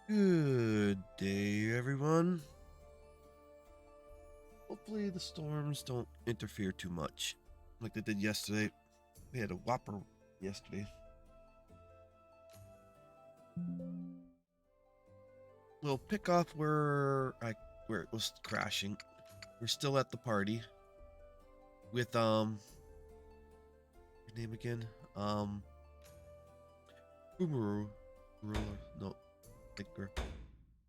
Good day, everyone. Hopefully the storms don't interfere too much, like they did yesterday. We had a whopper yesterday. We'll pick off where it was crashing. We're still at the party with your name again? Umaru. No, like we're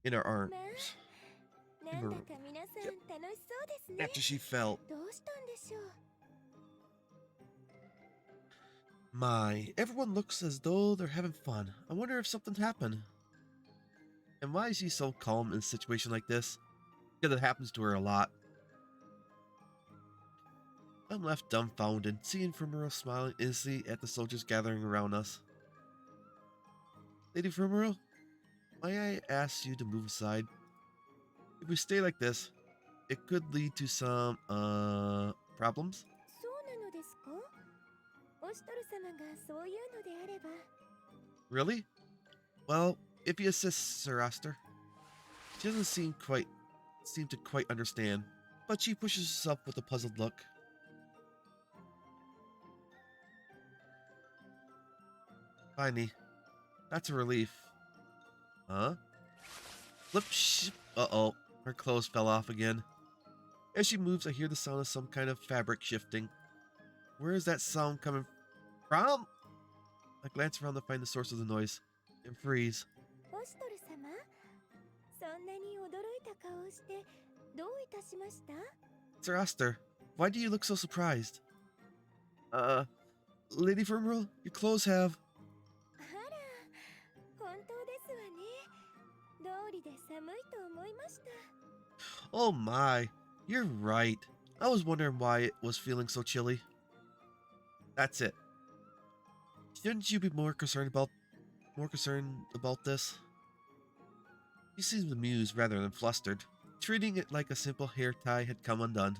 in our arms. Umaru. After she fell. My, everyone looks as though they're having fun. I wonder if something happened. And why is she so calm in a situation like this? Because it happens to her a lot. I'm left dumbfounded, seeing Fumuro smiling innocently at the soldiers gathering around us. Lady Fumuro, may I ask you to move aside? If we stay like this, it could lead to some, problems? Really? Well, if you insist, Sir Aster. She doesn't seem to quite understand, but she pushes herself with a puzzled look. Finally, that's a relief. Huh? Uh-oh, her clothes fell off again. As she moves, I hear the sound of some kind of fabric shifting. Where is that sound coming from? I glance around to find the source of the noise and freeze. Sir Aster, why do you look so surprised? Lady Firmerl, your clothes have... Oh my, you're right. I was wondering why it was feeling so chilly. That's it. Shouldn't you be more concerned about this? She seems amused rather than flustered, treating it like a simple hair tie had come undone.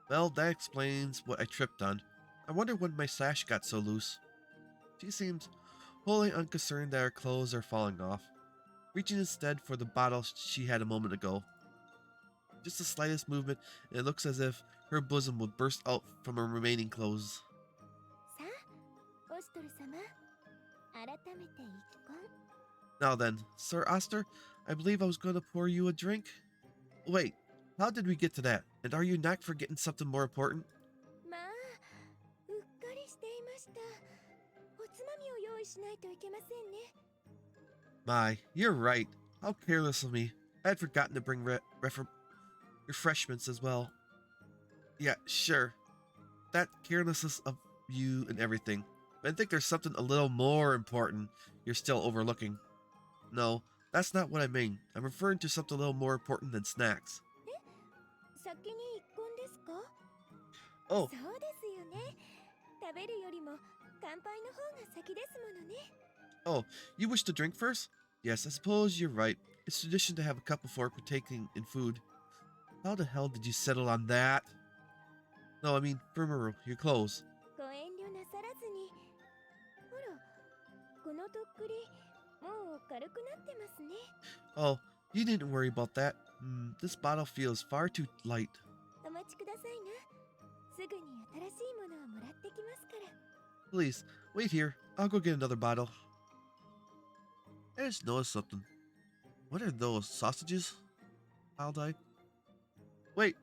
Well, that explains what I tripped on. I wonder when my sash got so loose. She seems wholly unconcerned that her clothes are falling off, reaching instead for the bottle she had a moment ago. Just the slightest movement, and it looks as if her bosom would burst out from her remaining clothes. Now then, Sir Aster, I believe I was going to pour you a drink. Wait, how did we get to that? And are you not forgetting something more important? My, you're right. How careless of me. I had forgotten to bring refreshments as well. Yeah, sure. That carelessness of you and everything. But I think there's something a little more important you're still overlooking. No, that's not what I mean. I'm referring to something a little more important than snacks. Oh. Oh, you wish to drink first? Yes, I suppose you're right. It's tradition to have a cup before partaking in food. How the hell did you settle on that? No, I mean, Furmuru, your clothes. Oh, you needn't worry about that. This bottle feels far too light. Please, wait here. I'll go get another bottle. I just noticed something. What are those, sausages? I'll die. Wait!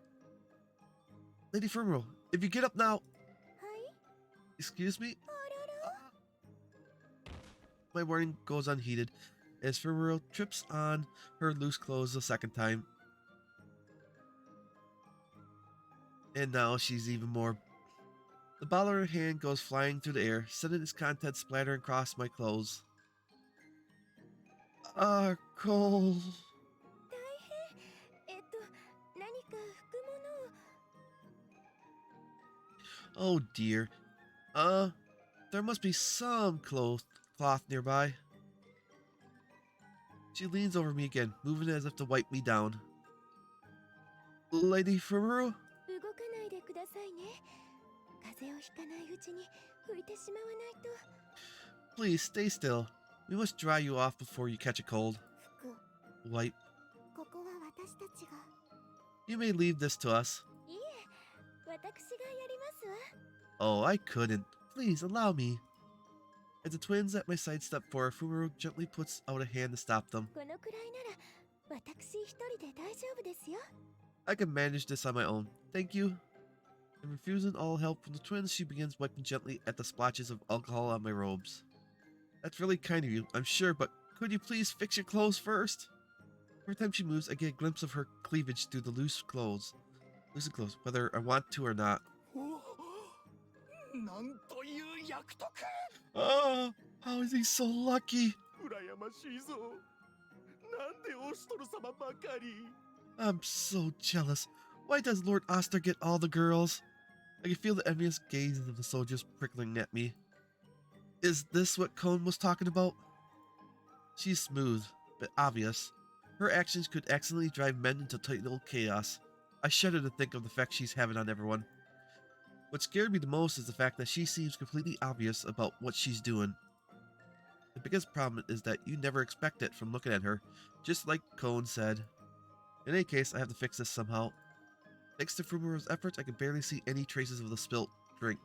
Lady Furmuru, if you get up now... Excuse me? My warning goes unheeded as Furmuru trips on her loose clothes a second time. And now she's even more... The bottle in her hand goes flying through the air, sending its contents splattering across my clothes. Cold. Oh dear. There must be some cloth nearby. She leans over me again, moving as if to wipe me down. Lady Furmuru? Please stay still. We must dry you off before you catch a cold. Wipe. You may leave this to us. Oh, I couldn't. Please allow me. As the twins at my side step forward, Fumuro gently puts out a hand to stop them. I can manage this on my own. Thank you. And refusing all help from the twins, she begins wiping gently at the splotches of alcohol on my robes. That's really kind of you, I'm sure, but could you please fix your clothes first? Every time she moves, I get a glimpse of her cleavage through the loosened clothes, whether I want to or not. Oh, how is he so lucky? I'm so jealous. Why does Lord Oster get all the girls? I can feel the envious gazes of the soldiers prickling at me. Is this what Cone was talking about? She's smooth, but obvious. Her actions could accidentally drive men into total chaos. I shudder to think of the effect she's having on everyone. What scared me the most is the fact that she seems completely obvious about what she's doing. The biggest problem is that you never expect it from looking at her, just like Cone said. In any case, I have to fix this somehow. Thanks to Furumo's efforts, I can barely see any traces of the spilt drink.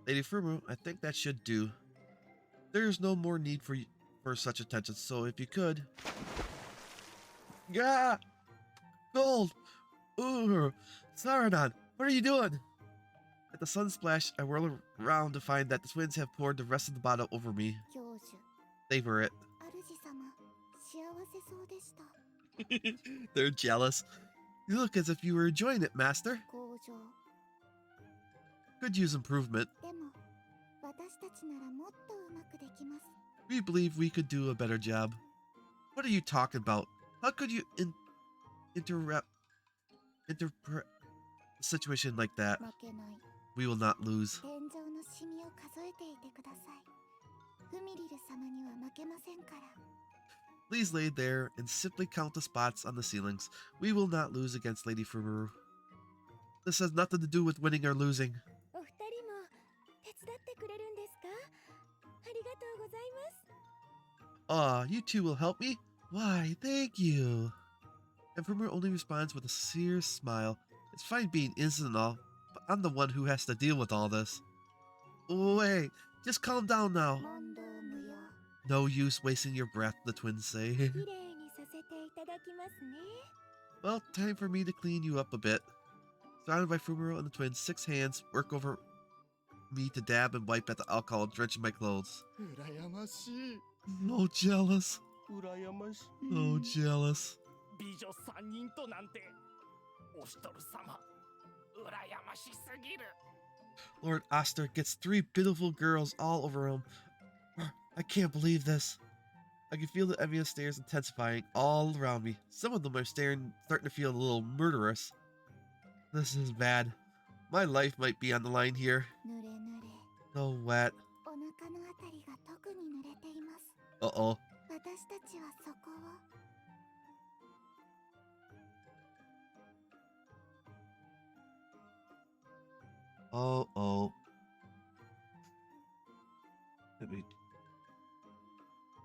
Lady Fumuro, I think that should do. There is no more need for such attention, so if you could... Gah! Gold! Ooh! Saradan, what are you doing? At the sun splash, I whirl around to find that the twins have poured the rest of the bottle over me. Savor it. They're jealous. You look as if you were enjoying it, Master. Could use improvement. We believe we could do a better job. What are you talking about? How could you interpret a situation like that? We will not lose. Please lay there and simply count the spots on the ceilings. We will not lose against Lady Fumuro. This has nothing to do with winning or losing. Aw, you two will help me? Why, thank you. And Fumuro only responds with a sincere smile. It's fine being innocent and all, but I'm the one who has to deal with all this. Wait, just calm down now. No use wasting your breath, the twins say. Well, time for me to clean you up a bit. Surrounded by Fumuro and the twins, 6 hands work over me to dab and wipe at the alcohol drenching my clothes. Oh, jealous. Oh, jealous. Lord Oster gets 3 beautiful girls all over him. I can't believe this. I can feel the envious stares intensifying all around me. Some of them are starting to feel a little murderous. This is bad. My life might be on the line here. So wet. Uh-oh. Oh.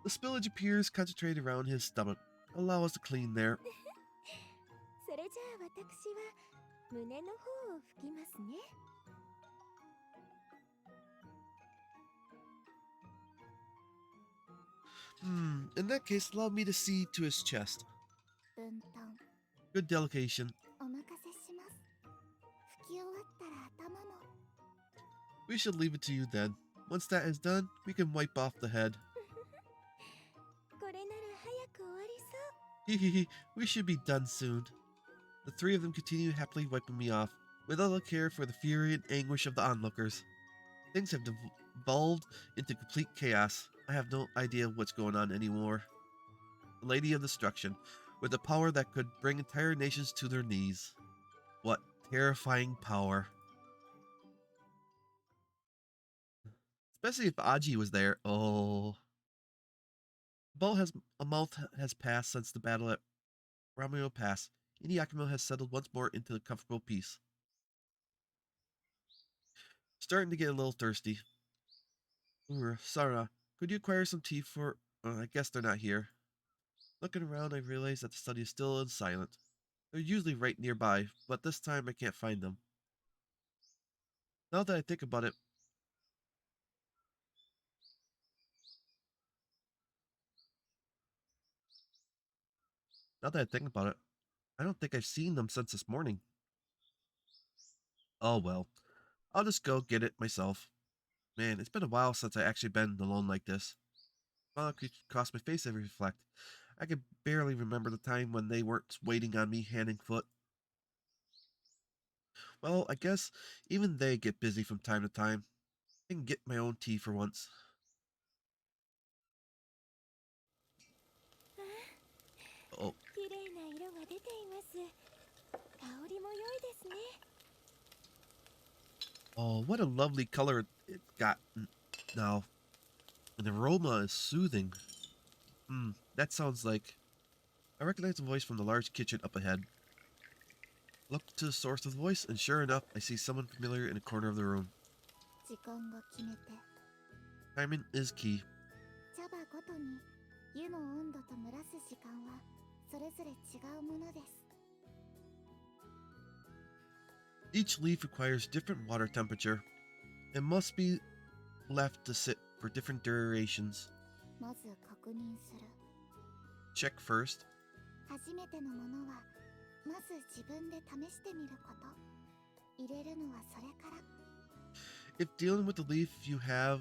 The spillage appears concentrated around his stomach. Allow us to clean there. In that case, allow me to see to his chest. Good delegation. We should leave it to you then. Once that is done, we can wipe off the head. We should be done soon. The 3 of them continue happily wiping me off, without a care for the fury and anguish of the onlookers. Things have devolved into complete chaos. I have no idea what's going on anymore. The Lady of Destruction, with a power that could bring entire nations to their knees. What terrifying power. Especially if Aji was there. Oh. A month has passed since the battle at Ramyo Pass. Yakumo has settled once more into comfortable peace. Starting to get a little thirsty. Sarah, could you acquire some tea for... I guess they're not here. Looking around, I realize that the study is still and silent. They're usually right nearby, but this time I can't find them. Now that I think about it, now that I think about it, I don't think I've seen them since this morning. Oh well, I'll just go get it myself. Man, it's been a while since I actually been alone like this. Smile creeps across my face as I reflect. I can barely remember the time when they weren't waiting on me hand and foot. Well, I guess even they get busy from time to time. I can get my own tea for once. Oh, 綺麗な色が出ています。香りも良いですね。oh, what a lovely color it got now. And the aroma is soothing. That sounds like... I recognize the voice from the large kitchen up ahead. Look to the source of the voice, and sure enough, I see someone familiar in a corner of the room. 時間が決めて、 Timing is key. 茶葉ごとに湯の温度と蒸らす時間はそれぞれ違うものです。 Each leaf requires different water temperature and must be left to sit for different durations. まず確認する。 Check first. 初めてのものはまず自分で試してみること。入れるのはそれから。 If dealing with a leaf you have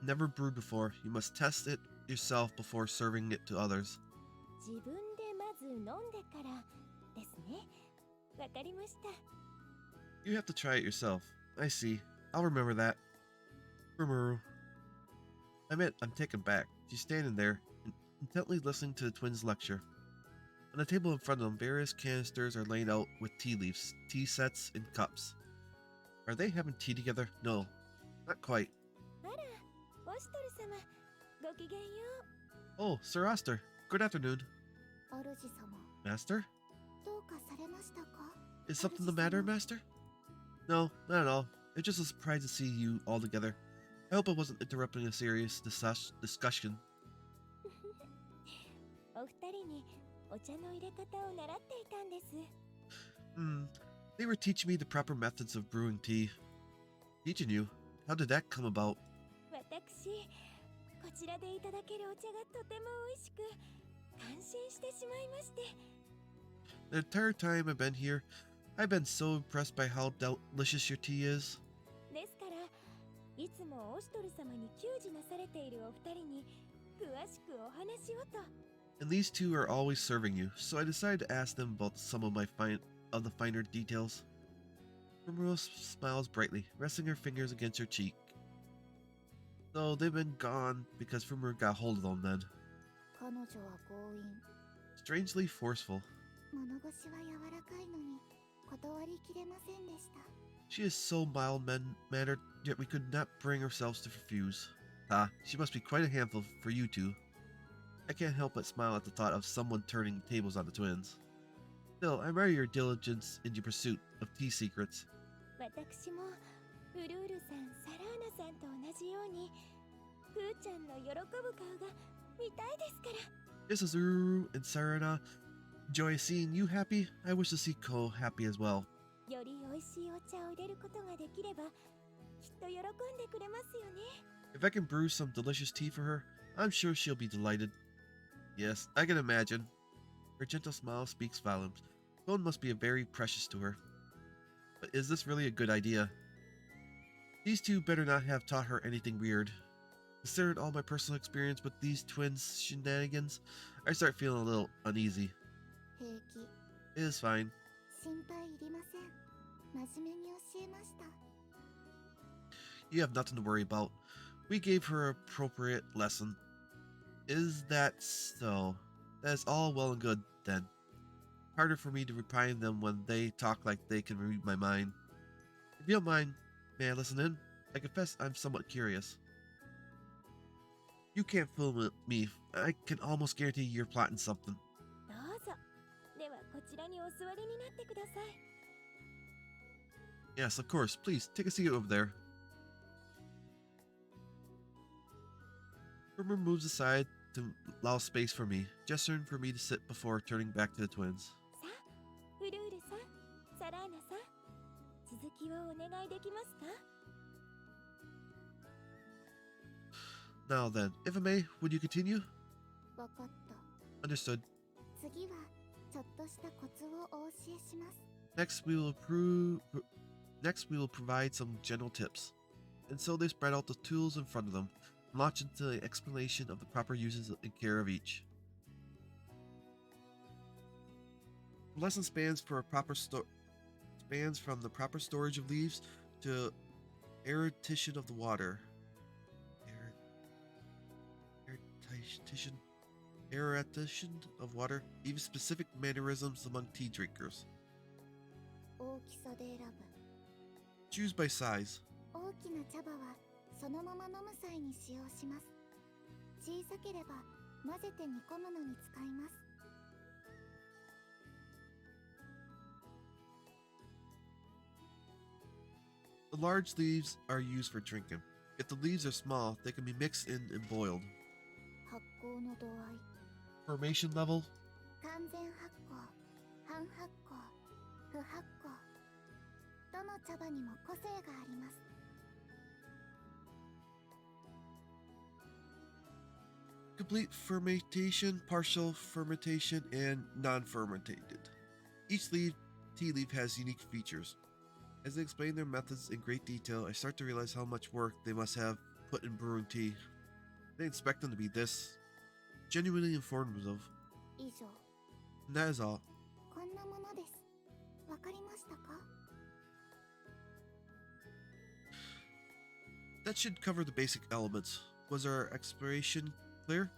never brewed before, you must test it yourself before serving it to others. 自分でまず飲んでからですね。わかりました。 You have to try it yourself. I see. I'll remember that. Rimuru. I'm taken back. She's standing there, intently listening to the twins' lecture. On the table in front of them, various canisters are laid out with tea leaves, tea sets, and cups. Are they having tea together? No, not quite. あら、ボシトル様、ごきげんよう。 Oh, Sir Oster. Good afternoon. 主様、 Master? どうかされましたか？ Is something the matter, Master? No, not at all. It's just a surprise to see you all together. I hope I wasn't interrupting a serious discussion. お二人にお茶の入れ方を習っていたんです。 They were teaching me the proper methods of brewing tea. Teaching you? How did that come about? 私、こちらでいただけるお茶がとても美味しく、感心してしまいまして。 The entire time I've been here, I've been so impressed by how delicious your tea is. ですから、いつもオシトル様に給仕なされているお二人に詳しくお話をと。 And these two are always serving you, so I decided to ask them about some of the finer details. Rimuru smiles brightly, resting her fingers against her cheek. So they've been gone because Rimuru got hold of them then. 彼女は強引。 Strangely forceful. 物腰は柔らかいのに断りきれませんでした。 She is so mild-mannered, yet we could not bring ourselves to refuse. Ah, she must be quite a handful for you two. I can't help but smile at the thought of someone turning tables on the twins. Still, I admire your diligence in your pursuit of tea secrets. 私もウルールさん、サラーナさんと同じように、ふーちゃんの喜ぶ顔が見たいですから。 Just as Uru and Sarana enjoy seeing you happy, I wish to see Ko happy as well. より美味しいお茶を入れることができれば、きっと喜んでくれますよね。 If I can brew some delicious tea for her, I'm sure she'll be delighted. Yes, I can imagine. Her gentle smile speaks volumes. Phone must be very precious to her. But is this really a good idea? These two better not have taught her anything weird. Considering all my personal experience with these twins' shenanigans, I start feeling a little uneasy. 平気。 It is fine. 心配いりません。真面目に教えました。 You have nothing to worry about. We gave her an appropriate lesson. Is that so? That is all well and good, then. Harder for me to repine them when they talk like they can read my mind. If you don't mind, may I listen in? I confess I'm somewhat curious. You can't fool me. I can almost guarantee you're plotting something. どうぞ。ではこちらにお座りになってください。 Yes, of course. Please, take a seat over there. Rumor moves aside to allow space for me, gesturing for me to sit before turning back to the twins. さあ、ウルールさん、サラーナさん、続きをお願いできますか？ Now then, if I may, would you continue? わかった。 Understood. 次はちょっとしたコツをお教えします。 Next, we will provide some general tips. And so they spread out the tools in front of them, and launch into the explanation of the proper uses and care of each. The lesson spans from the proper storage of leaves to aeration of the water. Aeration of water, even specific mannerisms among tea drinkers. 大きさで選ぶ。 Choose by size. 大きな茶葉はそのまま飲む際に使用します。小さければ混ぜて煮込むのに使います。 The large leaves are used for drinking. If the leaves are small, they can be mixed in and boiled. 発酵の度合い。 Formation level. 完全発酵、半発酵、不発酵。どの茶葉にも個性があります。 Complete fermentation, partial fermentation, and non-fermented. Each tea leaf has unique features. As they explain their methods in great detail, I start to realize how much work they must have put in brewing tea. I didn't expect them to be this genuinely informative. 以上、 And that is all. こんなものです。わかりましたか？ That should cover the basic elements. Was our exploration clear?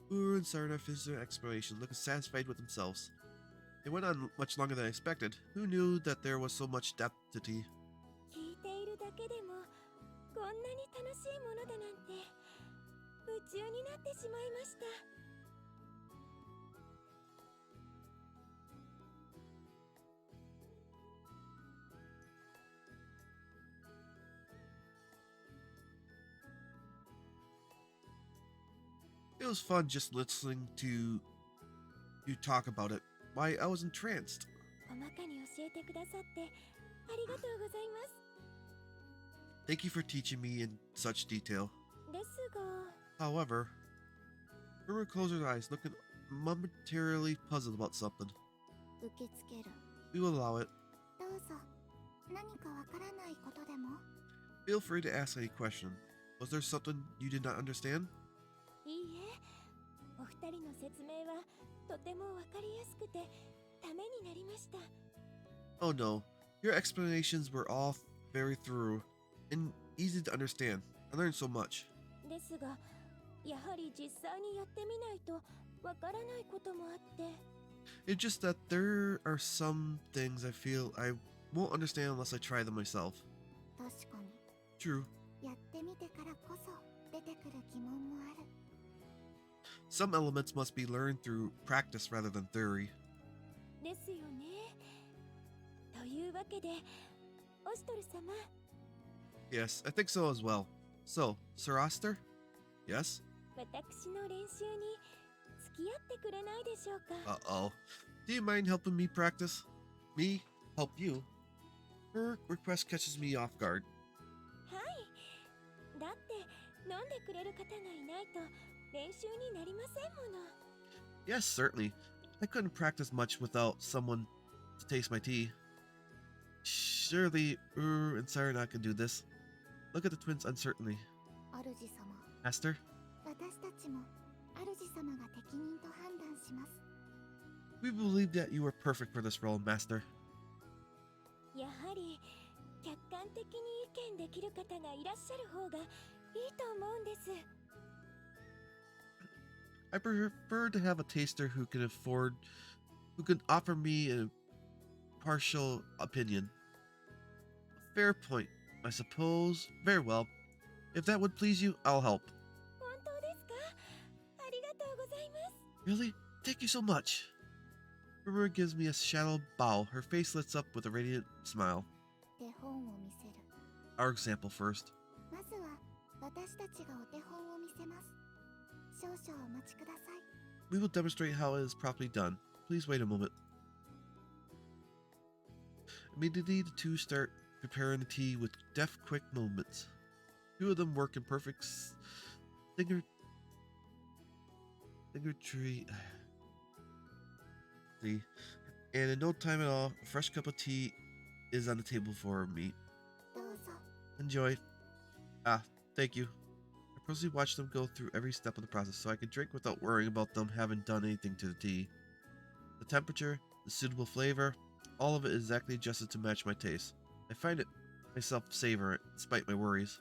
Uru and Sarna finished their exploration, looking satisfied with themselves. It went on much longer than I expected. Who knew that there was so much depth to tea? 聞いているだけでもこんなに楽しいものだなんて夢中になってしまいました。 It was fun just listening to you talk about it. Why, I was entranced. 細かに教えてくださってありがとうございます。 Thank you for teaching me in such detail. ですが、 However, Rumor closed her eyes, looking momentarily puzzled about something. 受け付ける。 We will allow it. どうぞ。何かわからないことでも？ Feel free to ask any question. Was there something you did not understand? いいえ、お二人の説明はとてもわかりやすくてためになりました。 Oh no, your explanations were all very thorough and easy to understand. I learned so much. ですが、やはり実際にやってみないとわからないこともあって。 It's just that there are some things I feel I won't understand unless I try them myself. 確かに。 True. やってみてからこそ出てくる疑問もある。 Some elements must be learned through practice rather than theory. ですよね。というわけで、オストル様。 Yes, I think so as well. So, Sir Oster? Yes? 私の練習に付き合ってくれないでしょうか。 Uh-oh. Do you mind helping me practice? Me? Help you? Her request catches me off guard. はい。だって飲んでくれる方がいないと練習になりませんもの。 Yes, certainly. I couldn't practice much without someone to taste my tea. Surely Uru and Sarana can do this. Look at the twins uncertainly. 主様。 Master? 私たちも主様が適任と判断します。 We believe that you are perfect for this role, Master. やはり客観的に意見できる方がいらっしゃる方がいいと思うんです。 I prefer to have a taster who can offer me a partial opinion. A fair point, I suppose. Very well. If that would please you, I'll help. 本当ですか？ありがとうございます。 Really? Thank you so much. Rumor gives me a shallow bow. Her face lights up with a radiant smile. 手本を見せる。 Our example first. まずは私たちがお手本を見せます。少々お待ちください。 We will demonstrate how it is properly done. Please wait a moment. Immediately, the two start preparing the tea with deft, quick movements. Two of them work in perfect tree. See, and in no time at all, a fresh cup of tea is on the table for me. どうぞ。 Enjoy. Ah, thank you. I personally watch them go through every step of the process so I can drink without worrying about them having done anything to the tea. The temperature, the suitable flavor, all of it is exactly adjusted to match my taste. I find it myself savor it, despite my worries.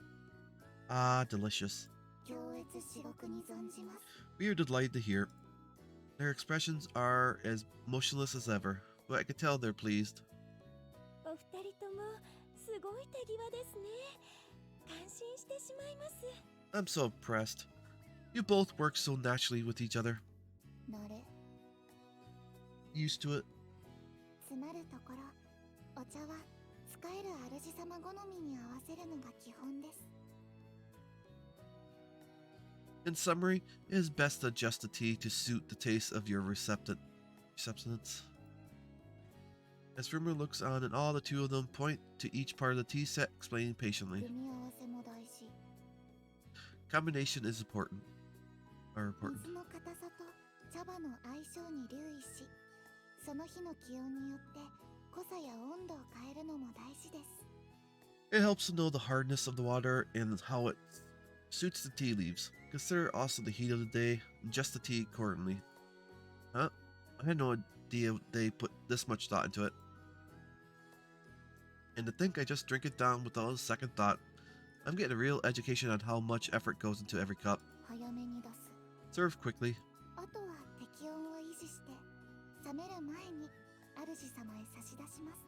Ah, delicious. 強烈至極に存じます。 We are delighted to hear. Their expressions are as motionless as ever, but I can tell they're pleased. お二人ともすごい手際ですね。感心してしまいます。 I'm so impressed. You both work so naturally with each other. 慣れ、 Used to it. つまるところ、お茶は使える主様好みに合わせるのが基本です。 In summary, it is best to adjust the tea to suit the taste of your receptants. As Rimmer looks on and all the two of them point to each part of the tea set, explaining patiently. 組み合わせも大事。 Combination is important. 水の硬さと茶葉の相性に留意し、その日の気温によって濃さや温度を変えるのも大事です。 It helps to know the hardness of the water and how it suits the tea leaves. Consider also the heat of the day and just the tea accordingly. Huh? I had no idea they put this much thought into it. And to think I just drink it down without a second thought. I'm getting a real education on how much effort goes into every cup. 早めに出す。 Serve quickly. あとは適温を維持して冷める前に主様へ差し出します。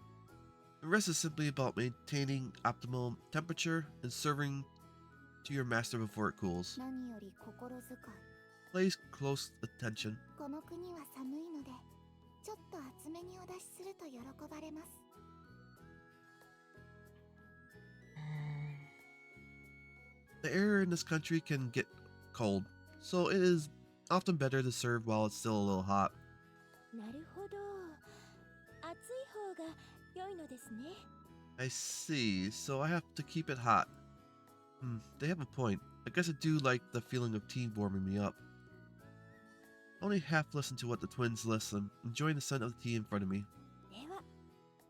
The rest is simply about maintaining optimal temperature and serving to your master before it cools. 何より心遣い。 Place close attention. この国は寒いので、ちょっと厚めにお出しすると喜ばれます。 The air in this country can get cold, so it is often better to serve while it's still a little hot. なるほど。熱い方が良いのですね。 I see, so I have to keep it hot. They have a point. I guess I do like the feeling of tea warming me up. I only half listen to what the twins listen, enjoying the scent of the tea in front of me. では、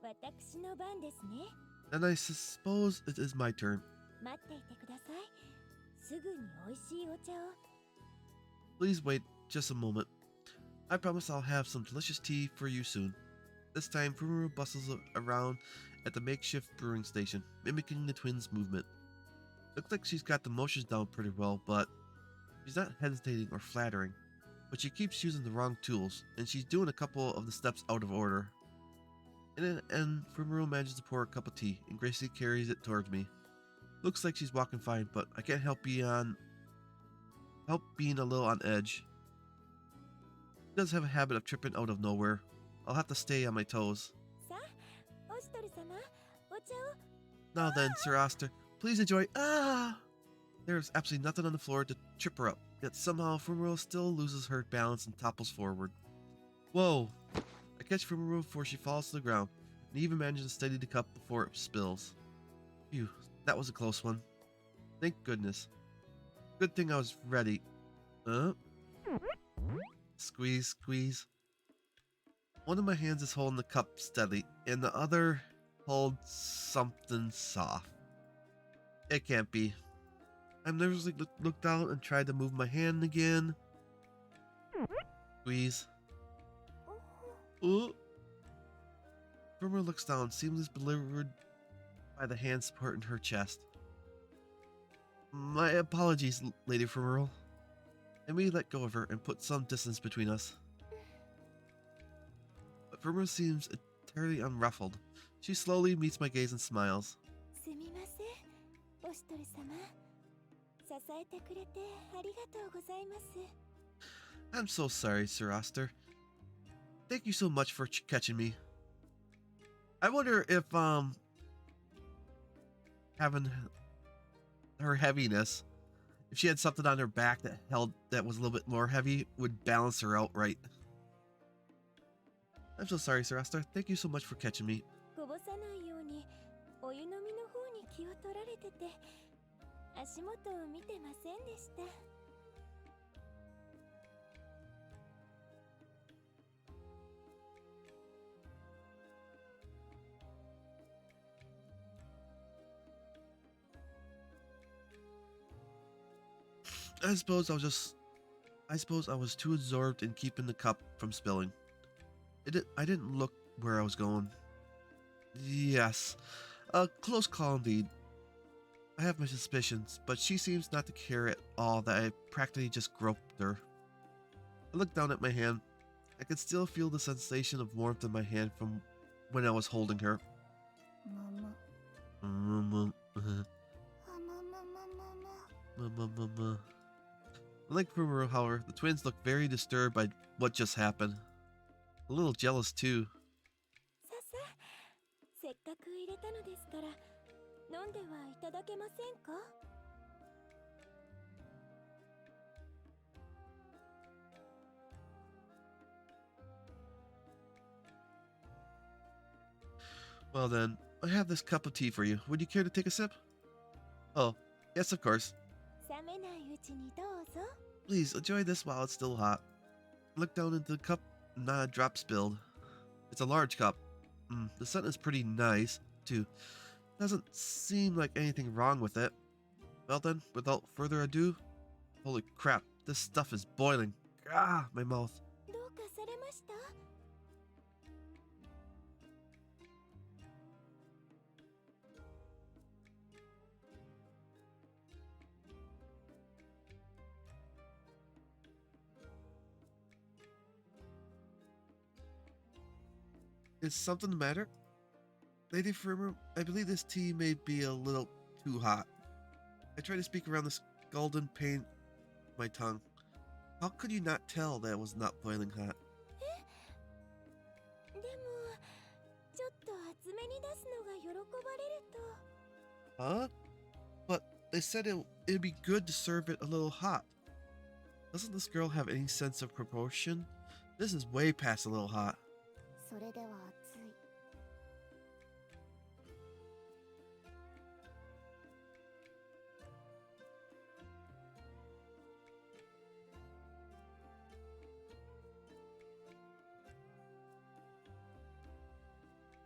私の番ですね。 And I suppose it is my turn. 待っていてください。すぐに美味しいお茶を。 Please wait just a moment. I promise I'll have some delicious tea for you soon. This time, Fumuru bustles around at the makeshift brewing station, mimicking the twins' movement. Looks like she's got the motions down pretty well, but she's not hesitating or flattering. But she keeps using the wrong tools, and she's doing a couple of the steps out of order. In the end, Fumuru manages to pour a cup of tea and gracefully carries it towards me. Looks like she's walking fine, but I can't help being a little on edge. She does have a habit of tripping out of nowhere. I'll have to stay on my toes. さあ、おしとり様、お茶を。 Now then, Sir Oster, please enjoy. Ah! There's absolutely nothing on the floor to trip her up, yet somehow Fumuro still loses her balance and topples forward. Whoa! I catch Fumuro before she falls to the ground, and even manage to steady the cup before it spills. Phew, that was a close one. Thank goodness. Good thing I was ready. Squeeze, squeeze. One of my hands is holding the cup steadily, and the other holds something soft. It can't be. I nervously looked down and tried to move my hand again. Squeeze. Ooh. Furmer looks down, seemingly bewildered by the hand supporting her chest. My apologies, Lady Furmerl. And we let go of her and put some distance between us. But Furmer seems entirely unruffled. She slowly meets my gaze and smiles. すみません、おしとり様。支えてくれてありがとうございます。 I'm so sorry, Sir Oster. Thank you so much for catching me. I wonder if, having her heaviness If she had something on her back that was a little bit more heavy, would balance her out right. I'm so sorry, Sir Asta. Thank you so much for catching me. こぼさないようにお湯飲みの方に気を取られてて足元を見てませんでした。I suppose I was too absorbed in keeping the cup from spilling. I didn't look where I was going. Yes, a close call indeed. I have my suspicions, but she seems not to care at all that I practically just groped her. I looked down at my hand. I could still feel the sensation of warmth in my hand from when I was holding her. もも Like Fumaro, however, the twins looked very disturbed by what just happened. A little jealous too. ささ、せっかく入れたのですから飲んではいただけませんか？ Well then, I have this cup of tea for you. Would you care to take a sip? Oh, yes, of course. 冷めないうちにどうぞ。 Please enjoy this while it's still hot. Look down into the cup, not a drop spilled. It's a large cup. The scent is pretty nice, too. Doesn't seem like anything wrong with it. Well then, without further ado... Holy crap, this stuff is boiling. Ah, my mouth. どうかされました？ Is something the matter? Lady Firmer, I believe this tea may be a little too hot. I try to speak around the scalding pain my tongue. How could you not tell that it was not boiling hot? でもちょっと厚めに出すのが喜ばれると。 Huh? But they said it'd be good to serve it a little hot. Doesn't this girl have any sense of proportion? This is way past a little hot. それでは熱い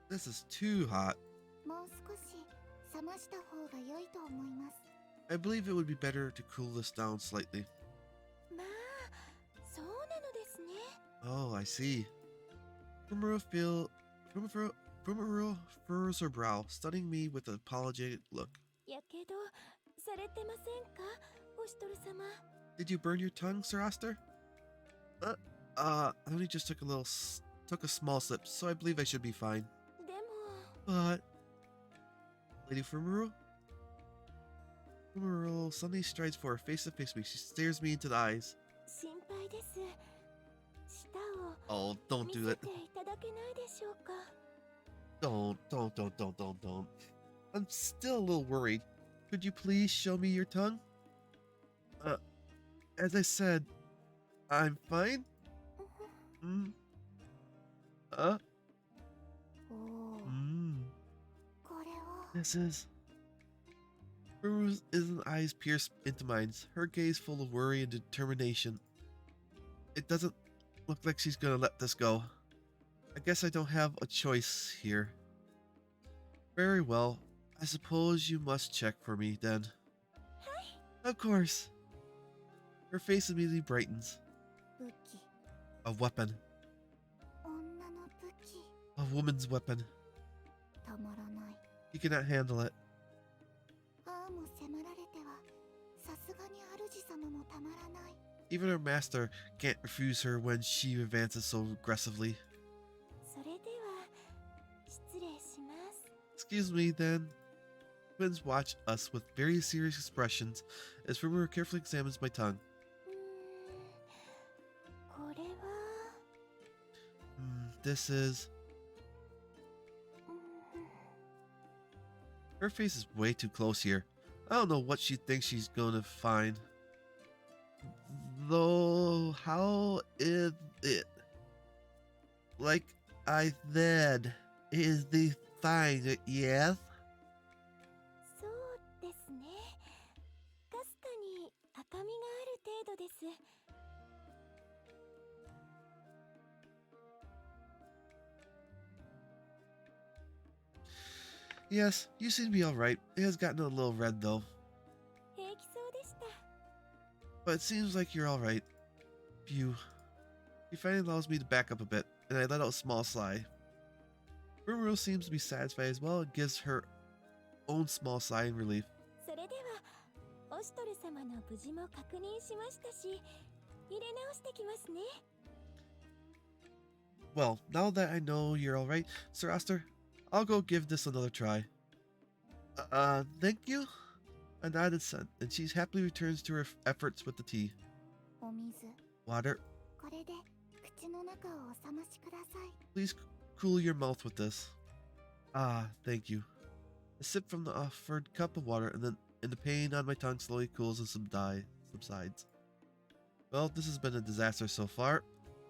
This is too hot. もう少し冷ました方が良いと思います I believe it would be better to cool this down slightly. まあ、そうなのですね。 Oh, I see. Fumaro furrows her brow, studying me with an apologetic look. やけどされてませんか、おしとる様。 Did you burn your tongue, Sir Aster? I only just took a small sip, so I believe I should be fine. でも But... Lady Fumaro suddenly strides forward, face to face with me. She stares me into the eyes. 心配です。舌を Oh, don't 見 do せ it. ていただけないでしょうか。 Don't. I'm still a little worried. Could you please show me your tongue? As I said, I'm fine? おお Mm. これは This is... Furu's eyes pierce into mine, her gaze full of worry and determination. It doesn't look like she's gonna let this go. I guess I don't have a choice here. Very well. I suppose you must check for me, then. Of course. Her face immediately brightens. 武器 A weapon. 女の武器 A woman's weapon. たまらない You cannot handle it. ああも迫られてはさすがに主様もたまらない Even her master can't refuse her when she advances so aggressively. それでは失礼します。 Excuse me, then. Twins watch us with very serious expressions as Fumaro carefully examines my tongue. これは This is... Her face is way too close here. I don't know what she thinks she's gonna find. Though, how is it? Like I said, is the fine, yes? そうですね。かすかに赤みがある程度です。Yes, you seem to be alright. It has gotten a little red though. 平気そうでした。But it seems like you're alright. Phew. He finally allows me to back up a bit, and I let out a small sigh. Rimuru seems to be satisfied as well and gives her own small sigh in relief. それでは、オシトル様の無事も確認しましたし、入れ直してきますね。Well, now that I know you're alright, Sir Oster, I'll go give this another try. Thank you? I nodded assent, and she happily returns to her efforts with the tea. お水 Water, これで口の中をお冷ましください。 please cool your mouth with this. Ah, thank you. A sip from the offered cup of water, and the pain on my tongue slowly cools and subsides. Well, this has been a disaster so far.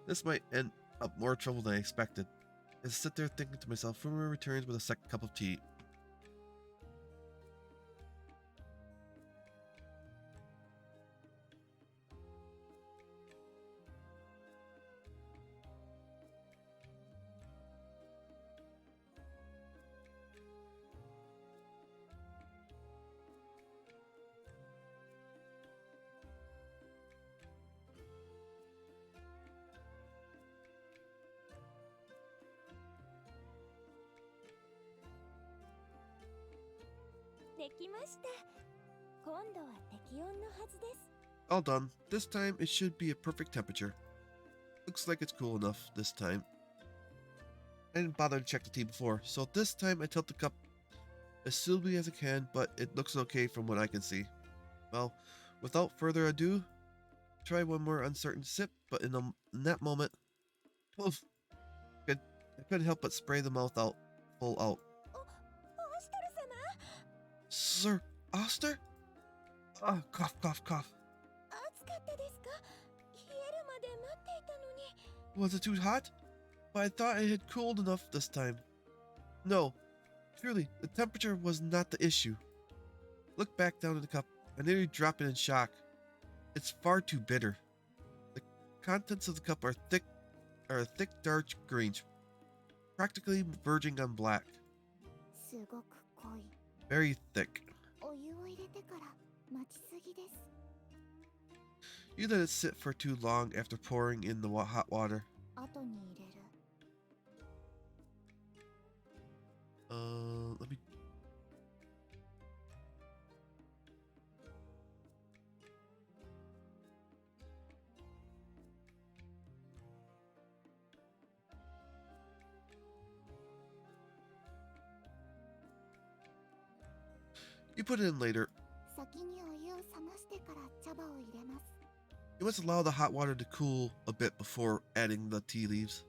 This might end up more trouble than I expected. As I sit there thinking to myself, Fumura returns with a second cup of tea. できました。今度は適温のはずです。 All done. This time it should be a perfect temperature. Looks like it's cool enough this time. I didn't bother to check the tea before, so this time I tilt the cup as smoothly as I can, but it looks okay from what I can see. Well, without further ado, try one more uncertain sip, but in that moment, oof, I couldn't help but spray the mouth out, full out. オシトル様、 Sir Oster? Ah, cough, cough, cough. 暑かったですか？冷えるまで待っていたのに。 Was it too hot? But I thought it had cooled enough this time. No, truly, the temperature was not the issue. Look back down at the cup. I nearly dropped it in shock. It's far too bitter. The contents of the cup are a thick dark green, practically verging on black. すごく濃い。 Very thick. お湯を入れてから待ちすぎです。 You let it sit for too long after pouring in the hot water. 後に入れる。 Let me. You put it in later. 先にお湯を冷ましてから茶葉を入れます。 You must allow the hot water to cool a bit before adding the tea leaves.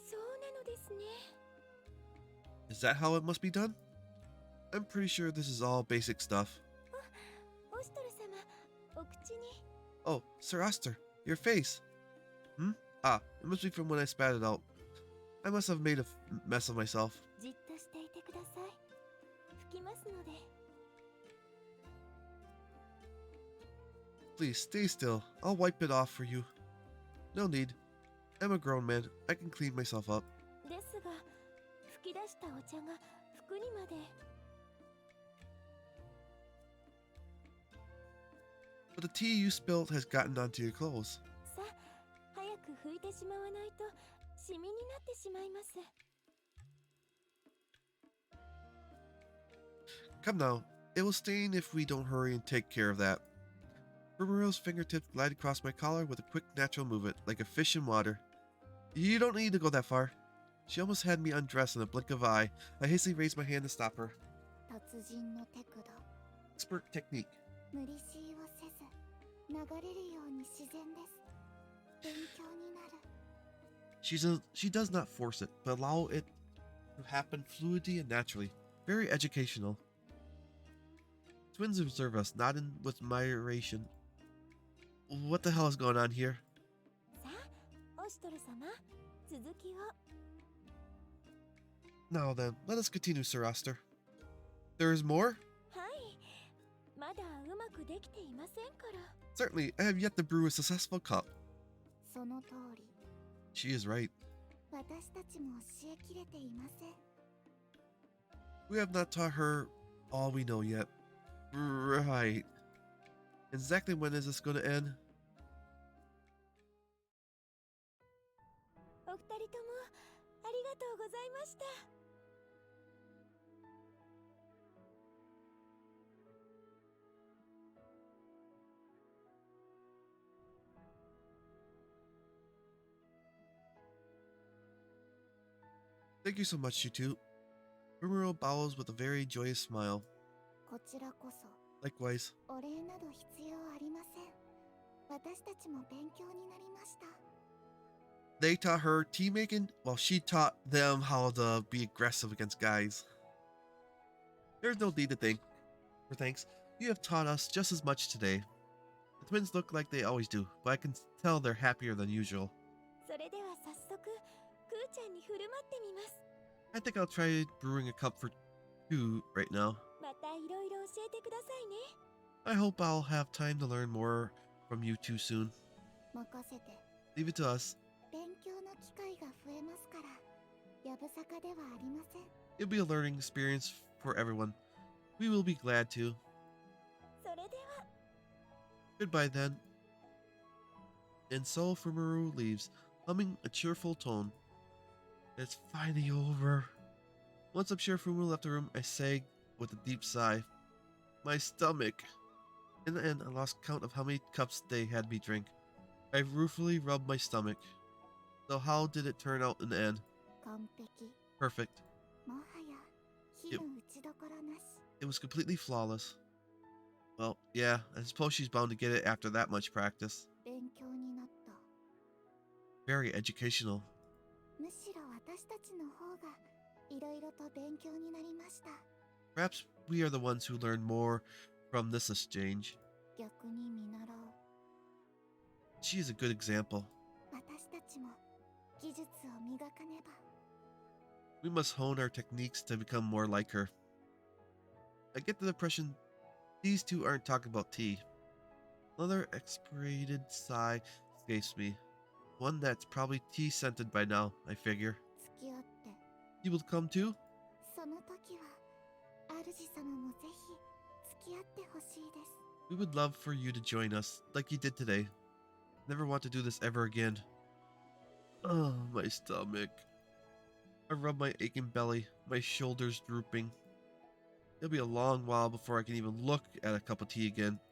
そうなのですね。 Is that how it must be done? I'm pretty sure this is all basic stuff. オシトル様、お口に。 Oh, Sir Oster, your face. Hmm? Ah, it must be from when I spat it out. I must have made a mess of myself. じっとしていてください。拭きますので。 Please stay still. I'll wipe it off for you. No need. I'm a grown man. I can clean myself up. ですが、吹き出したお茶が服にまで。 But the tea you spilled has gotten onto your clothes. さあ、早く拭いてしまわないとシミになってしまいます。 Come now. It will stain if we don't hurry and take care of that. Rumero's fingertips glide across my collar with a quick natural movement, like a fish in water. You don't need to go that far. She almost had me undressed in a blink of an eye. I hastily raised my hand to stop her. 達人の手管。 Expert technique. 無理強いをせず、流れるように自然です。勉強になる。 She does not force it, but allow it to happen fluidly and naturally. Very educational. Twins observe us, nodding with admiration. What the hell is going on here? さあ、オシトル様、続きを。 Now then, let us continue, Sir Oster. There is more? はい、まだうまくできていませんから。 Certainly, I have yet to brew a successful cup. その通り、 She is right. 私たちも教えきれていません。 We have not taught her all we know yet. Right. Exactly when is this going to end? お二人ともありがとうございました。 Thank you so much, you two. Rumoro bows with a very joyous smile. こちらこそ Likewise. お礼など必要ありません。私たちも勉強になりました。 They taught her tea making while she taught them how to be aggressive against guys. There's no need to thank for thanks. You have taught us just as much today. The twins look like they always do, but I can tell they're happier than usual. それでは早速、クーちゃんに振る舞ってみます。 I think I'll try brewing a cup for two right now. またいろいろ教えてくださいね。 I hope I'll have time to learn more from you two soon. 任せて。 Leave it to us. 勉強の機会が増えますから、やぶさかではありません。 It'll be a learning experience for everyone. We will be glad to. それでは。 Goodbye then. And so Fumaru leaves, humming a cheerful tone. It's finally over. Once I'm sure Fumaru left the room, I sang with a deep sigh. My stomach. In the end, I lost count of how many cups they had me drink. I ruefully rubbed my stomach. So how did it turn out in the end? 完璧。 Perfect. もはや火の打ちどころなし。 It was completely flawless. Well, yeah, I suppose she's bound to get it after that much practice. 勉強になった。 Very educational. むしろ私たちの方がいろいろと勉強になりました。 Perhaps we are the ones who learn more from this exchange. 逆に見習おう。 She is a good example. 私たちも技術を磨かねば。 We must hone our techniques to become more like her. I get the impression these two aren't talking about tea. Another exasperated sigh escapes me. One that's probably tea-scented by now, I figure. 付き合って。 You will come too? その時は主様もぜひ付き合ってほしいです。 We would love for you to join us, like you did today. Never want to do this ever again. Oh, my stomach. I rub my aching belly, my shoulders drooping. It'll be a long while before I can even look at a cup of tea again.「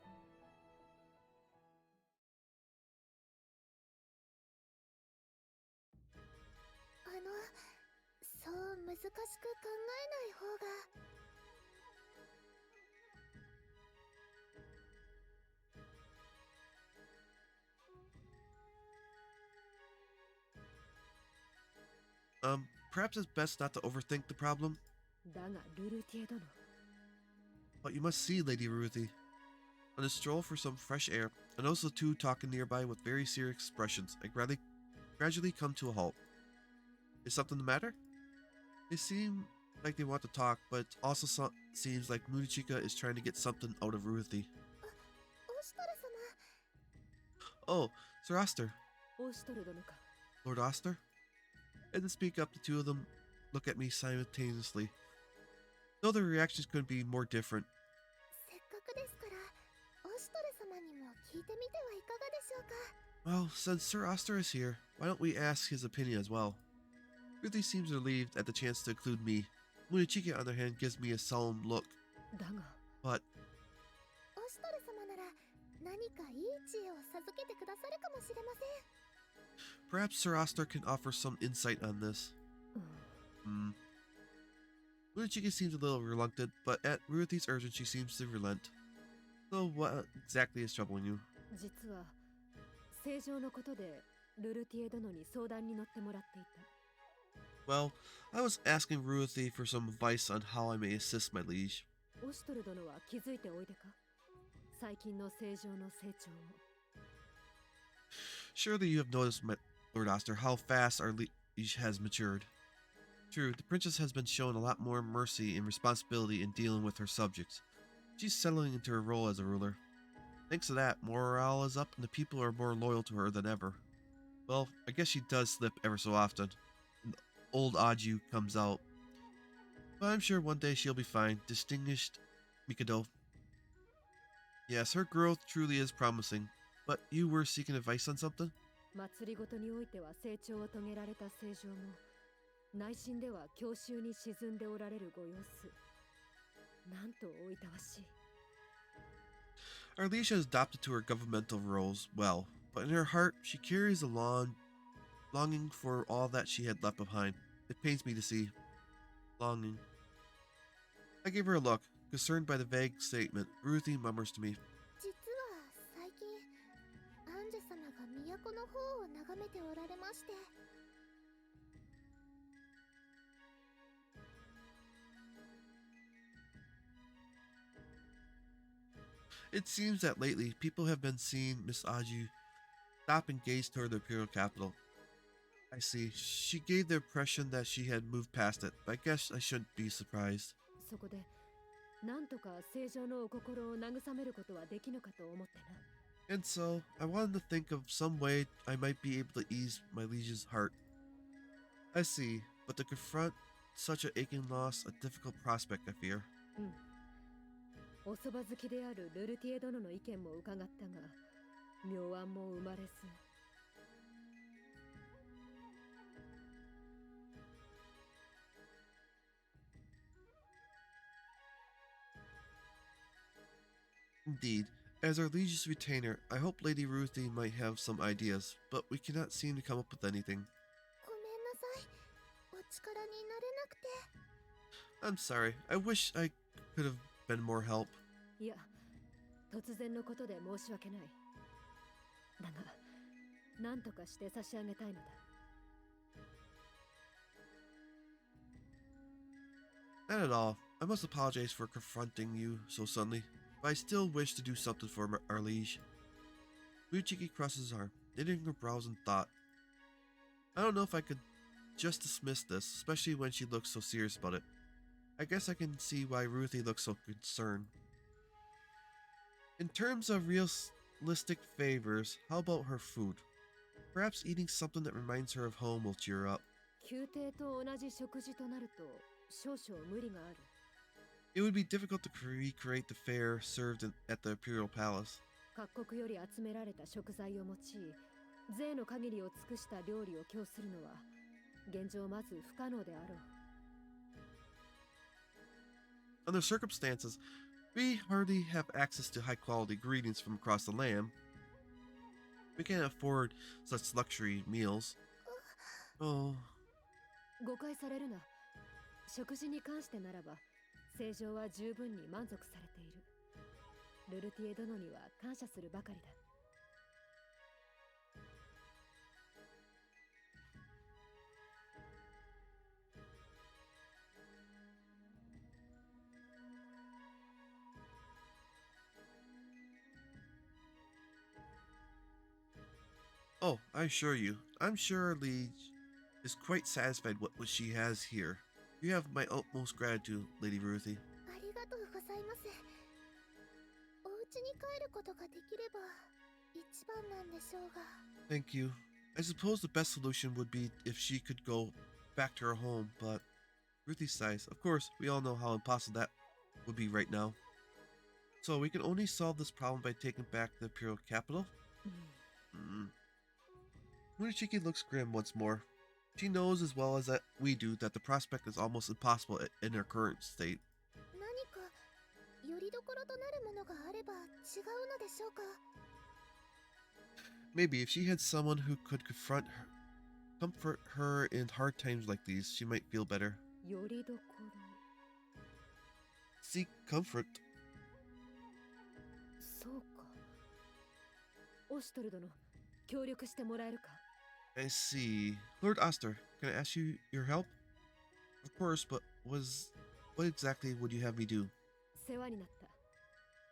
そう難しく考えない方が」 Perhaps it's best not to overthink the problem. だがルルティエ殿、 But you must see, Lady Ruthie. On a stroll for some fresh air, I notice the two talking nearby with very serious expressions. I gradually come to a halt. Is something the matter? They seem like they want to talk, but it also seems like Munichika is trying to get something out of Ruthie. オシトル様、 Oh, Sir Oster. オシトル殿か。 Lord Oster? And to speak up, the two of them look at me simultaneously. Though their reactions couldn't be more different. せっかくですからオシトル様にも聞いてみてはいかがでしょうか。 Well, since Sir Oster is here, why don't we ask his opinion as well? Ruthie seems relieved at the chance to include me. Munichika, on the other hand, gives me a solemn look. だが But オシトル様なら何かいい知恵を授けてくださるかもしれません。 perhaps Sir Oster can offer some insight on this. Munichika seems a little reluctant, but at Ruthie's urging, she seems to relent. So what exactly is troubling you? 実は正常のことでルルティエ殿に相談に乗ってもらっていた。 Well, I was asking Ruthie for some advice on how I may assist my liege. オシトル殿は気づいておいでか。最近の正常の成長を。Surely you have noticed, my Lord Oster, how fast our liege has matured. True, the princess has been shown a lot more mercy and responsibility in dealing with her subjects. She's settling into her role as a ruler. Thanks to that, morale is up and the people are more loyal to her than ever. Well, I guess she does slip ever so often. And old Aju comes out. But I'm sure one day she'll be fine. Distinguished Mikado. Yes, her growth truly is promising. But you were seeking advice on something? 祭りごとにおいては成長を遂げられた聖女も内心では郷愁に沈んでおられるご様子。なんとおいたわしい。Our liege has adopted to her governmental roles well, but in her heart she carries a longing for all that she had left behind. It pains me to see. Longing. I gave her a look, concerned by the vague statement. Ruthie murmurs to me, 実は最近アンジェ様が都の方を眺めておられまして。 It seems that lately people have been seeing Miss Aju stop and gaze toward the imperial capital. I see. She gave the impression that she had moved past it, but I guess I shouldn't be surprised. そこでなんとか聖女のお心を慰めることはできぬかと思ってな。 And so, I wanted to think of some way I might be able to ease my liege's heart. I see, but to confront such an aching loss, a difficult prospect, I fear. うん。おそば好きであるルルティエ殿の意見も伺ったが、妙案も生まれず。 Indeed, as our liege's retainer, I hope Lady Ruthie might have some ideas, but we cannot seem to come up with anything. ごめんなさい。お力になれなくて。 I'm sorry. I wish I could have been more help. いや、突然のことで申し訳ない。だが、何とかして差し上げたいのだ。 Not at all. I must apologize for confronting you so suddenly, but I still wish to do something for our liege. Muchiki crosses his arm, knitting her brows in thought. I don't know if I could just dismiss this, especially when she looks so serious about it. I guess I can see why Ruthie looks so concerned. In terms of realistic favors, how about her food? Perhaps eating something that reminds her of home will cheer her up. 宮廷と同じ食事となると少々無理がある。 It would be difficult to recreate the fare served at the Imperial Palace. 各国より集められた食材を用い、税の限りを尽くした料理を供するのは現状まず不可能であろう。 Under circumstances, we hardly have access to high-quality ingredients from across the land. We can't afford such luxury meals. Oh, 誤解されるな。食事に関してならば、聖女は十分に満足されている。ルルティエ殿には感謝するばかりだ。 oh, I assure you, I'm sure our liege is quite satisfied with what she has here. You have my utmost gratitude, Lady Ruthie. ありがとうございます。お家に帰ることができれば一番なんでしょうが。 Thank you. I suppose the best solution would be if she could go back to her home, but Ruthie sighs. Of course, we all know how impossible that would be right now. So we can only solve this problem by taking back the imperial capital? Murashiki looks grim once more. She knows as well as that we do that the prospect is almost impossible in her current state. 何か拠り所となるものがあれば違うのでしょうか。 Maybe if she had someone who could comfort her in hard times like these, she might feel better. よりどこ Seek comfort. そうか。オシュトル殿、協力してもらえるか。 I see. Lord Oster, can I ask you your help? Of course, but what exactly would you have me do? 世話になった。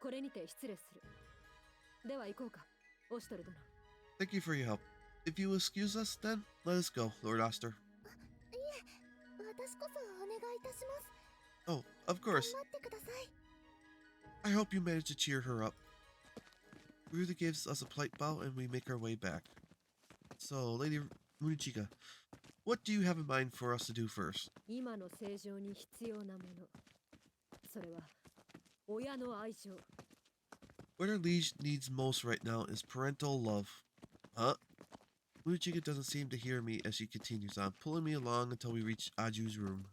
これにて失礼する。では行こうか、オシュトル殿。 Thank you for your help. If you will excuse us, then let us go, Lord Oster. いえ、私こそお願いいたします。 Oh, of 頑 course. 張ってください。 I hope you manage to cheer her up. Ruda gives us a polite bow and we make our way back. So, Lady Munichika, what do you have in mind for us to do first? 今の正常に必要なもの。それは親の愛情。 What our liege needs most right now is parental love. Huh? Munichika doesn't seem to hear me as she continues on, pulling me along until we reach Aju's room.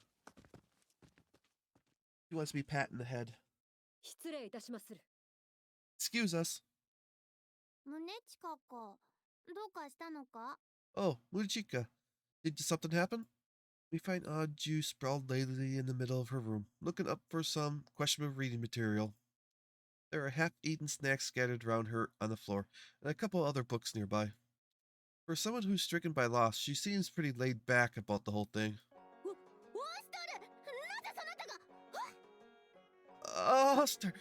He wants to be pat in the head. 失礼いたしまする。 Excuse us. 胸近か。どうかしたのか？ Oh, Munichika, did something happen? We find Aju sprawled lazily in the middle of her room, looking up for some questionable reading material. There are half-eaten snacks scattered around her on the floor, and a couple other books nearby. For someone who's stricken by loss, she seems pretty laid back about the whole thing. ワンスタル、なぜそなたが？ Oster,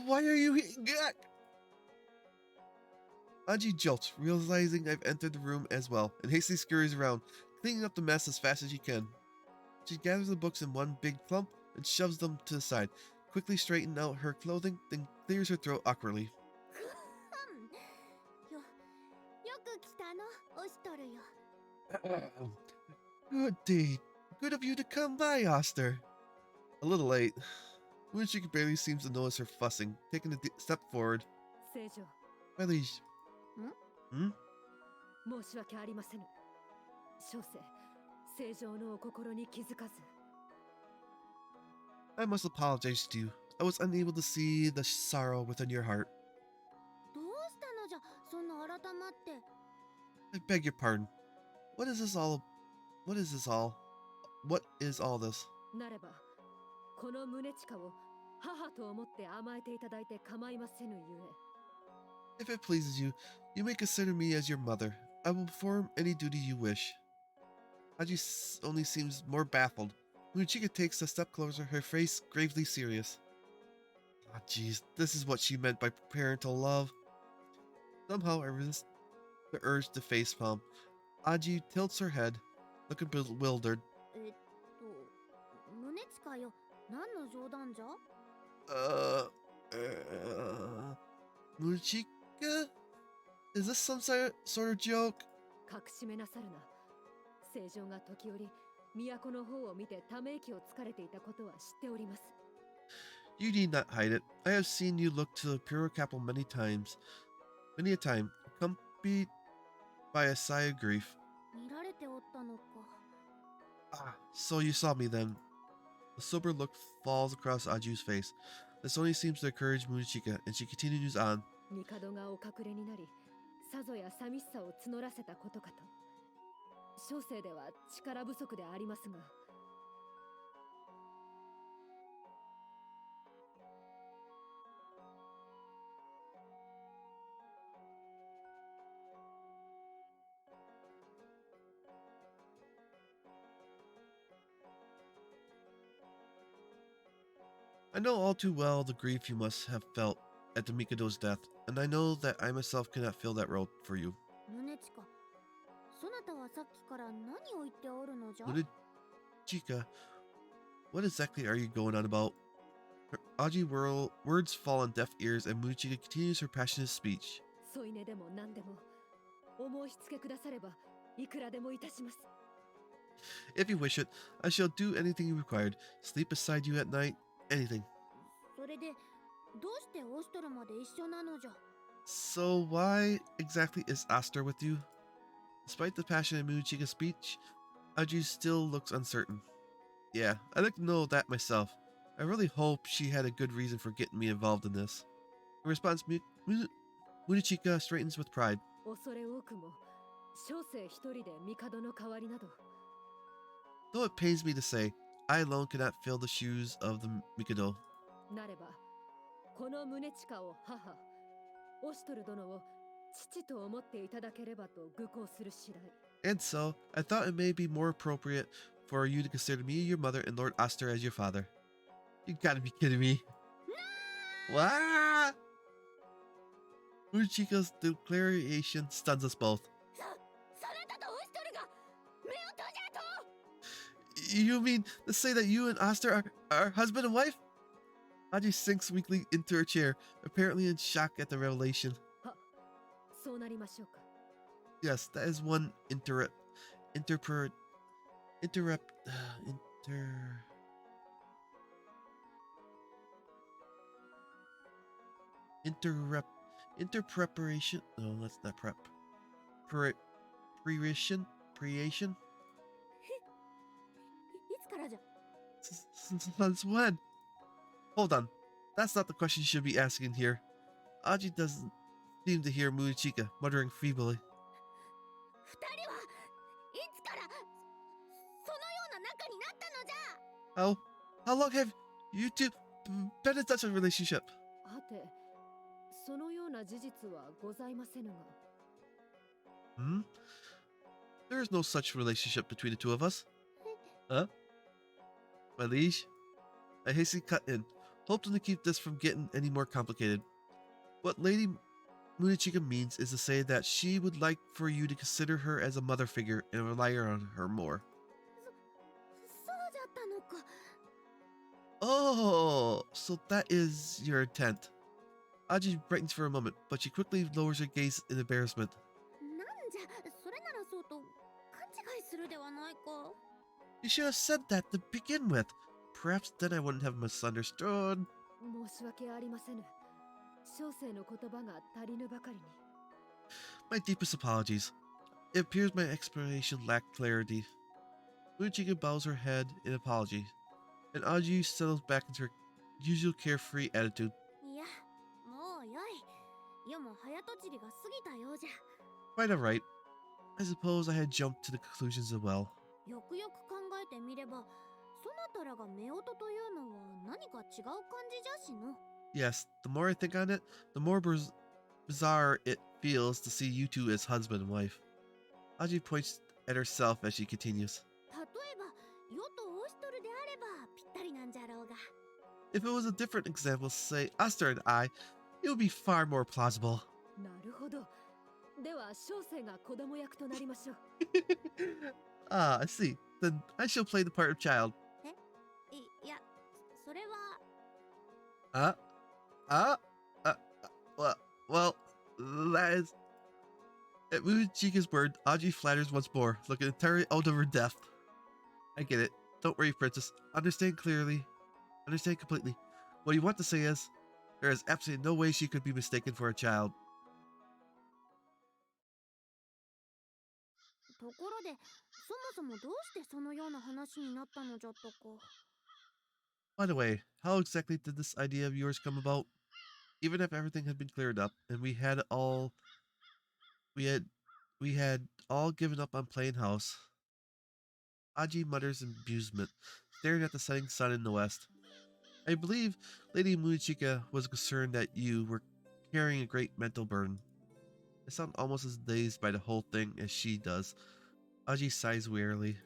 why are you here? Aji jolts, realizing I've entered the room as well, and hastily scurries around, cleaning up the mess as fast as she can. She gathers the books in one big clump and shoves them to the side, quickly straightening out her clothing, then clears her throat awkwardly. よく来たの、オシトルよ。 Good deed. Good of you to come by, Oster. A little late. Munchika barely seems to notice her fussing, taking a step forward. 正常。 My liege. Hmm? 申し訳ありませぬ。小生、正常のお心に気づかず。 I must apologize to you. I was unable to see the sorrow within your heart. どうしたのじゃ、そんな改まって。 I beg your pardon. What is this all? What is this all? What is all this? なれば、この胸近を母と思って甘えていただいて構いませぬゆえ。 If it pleases you, you may consider me as your mother. I will perform any duty you wish. Haji only seems more baffled. Munchika takes a step closer, her face gravely serious. Ah, jeez, this is what she meant by parental love. Somehow I resist the urge to facepalm. Aji tilts her head, looking bewildered. 胸近よ、何の冗談じゃ？ Munchika? Is this some sort of joke? 隠しめなさるな。正常が時折、都の方を見てため息をつかれていたことは知っております。 You need not hide it. I have seen you look to the Pure Capital many times. Many a time, accompanied by a sigh of grief. 見られておったのか。 Ah, so you saw me then. A sober look falls across Aju's face. This only seems to encourage Munchika, and she continues on. 帝がお隠れになり、さぞや寂しさを募らせたことかと。小生では力不足でありますが。 I know all too well the grief you must have felt at the Mikado's death, and I know that I myself cannot fill that role for you. 胸近、そなたはさっきから何を言っておるのじゃ？ Munchika, what exactly are you going on about? Her Aji words fall on deaf ears, and Munchika continues her passionate speech. 添い寝でも何でも、お申し付けくだされば、いくらでもいたします。 If you wish it, I shall do anything required. Sleep beside you at night, anything. それで、どうしてオシトルまで一緒なのじゃ？ So why exactly is Aster with you? Despite the passionate Munchika's speech, Aji still looks uncertain. Yeah, I'd like to know that myself. I really hope she had a good reason for getting me involved in this. In response, Munichika straightens with pride. 恐れ多くも、小生一人で帝の代わりなど。 Though it pains me to say, I alone cannot fill the shoes of the Mikado. なれば、この胸近を母、オシトル殿を父と思っていただければと愚行する次第。 And so, I thought it may be more appropriate for you to consider me your mother and Lord Aster as your father. You gotta be kidding me. What? Munichika's declaration stuns us both. You mean to say that you and Oster are husband and wife? Aji sinks weakly into her chair, apparently in shock at the revelation. は、そうなりましょうか。 Yes, that is one interpret interrupt inter interrupt interpreparation. No, that's not prep. Pre creation creation. いつからじゃ。 Since when? Hold on. That's not the question you should be asking here. Aji doesn't seem to hear Muichika, muttering feebly. 二人はいつからそのような仲になったのじゃ。 How long have you two been in such a relationship? はて、そのような事実はございませぬが。Hmm? There is no such relationship between the two of us. Huh? My liege? I hastily cut in, hoping to keep this from getting any more complicated. What Lady Munichika means is to say that she would like for you to consider her as a mother figure and rely on her more. そうじゃったのか。 Oh, so that is your intent. Aji brightens for a moment, but she quickly lowers her gaze in embarrassment. なんじゃ、それならそうと勘違いするではないか。 You should have said that to begin with. Perhaps then I wouldn't have misunderstood. 申し訳ありませぬ。小生の言葉が足りぬばかりに。 My deepest apologies. It appears my explanation lacked clarity. Munichika bows her head in apology, and Aji settles back into her usual carefree attitude. いや、もうよい。世も早とちりが過ぎたようじゃ。 Quite alright. I suppose I had jumped to the conclusions as well. よくよく考えてみれば、そなたらが夫婦というのは何か違う感じじゃしの。 Yes, the more I think on it, the more bizarre it feels to see you two as husband and wife. Aji points at herself as she continues. 例えば、世とオーシトルであればぴったりなんじゃろうが。 If it was a different example, say Aster and I, it would be far more plausible. なるほど。では小生が子供役となりましょう。Ah, I see. Then I shall play the part of child. いや、それは。 Uh, uh, uh, well, that is... At Mujiga's word, Aji flatters once more, looking entirely out of her depth. I get it. Don't worry, princess. Understand clearly. Understand completely. What you want to say is, there is absolutely no way she could be mistaken for a child. ところで、そもそもどうしてそのような話になったのじゃったか。 By the way, how exactly did this idea of yours come about? Even if everything had been cleared up and we had all given up on playing house. Aji mutters in amusement, staring at the setting sun in the west. I believe Lady Muichika was concerned that you were carrying a great mental burden. I sound almost as dazed by the whole thing as she does. Aji sighs wearily.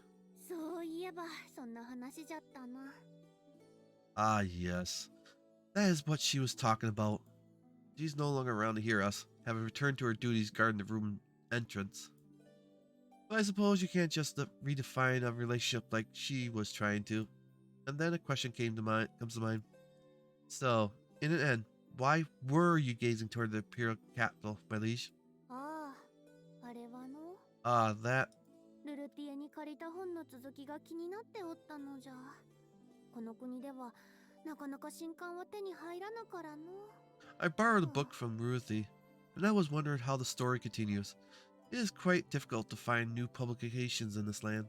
そういえば、そんな話じゃったな。 Ah, yes. That is what she was talking about. She's no longer around to hear us, having returned to her duties guarding the room entrance. But I suppose you can't just redefine a relationship like she was trying to. And then a question comes to mind. So, in an end, why were you gazing toward the imperial capital, my liege? ああ、あれはの。 Ah, that. ルルティエに借りた本の続きが気になっておったのじゃ。この国ではなかなか新刊は手に入らなからの。 I borrowed a book from Ruthie, and I was wondering how the story continues. It is quite difficult to find new publications in this land.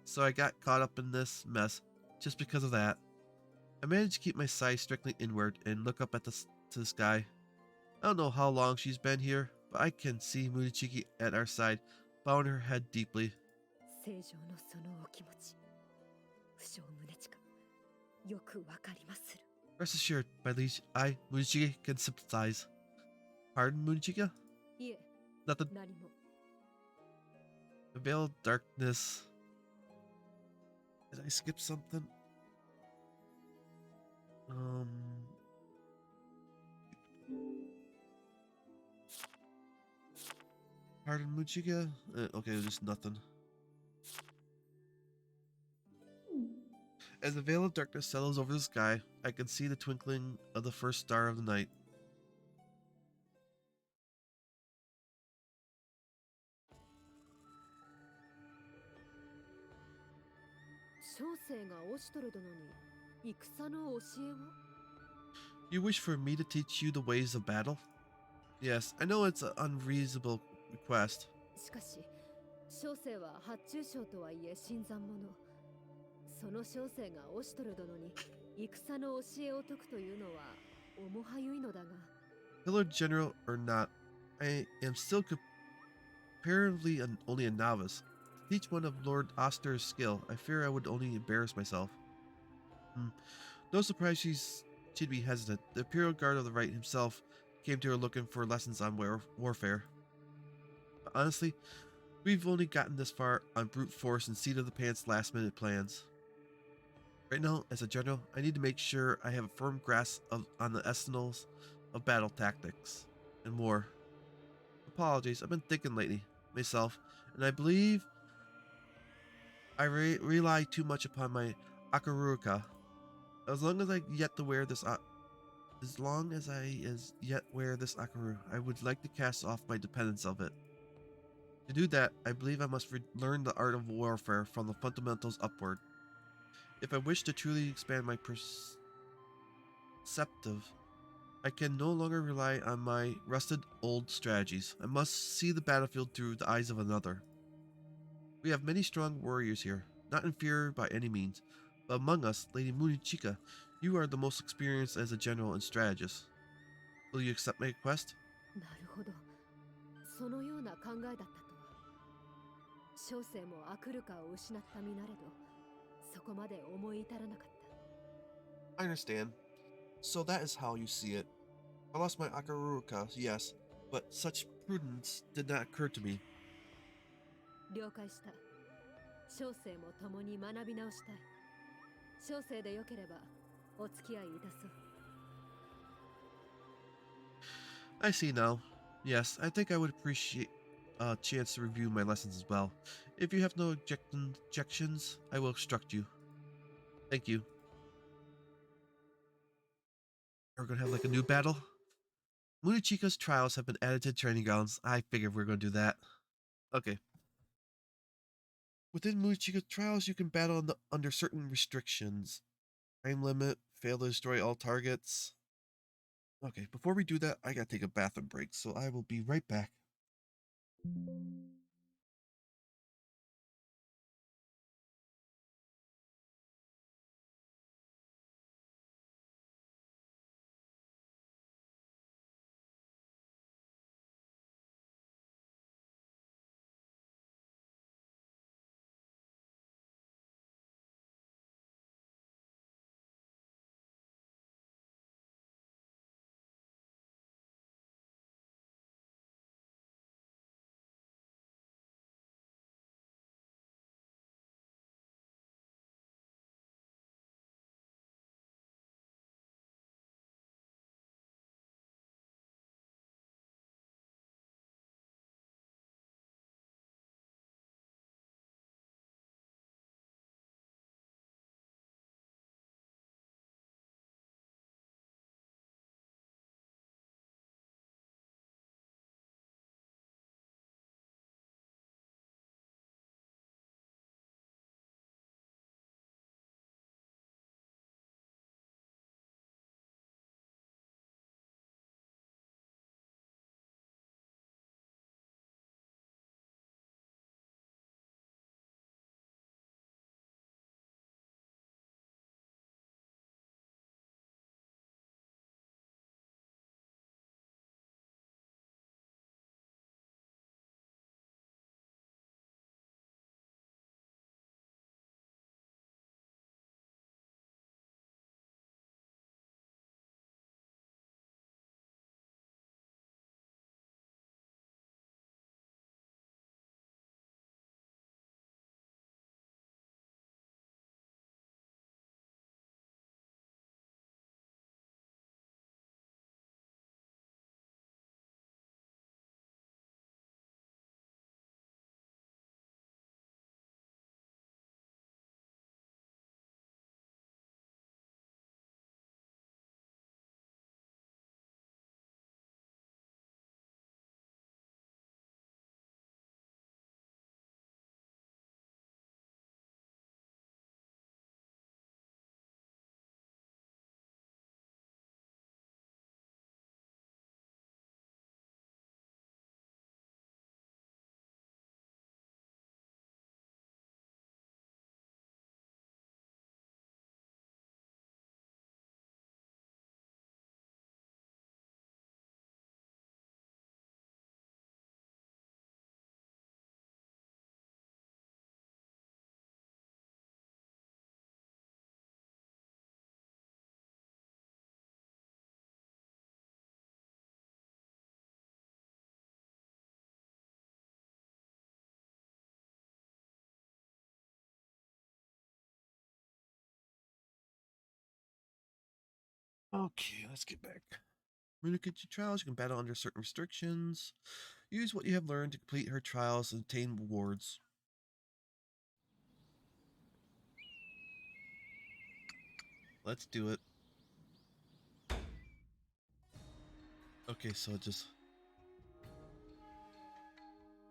So I got caught up in this mess just because of that. I managed to keep my sight strictly inward and look up at to the sky. I don't know how long she's been here, but I can see Mudichiki at our side, bowing her head deeply. 正常のそのお気持ち。不詳宗近。よくわかりまする。 Rest assured, my liege, I, Mudichiki, can sympathize. Pardon, Mudichika? いえ、 Nothing. 何も。 The veil of darkness. Did I skip something? Pardon, Mujiga? Okay, just nothing. As the veil of darkness settles over the sky, I can see the twinkling of the first star of the night. 小生がオシトル殿に戦の教えを？ You wish for me to teach you the ways of battle? Yes, I know it's an unreasonable request. しかし小生は発注将とはいえ新参者。その小生がオシトル殿に戦の教えを説くというのは重はゆいのだが。 Pillar General or not, I am still comparatively only a novice. To teach one of Lord Oster's skill, I fear I would only embarrass myself. No surprise she'd be hesitant. The Imperial Guard of the Right himself came to her looking for lessons on warfare. But honestly, we've only gotten this far on brute force and seat of the pants last-minute plans. Right now, as a general, I need to make sure I have a firm grasp on the essentials of battle tactics and war. Apologies, I've been thinking lately myself, and I believe I rely too much upon my Akaruka. As long as I yet to wear this Akaru, I would like to cast off my dependence of it. To do that, I believe I must learn the art of warfare from the fundamentals upward. If I wish to truly expand my perceptive, I can no longer rely on my rusted old strategies. I must see the battlefield through the eyes of another. We have many strong warriors here, not inferior by any means, but among us, Lady Munichika, you are the most experienced as a general and strategist. Will you accept my request? なるほど。そのような考えだったとは。小生もアクルカを失った身なれど、そこまで思い至らなかった。I understand. So that is how you see it. I lost my Akaruka, yes, but such prudence did not occur to me. 了解した。小生も共に学び直したい。小生でよければお付き合いいたそう。I see now. Yes, I think I would appreciate a chance to review my lessons as well. If you have no objections, I will instruct you. Thank you. We're gonna have like a new battle. Munichika's trials have been added to training grounds. I figured we were gonna do that. Okay. Within Munichika's trials, you can battle under certain restrictions. Time limit, fail to destroy all targets. Okay, before we do that, I gotta take a bathroom break, so I will be right back. Okay, let's get back. Communicate your trials. You can battle under certain restrictions. Use what you have learned to complete her trials and obtain rewards. Let's do it. Okay, so just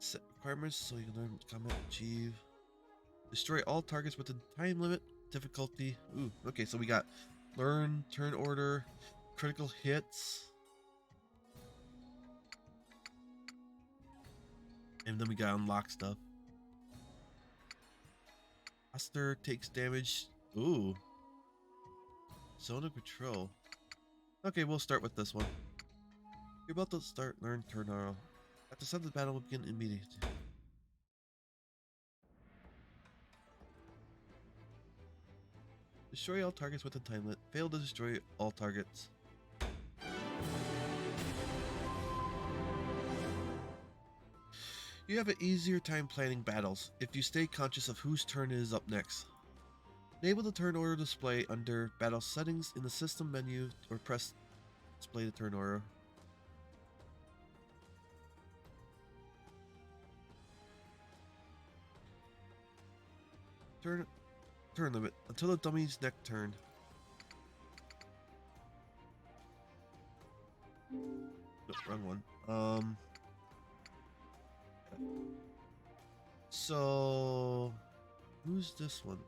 set requirements so you can learn combat, achieve. Destroy all targets within time limit. Difficulty. Ooh, okay, so we got learn, turn order, critical hits. And then we got unlock stuff. Master takes damage. Ooh. Zone of control. Okay, we'll start with this one. You're about to start learn turn order. At the start of the battle will begin immediately. Destroy all targets within time limit. Fail to destroy all targets. You have an easier time planning battles if you stay conscious of whose turn is up next. Enable the turn order display under battle settings in the system menu or press display the turn order. Turn limit until the dummy's next turn. Nope, wrong one. So who's this one?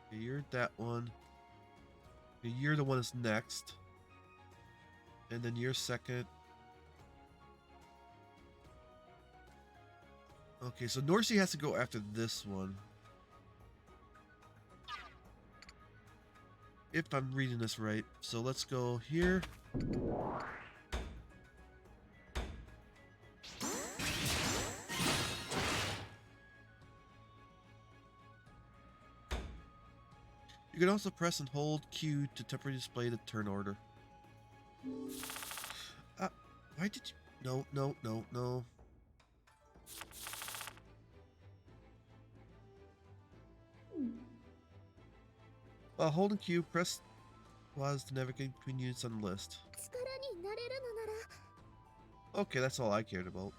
Okay, you're that one. Okay, you're the one that's next. And then you're second. Okay, so Norsey has to go after this one. If I'm reading this right. So let's go here. You can also press and hold Q to temporarily display the turn order. Why did you... No. While holding Q, press was to navigate between units on the list. Okay, that's all I cared about.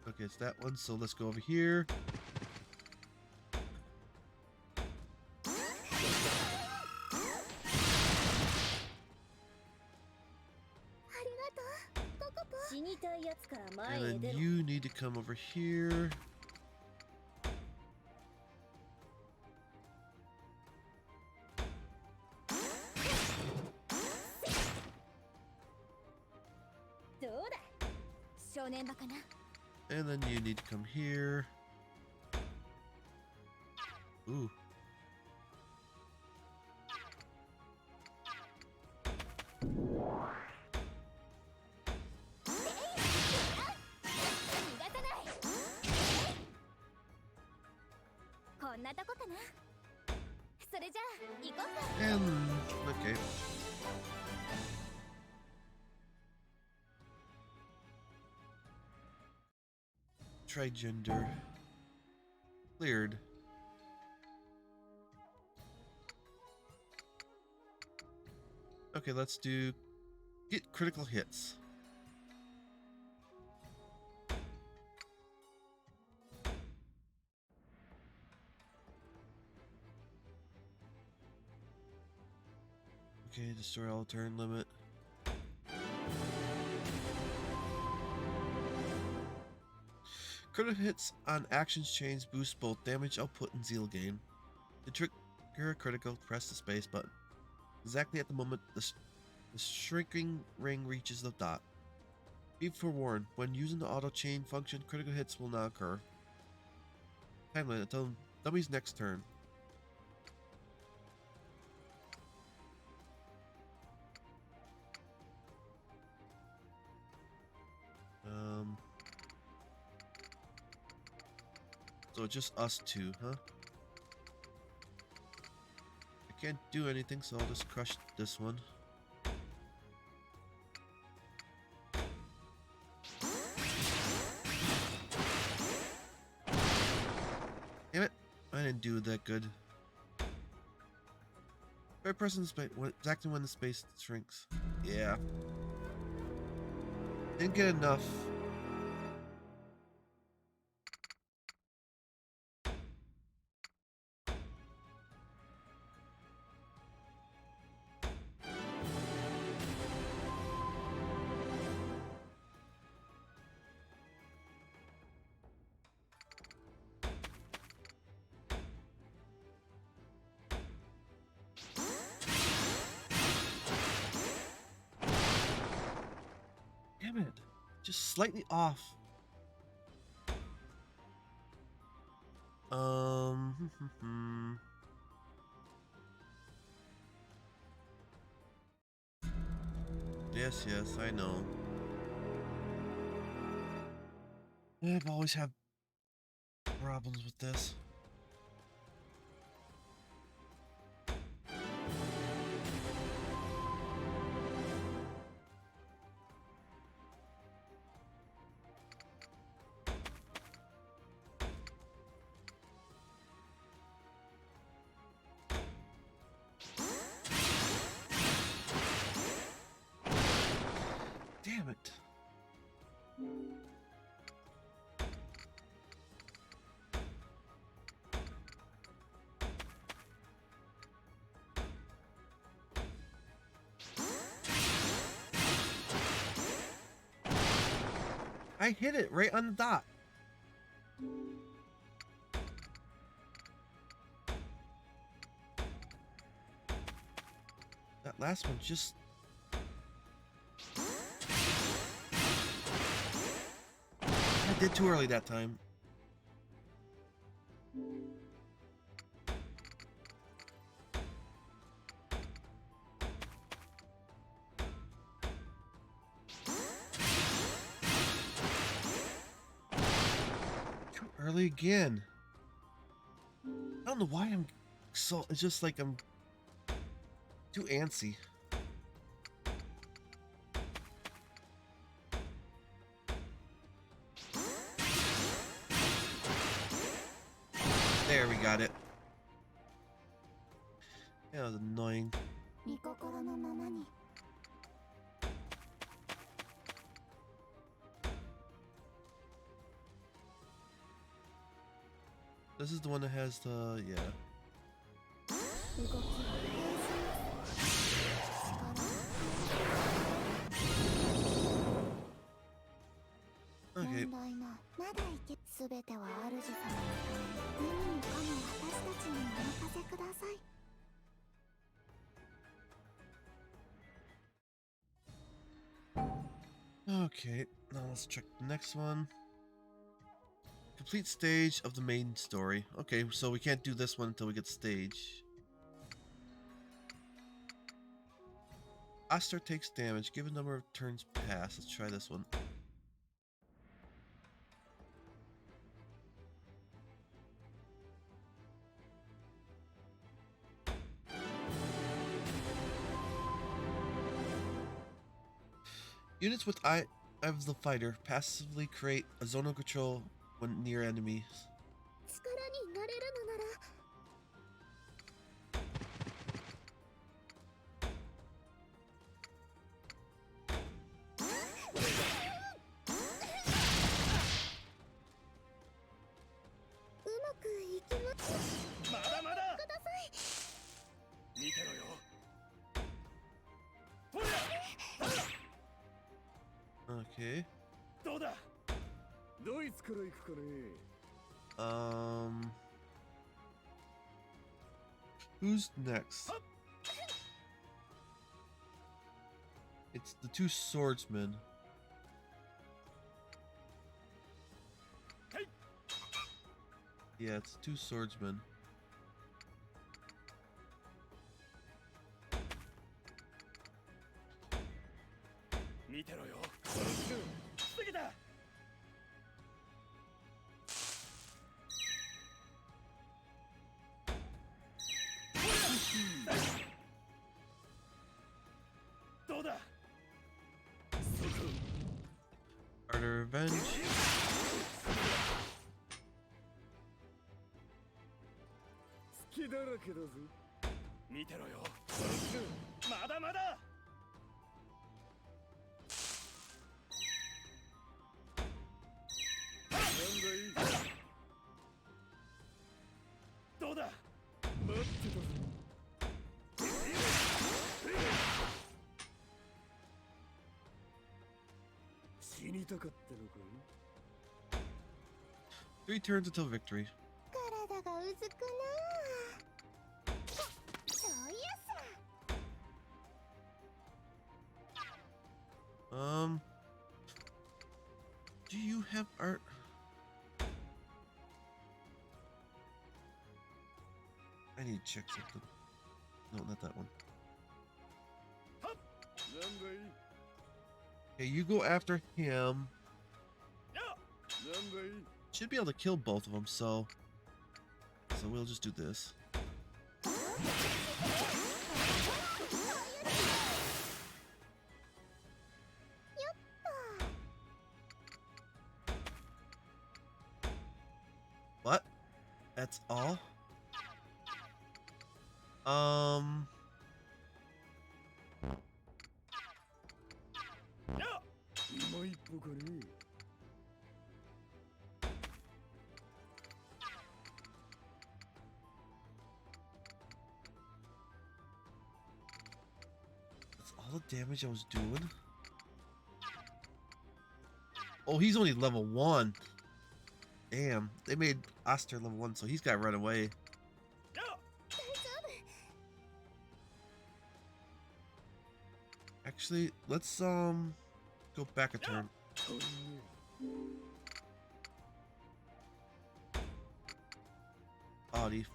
Okay, it's that one, so let's go over here. And then you need to come over here. And then you need to come here. Ooh. And okay. Trigender cleared. Okay, let's do get critical hits. Okay, destroy all turn limit. Critical hits on actions chains boost both damage output and zeal gain. To trigger a critical, press the space button. Exactly at the moment the shrinking ring reaches the dot. Be forewarned, when using the auto chain function, critical hits will not occur. Time limit until dummy's next turn. So just us two, huh? I can't do anything, so I'll just crush this one. Damn it! I didn't do that good. Right person in space. Exactly when the space shrinks. Yeah. Didn't get enough. Damn it. Just slightly off. Yes, yes, I know. I've always had problems with this. Damn it. I hit it right on the dot. That last one just... I did too early that time. Too early again. I don't know why I'm so... It's just like I'm too antsy. There, we got it. That was annoying. 御心のままに。 This is the one that has the... yeah. 動き Okay. 問題ない。まだいけ。すべては主様のために。何もかも私たちにお任せください。 Okay, now let's check the next one. Complete stage of the main story. Okay, so we can't do this one until we get stage. Aster takes damage. Given number of turns passed. Let's try this one. Units with Eye of the Fighter passively create a zonal control when near enemies. 力になれるのなら Okay. Who's next? It's the two swordsmen. Yeah, it's two swordsmen. Harder Revenge. 見てろよ。まだまだ。どうだ。待ってたぞ。死にたかったのか。 3 turns until victory. 体がうずくなあ。そういやさ。Do you have art? I need to check something. No, not that one. Okay, you go after him. Should be able to kill both of them, so we'll just do this. What? That's all? That's all the damage I was doing? Oh, he's only level 1. Damn, they made Oster level 1, so he's got right away. Actually, let's go back a turn. Audie.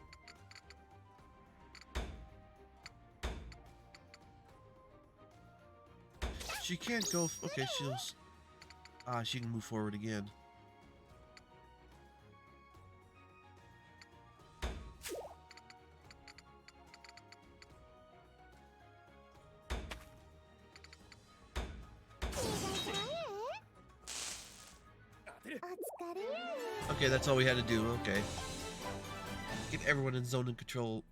She can't go. Okay, she can move forward again. Okay, that's all we had to do. Okay. Get everyone in zone and control.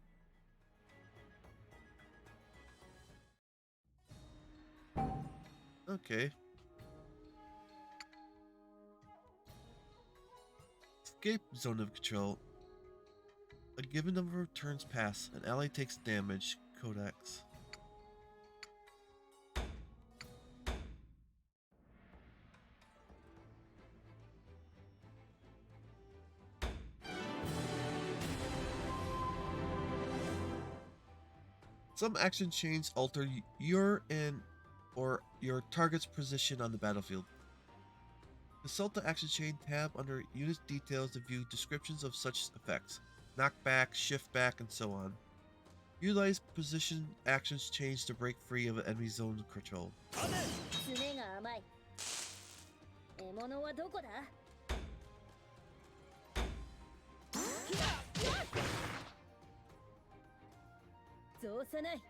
Okay. Escape zone of control. A given number of turns pass. An ally takes damage. Codex. Some action chains alter your or your target's position on the battlefield. Consult the action chain tab under unit details to view descriptions of such effects. Knockback, shift back, and so on. Utilize position actions change to break free of an enemy zone control. 爪が甘い。獲物はどこだ？造さない。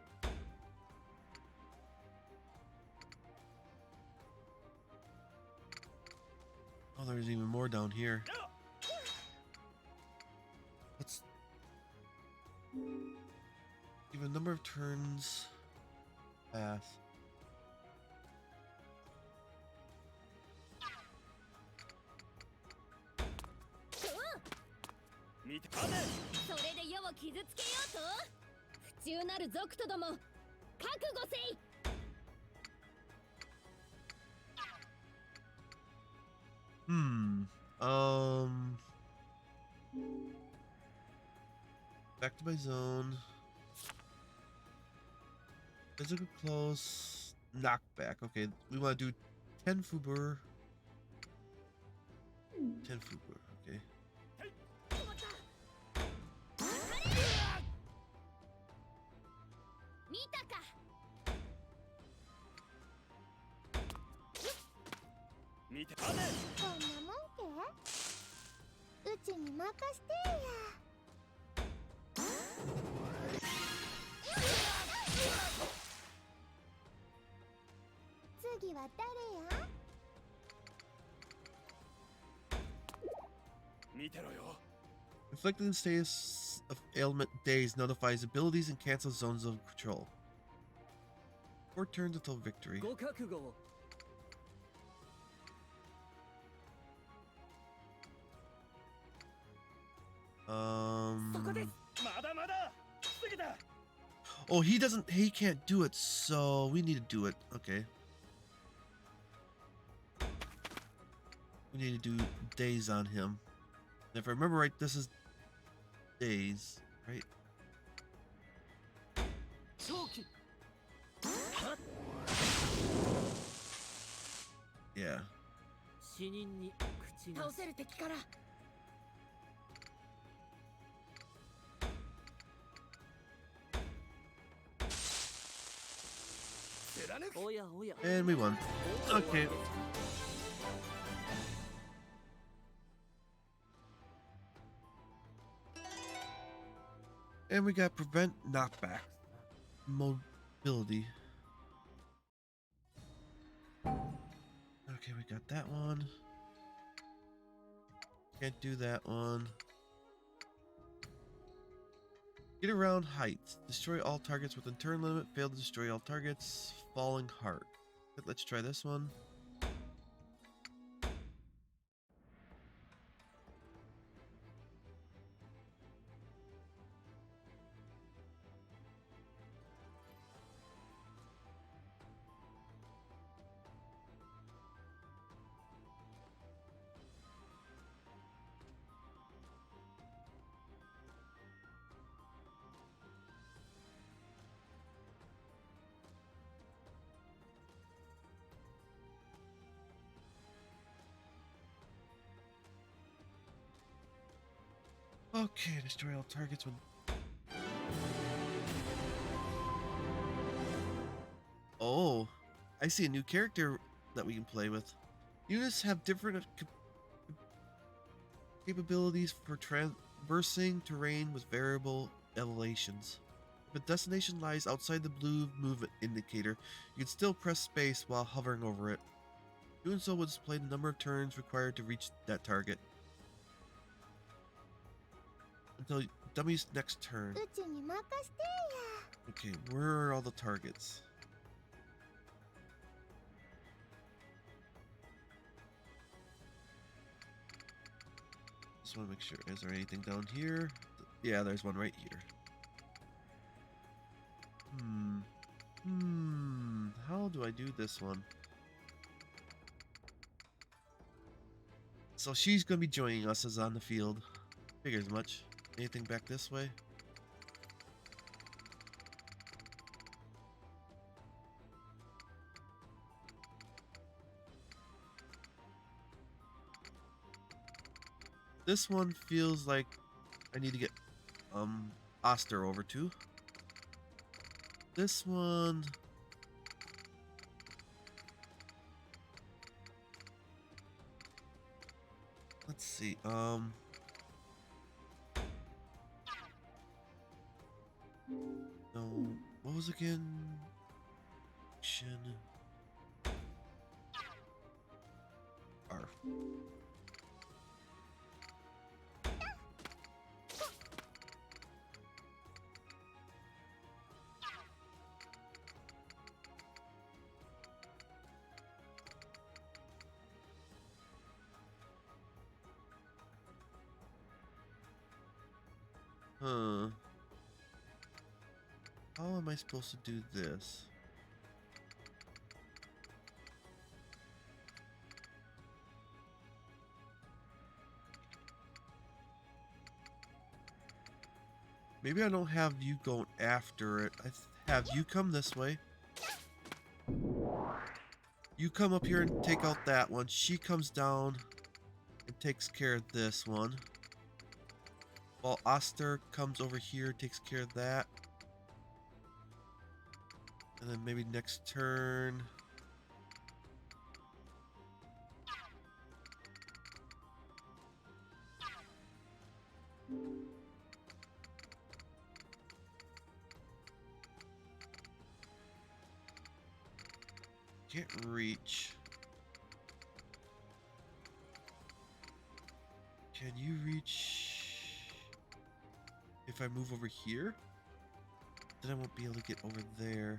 Oh, there's even more down here. Let's give a number of turns pass. Back to my zone. Physical close. Knockback. Okay, we want to do 10 Fuber. 10 Fuber, okay. Inflicting the status of ailment days notifies abilities and cancels zones of control. 4 turns until victory. ご覚悟を。 まだまだ。すぐだ。 Oh, he can't do it, so we need to do it. Okay. We need to do days on him. If I remember right, this is days, right? 長期。 Yeah. 死人に口なし。倒せる敵から。 And we won. Okay. And we got prevent knockback. Mobility. Okay, we got that one. Can't do that one. Get around heights. Destroy all targets within turn limit. Fail to destroy all targets. Falling heart. Let's try this one. Okay, destroy all targets when... Oh, I see a new character that we can play with. Units have different capabilities for traversing terrain with variable elevations. If a destination lies outside the blue movement indicator, you can still press space while hovering over it. Doing so will display the number of turns required to reach that target. Until Dummy's next turn. Okay, where are all the targets? Just want to make sure. Is there anything down here? Yeah, there's one right here. How do I do this one? So she's gonna be joining us as on the field. Figures much. Anything back this way? This one feels like I need to get Oster over to. This one let's see. No, what was it again? Shin. R. Huh. How am I supposed to do this? Maybe I don't have you going after it. I have you come this way. You come up here and take out that one. She comes down and takes care of this one. While Oster comes over here, takes care of that. And then maybe next turn. Can't reach. Can you reach? if I move over here, then I won't be able to get over there.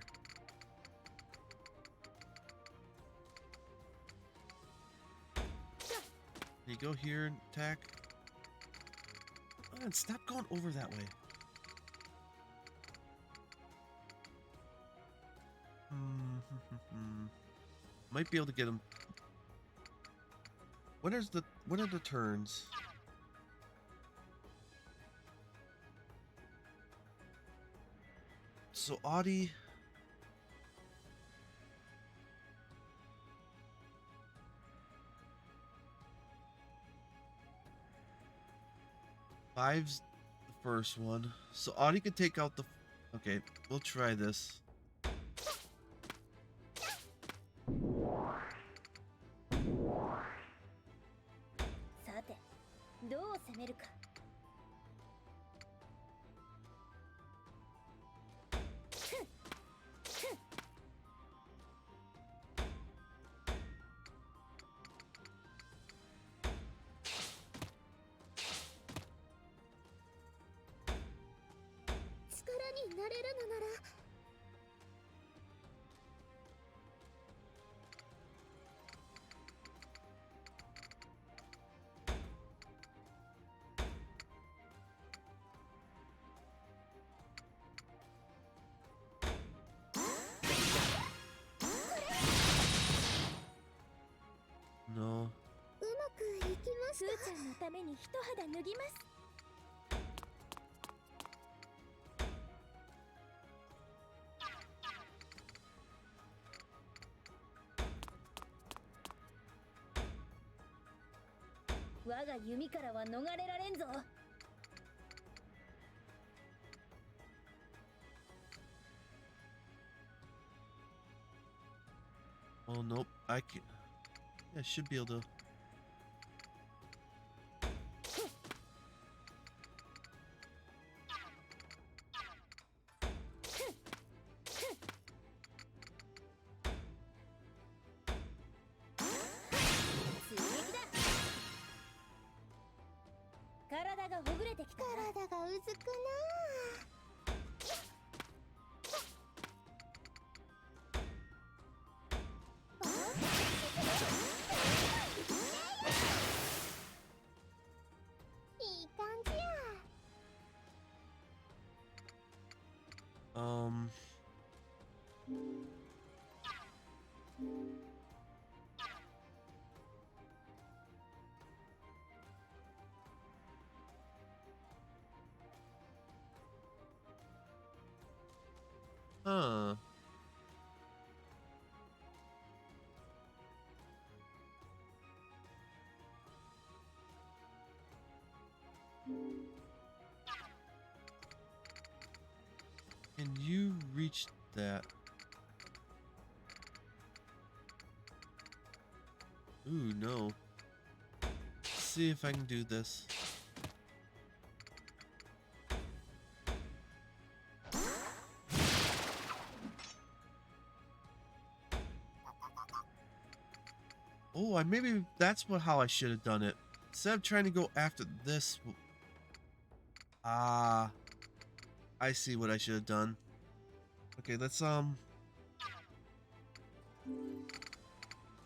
Can you go here and attack? Come on, stop going over that way. Might be able to get him. What are the turns? So Audie. Five's the first one. So Audie could take out the... Okay, we'll try this. No. うまくいきましスーちゃんのために一肌脱ぎます。我が弓からは逃れられんぞ。Oh, nope. I can... Yeah, I should be able to... Huh. Can you reach that? Ooh, no. Let's see if I can do this. Oh, maybe that's how I should have done it. Instead of trying to go after this. Ah, I see what I should have done. Okay, let's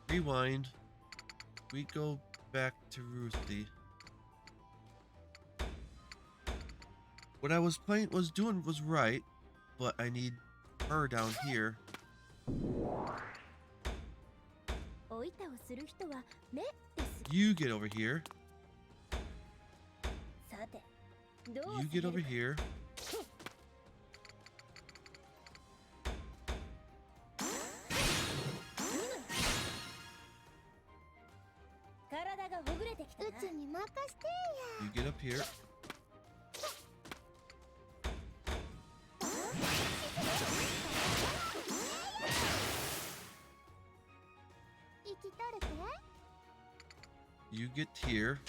rewind. We go back to Ruthie. What I was doing was right, but I need her down here. You get over here. You get over here. You get up here. You get here.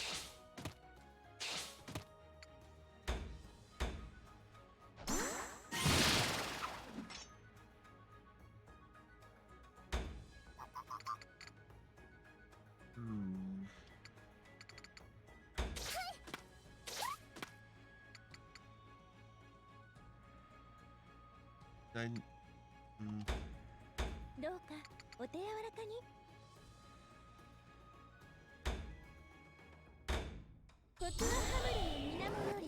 I, mm, どうかお手柔らかに。コツはハムルの水面より。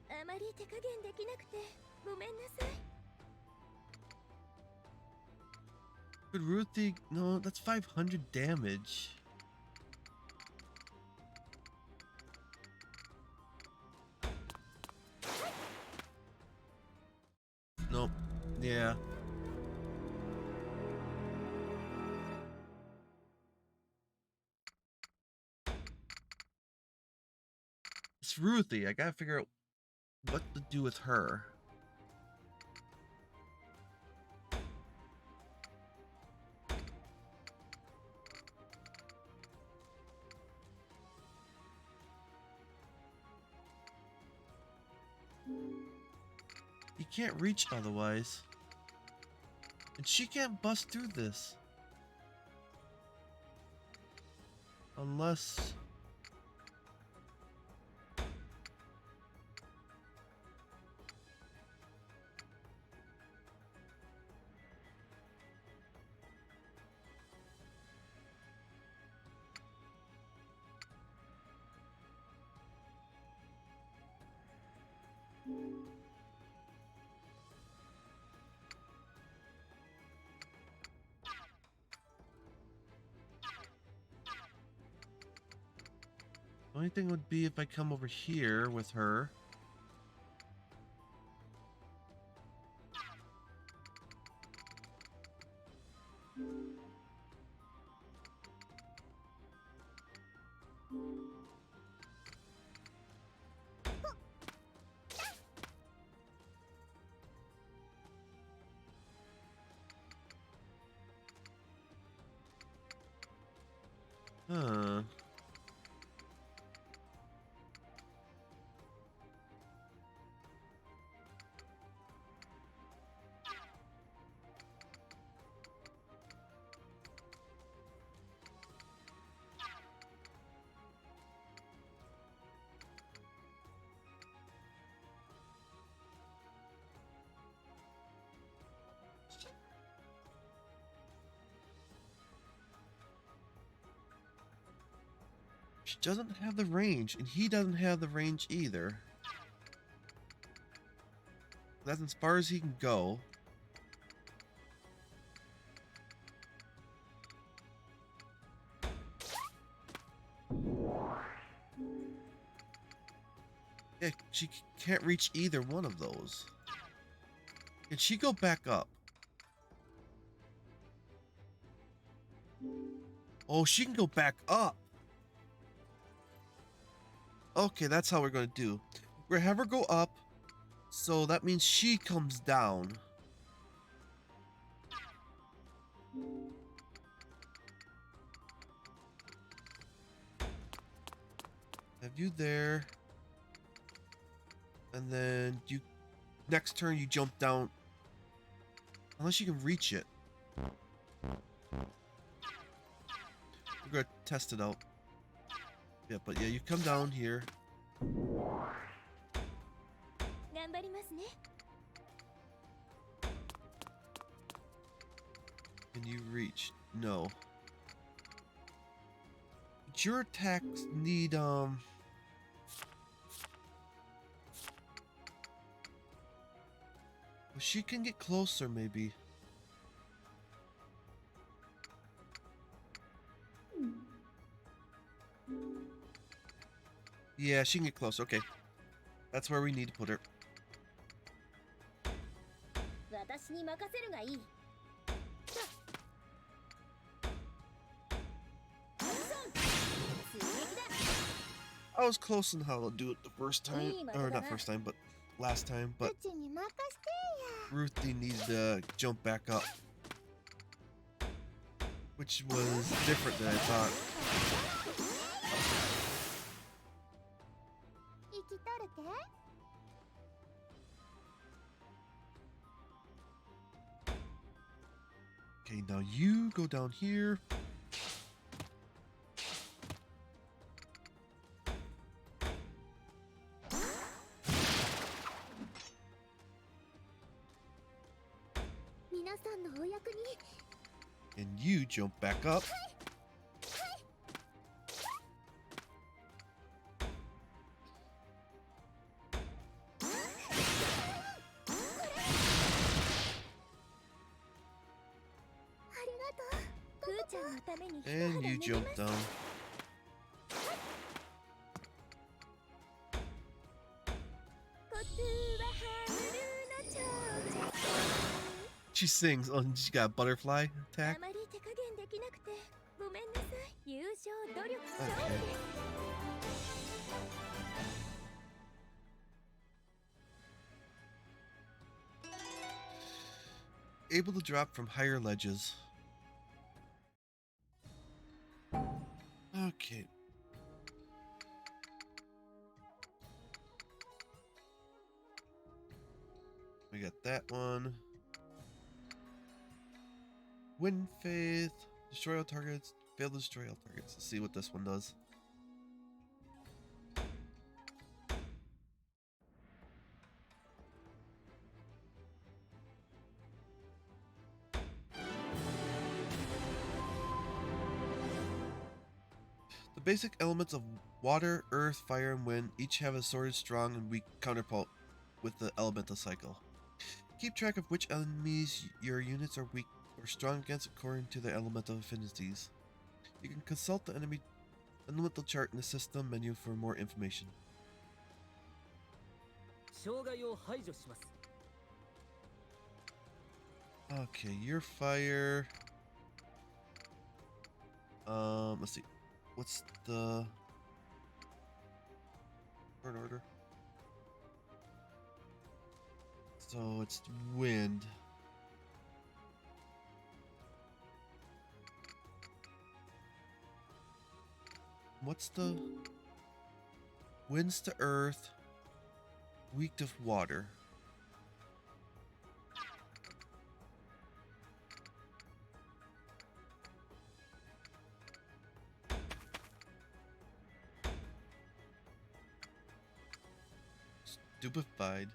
あまり手加減できなくてごめんなさい。 could Ruthie? No, that's 500 damage. Nope. Yeah. It's Ruthie. I gotta figure out what to do with her. You can't reach otherwise. And she can't bust through this. Unless... Only thing would be if I come over here with her. Huh. She doesn't have the range, and he doesn't have the range either. That's as far as he can go. Yeah, she can't reach either one of those. Can she go back up? Oh, she can go back up. Okay, that's how we're going to do. We're going to have her go up, so that means she comes down. Have you there. And then you... Next turn, you jump down. Unless you can reach it. We're going to test it out. Yeah, but yeah, you come down here. 頑張りますね。 Can you reach? No. But your attacks need, Well, she can get closer, maybe. Yeah, she can get close. Okay. That's where we need to put her. 私に任せるがいい。 I was close on how to do it the first time. Or not first time, but last time. う But ちに任せ Ruthie needed to jump back up. Which was different than I thought. てや。生きとるけ？ Okay, now you go down here. さんのお役に。 And you jump back up. And you jump down. She sings. Oh, she got a butterfly attack. Okay. Able to drop from higher ledges. Okay. We got that one. Win faith. Destroy all targets. Fail to destroy all targets. Let's see what this one does. The basic elements of water, earth, fire, and wind each have a sorted strong and weak counterpart with the elemental cycle. Keep track of which enemies your units are weak or strong against according to their elemental affinities. You can consult the enemy elemental chart in the system menu for more information. Okay, your fire. Let's see. What's the third order? So it's wind. What's the winds to earth, weak to water? Stupefied.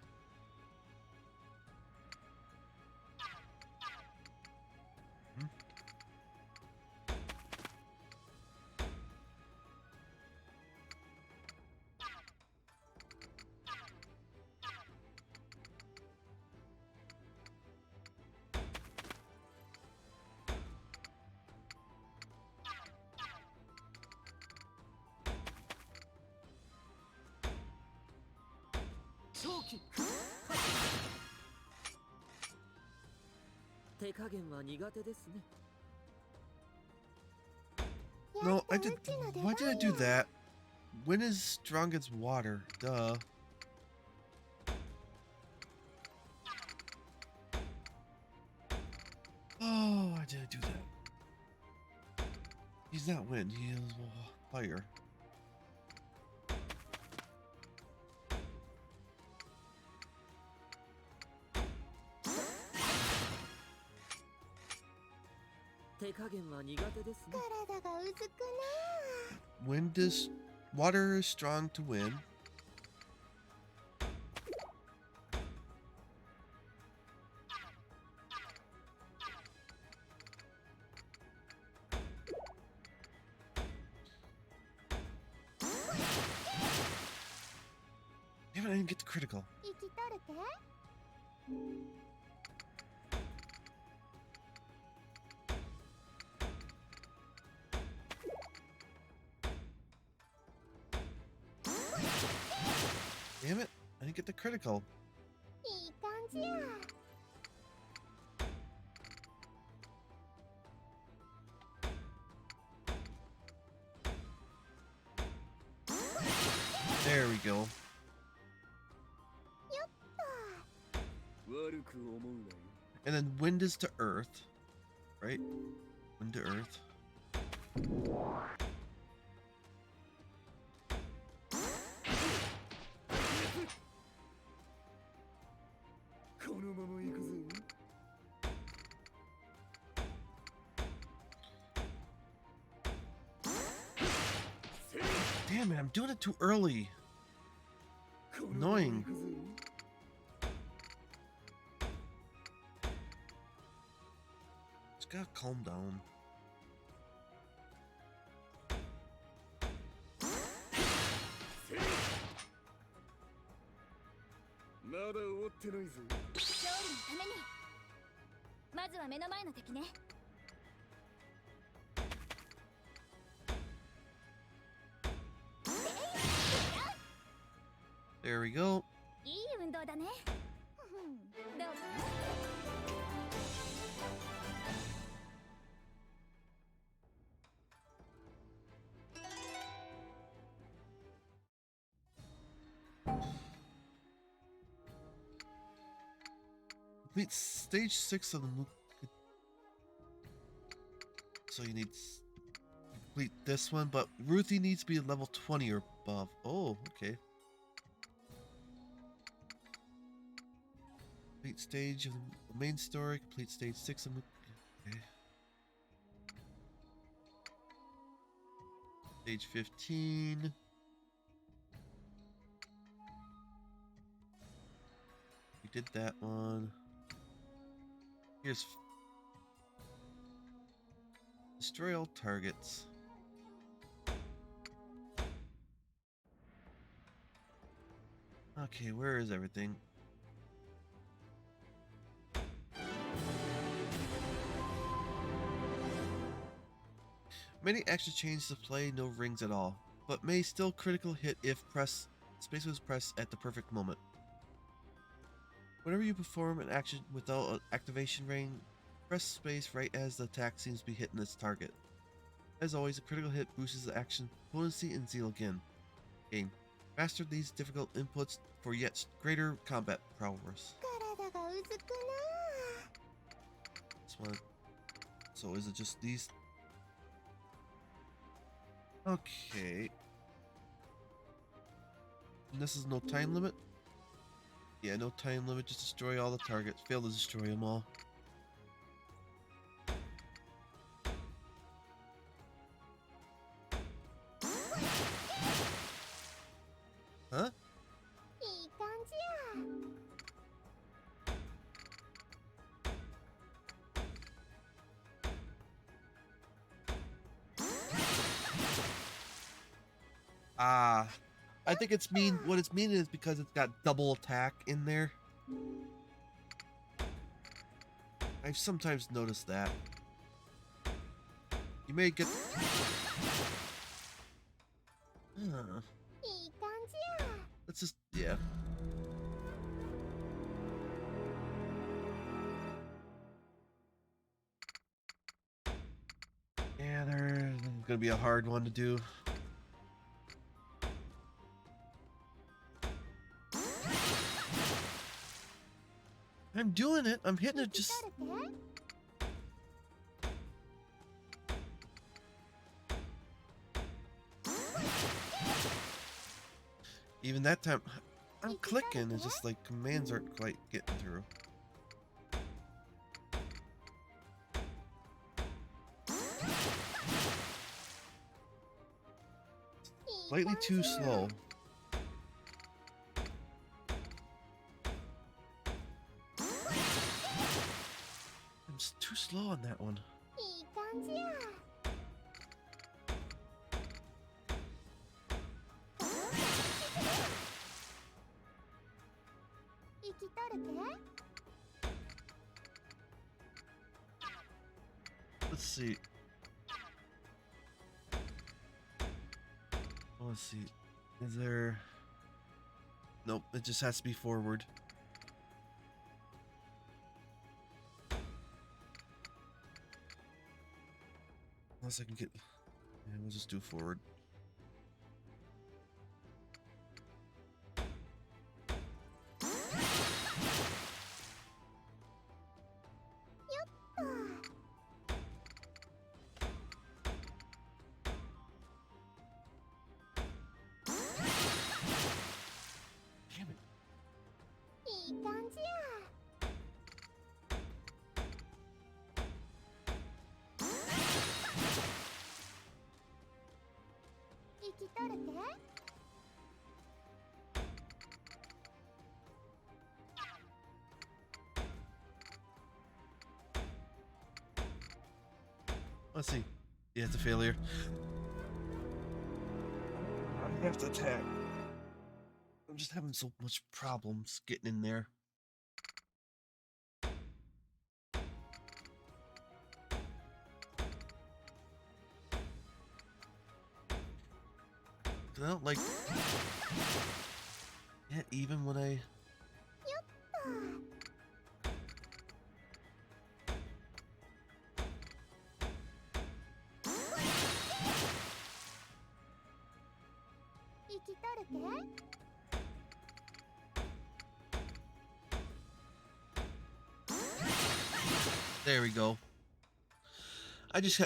No, I did. Why did I do that? Wind is strong against water. Duh. Oh, why did I do that? He's not wind. He is fire. Wind is water is strong to wind. Damn it, I didn't get the critical. Damn it, I didn't get the critical. There we go. And then wind is to earth, right? Wind to earth. Damn it, I'm doing it too early. Annoying. Just gotta calm down. There we go. いい運動だね。どう？ Complete stage 6 of the MOOC. So you need to complete this one, but Ruthie needs to be level 20 or above. Oh, okay. Complete stage of the main story. Complete stage 6 of the MOOC. Okay. Stage 15. We did that one. Here's destroy all targets. Okay, where is everything? Many action changes to play, no rings at all, but may still critical hit if space was pressed at the perfect moment. Whenever you perform an action without an activation ring, press space right as the attack seems to be hitting its target. As always, a critical hit boosts the action potency and zeal again. Game. Master these difficult inputs for yet greater combat prowess. This one. So is it just these? Okay. And this is no time limit? Yeah, no time limit, just destroy all the targets. Fail to destroy them all. Huh? Ah, I think it's what it's meaning is because it's got double attack in there. I've sometimes noticed that. You may get... Let's just... yeah. Yeah, there's gonna be a hard one to do. I'm doing it. I'm hitting it just... Even that time, I'm clicking. It's just like commands aren't quite getting through. Slightly too slow. I'm just too slow on that one. Let's see. Let's see. Is there... Nope, it just has to be forward. Unless I can get... Yeah, we'll just do forward. Damn it. Let's see. Yeah, it's a failure. I have to attack. I'm just having so much problems getting in there. I don't like. Yeah, even when I. There we go. I just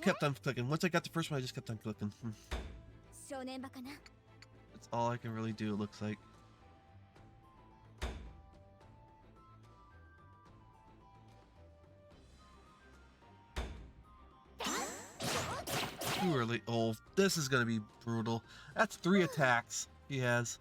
kept on clicking. Once I got the first one, I just kept on clicking. That's all I can really do, it looks like. Too early. Oh, this is gonna be brutal. That's 3 attacks he has.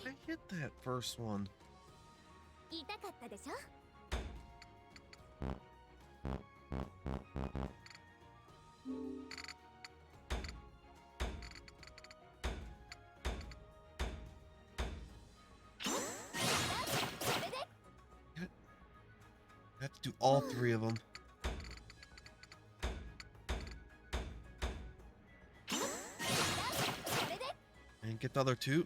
I hit that first one. I have to do all 3 of them. And get the other 2.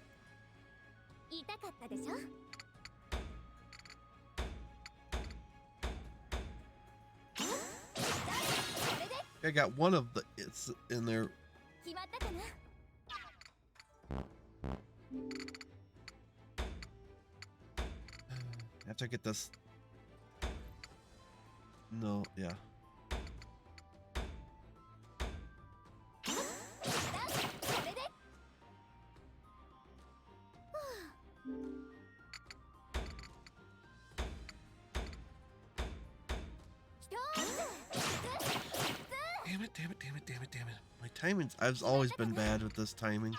I got one of the it's in there. After I get this. No, yeah. Damn it. My timing's, I've always been bad with this timing.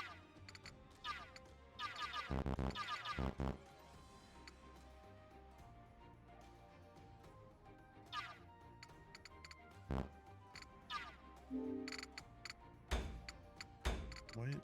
Wait.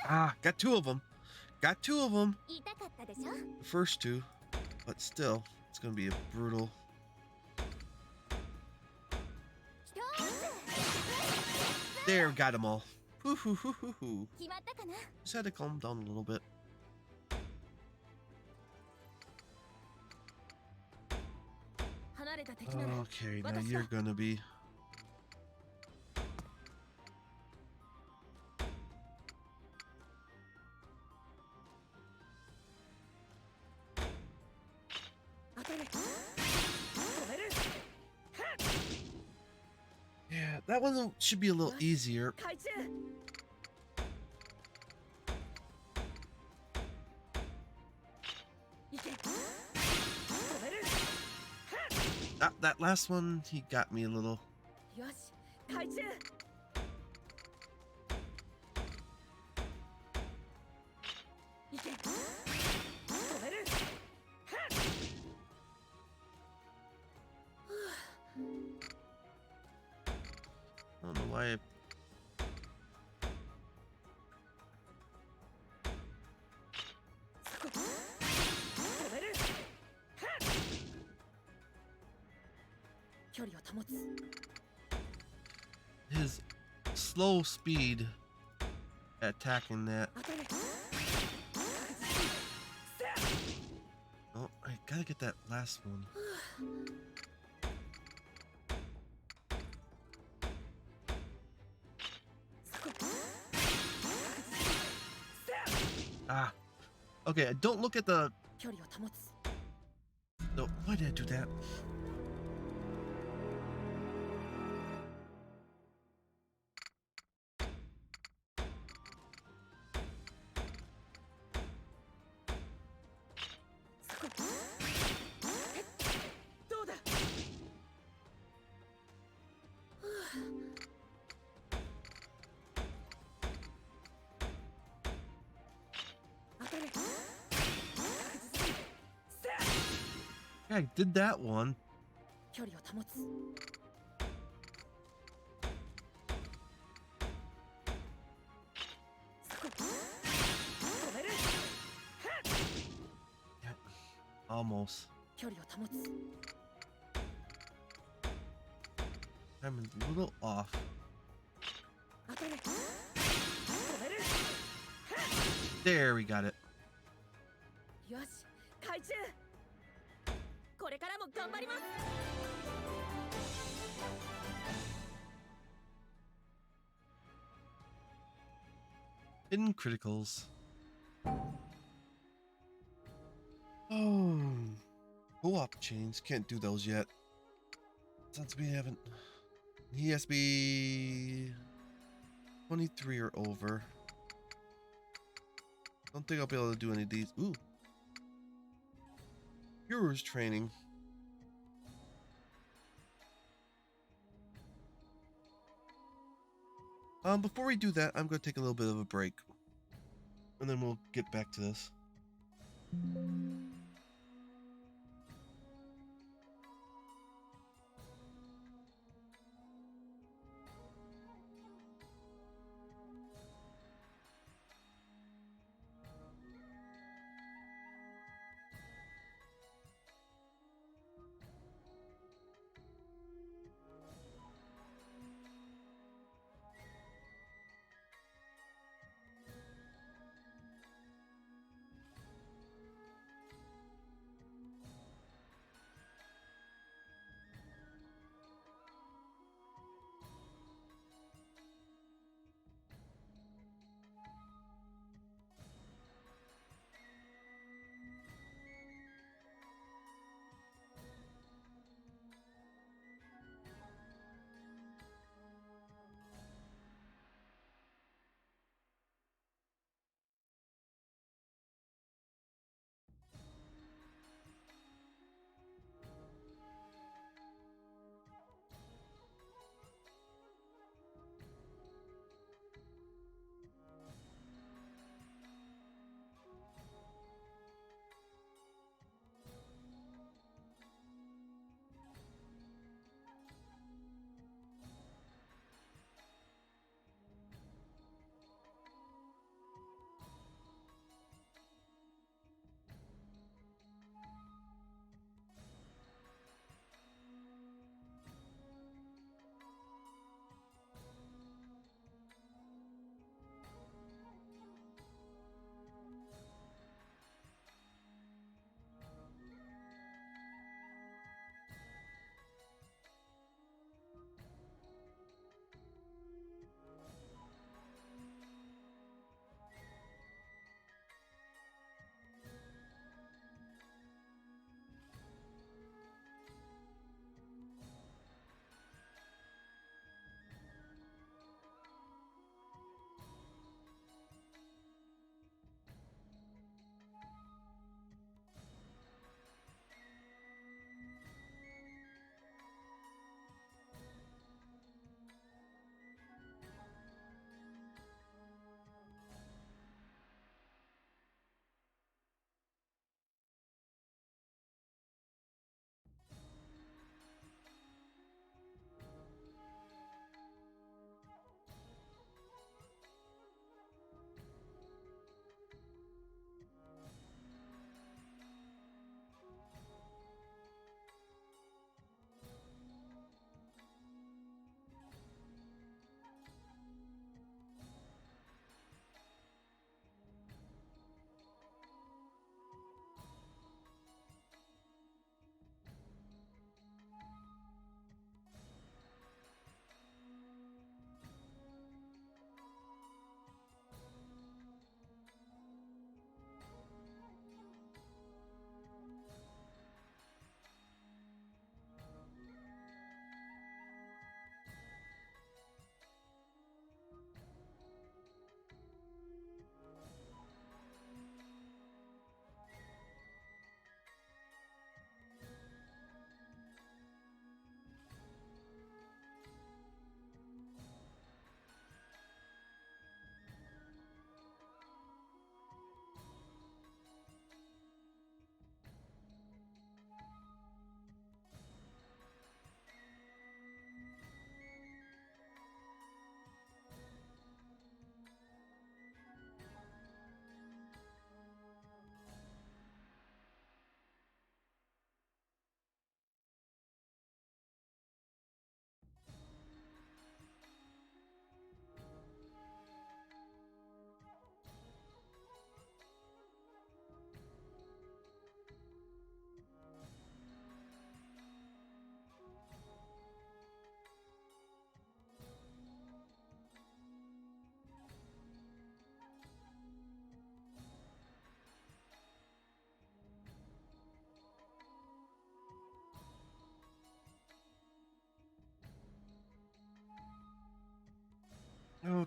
Ah, got 2 of them. Got 2 of them. The first 2, but still, it's gonna be a brutal. There, got them all. Just had to calm down a little bit. Okay, now you're gonna be. Yeah, that one should be a little easier. That last one, he got me a little. I don't know why. His slow speed attacking that. gotta get that last one. Ah. Okay, don't look at the... 距離を保つ No, why did I do that? Yeah, I did that one. 距離を保つ Yeah, almost. 距離を保つ I'm a little off. 当たれ There, we got it. よし海中これからも頑張ります Hidden criticals. Oh, co-op chains. Can't do those yet. Since we haven't. He has to be 23 or over. Don't think I'll be able to do any of these. Ooh. Heroes training. Before we do that, I'm going to take a little bit of a break. And then we'll get back to this.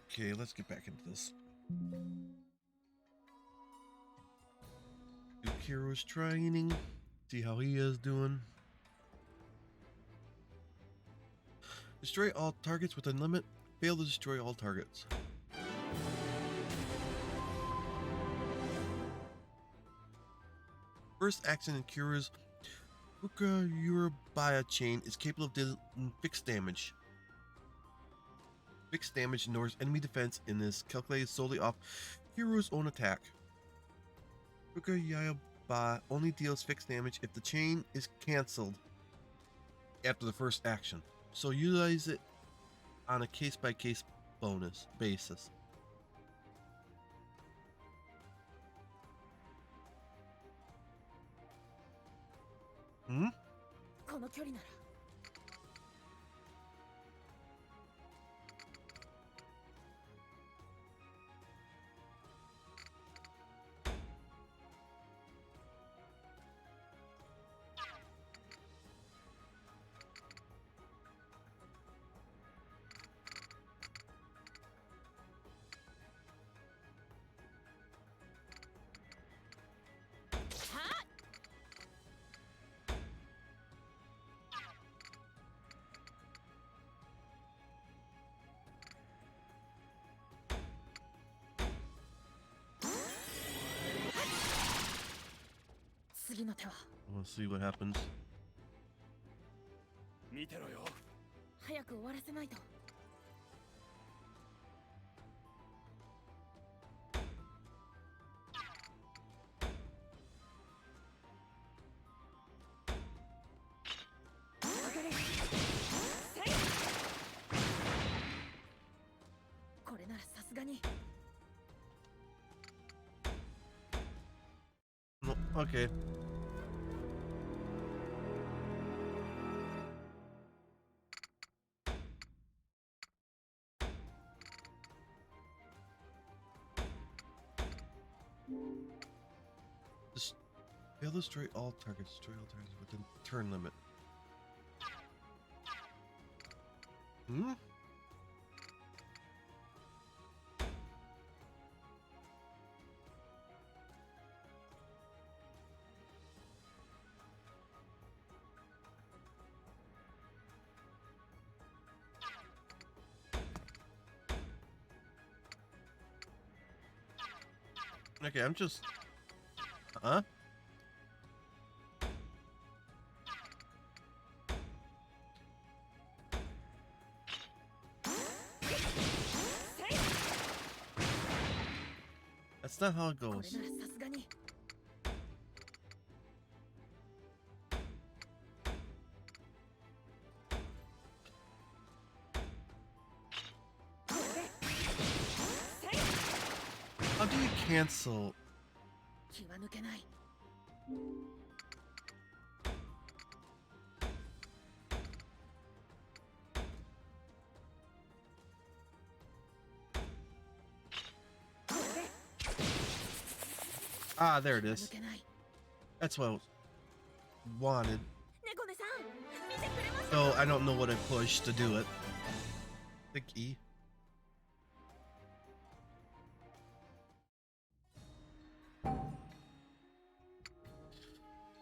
Okay, let's get back into this. Yukiro's training. See how he is doing. Destroy all targets within limit. Fail to destroy all targets. First action in Kira's Utawarerumono chain is capable of dealing fixed damage. Fixed damage ignores enemy defense and is calculated solely off Kira's own attack. Utawarerumono only deals fixed damage if the chain is cancelled after the first action. So utilize it on a case-by-case bonus basis. Hmm? この距離なら 次の手は We'll see what happens. 見てろよ。早く終わらせないと。これならさすがに。 No, okay. Fail to destroy all targets. Destroy all targets within turn limit. Hmm? Okay, I'm just... Huh? That's not how it これなら goes. さすがに。 How do you cancel? 気は抜けない。 Ah, there it 気は is. 抜けない。 That's what I wanted. 猫背さん、見てくれました So I don't know what I pushed to do it. Click E.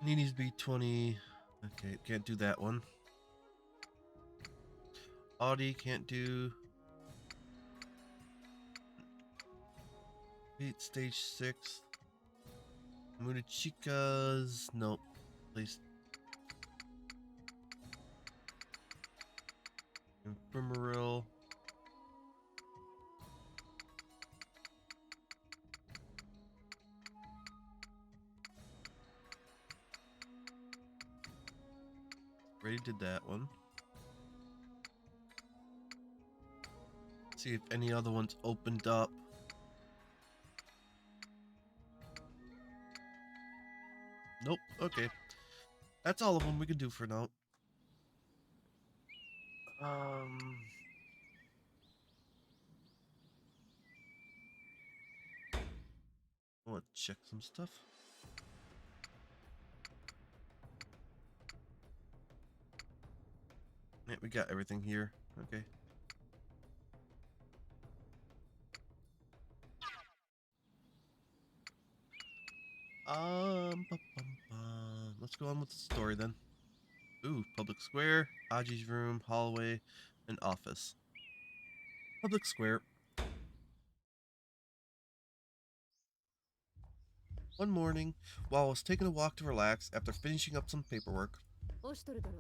Needs to be 20. Okay, can't do that one. Audi can't do. Beat stage 6. Munachikas. Nope. Please. Ephemeral. Already did that one. See if any other ones opened up. Nope. Okay. That's all of them we can do for now. I want to check some stuff. Yeah, we got everything here. Okay. Let's go on with the story then. Ooh, public square, Aji's room, hallway, and office. Public square. One morning, while I was taking a walk to relax after finishing up some paperwork, オシトル殿、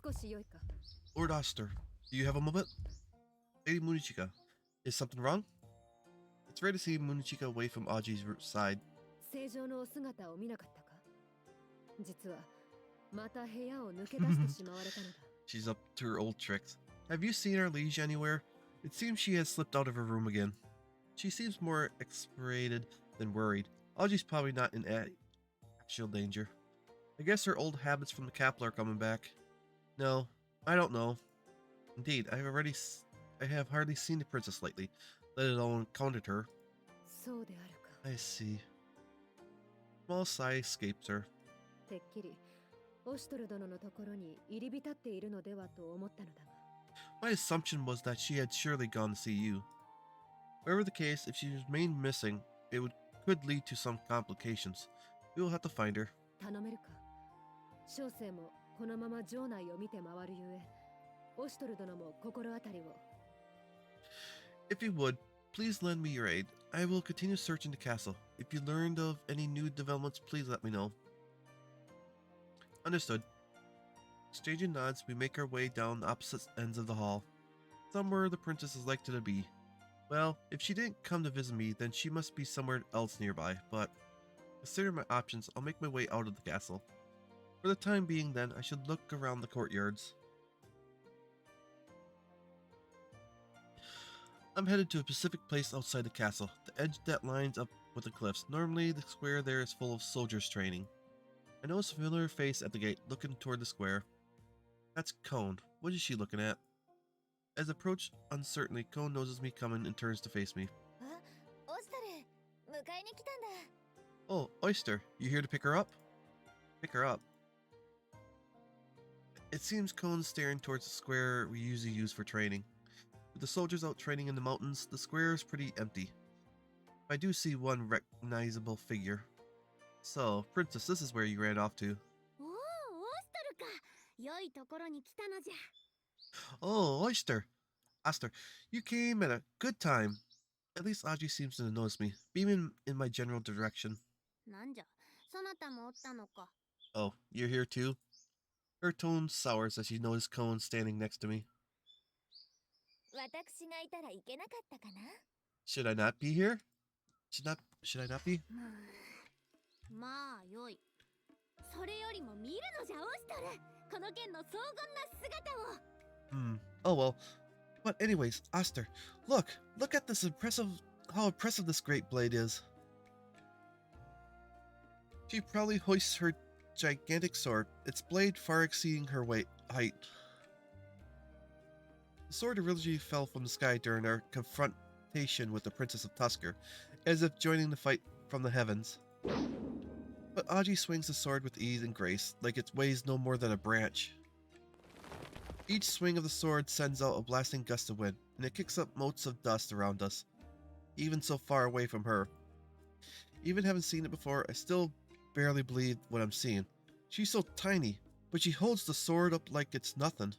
少し良いか。 Lord Oster, do you have a moment? Lady Munichika, is something wrong? It's rare to see Munichika away from Aji's side. 正常のお姿を見なかったか。実はまた部屋を抜け出してしまわれたのだ。 She's up to her old tricks. Have you seen our liege anywhere? It seems she has slipped out of her room again. She seems more exasperated than worried. Aji's probably not in actual danger. I guess her old habits from the capital are coming back. No, I don't know. Indeed, I have hardly seen the princess lately, let alone encountered her. そうであるか。 I see. Small sigh escapes her. てっきりオシトル殿のところに入り浸っているのではと思ったのだが。 My assumption was that she had surely gone to see you. Whatever the case, if she remained missing, could lead to some complications. We will have to find her. 頼めるか。小生もこのまま城内を見て回るゆえ、オシトル殿も心当たりを。 If you would, please lend me your aid. I will continue searching the castle. If you learned of any new developments, please let me know. Understood. Exchanging nods, we make our way down the opposite ends of the hall. Somewhere the princess is likely to be. Well, if she didn't come to visit me, then she must be somewhere else nearby, but considering my options, I'll make my way out of the castle. For the time being, then, I should look around the courtyards. I'm headed to a specific place outside the castle, the edge that lines up with the cliffs. Normally, the square there is full of soldiers training. I notice a familiar face at the gate, looking toward the square. That's Cone. What is she looking at? As I approach uncertainly, Cone notices me coming and turns to face me. オスタル、迎えに来たんだ。 Oh, Oyster, you here to pick her up? Pick her up. It seems Cone's staring towards the square we usually use for training. With the soldiers out training in the mountains, the square is pretty empty. I do see one recognizable figure. So, Princess, this is where you ran off to. おお、オーストルか。良いところに来たのじゃ。 Oh, Oyster! Oster, you came at a good time. At least Aji seems to notice me, beaming in my general direction. なんじゃ、そなたもおったのか。 Oh, you're here too? Her tone sours as she notices Cone standing next to me. 私がいたらいけなかったかな。 Should I not be here? Should I not be? まあ、よい。それよりも見るのじゃ、オーストル。この剣の荘厳な姿を。Oh well. But anyways, Oster, look at how impressive this great blade is. She proudly hoists her gigantic sword, its blade far exceeding her height. The sword originally fell from the sky during our confrontation with the Princess of Tusker, as if joining the fight from the heavens. But Aji swings the sword with ease and grace, like it weighs no more than a branch. Each swing of the sword sends out a blasting gust of wind, and it kicks up motes of dust around us, even so far away from her. Even having seen it before, I still barely believe what I'm seeing. She's so tiny, but she holds the sword up like it's nothing.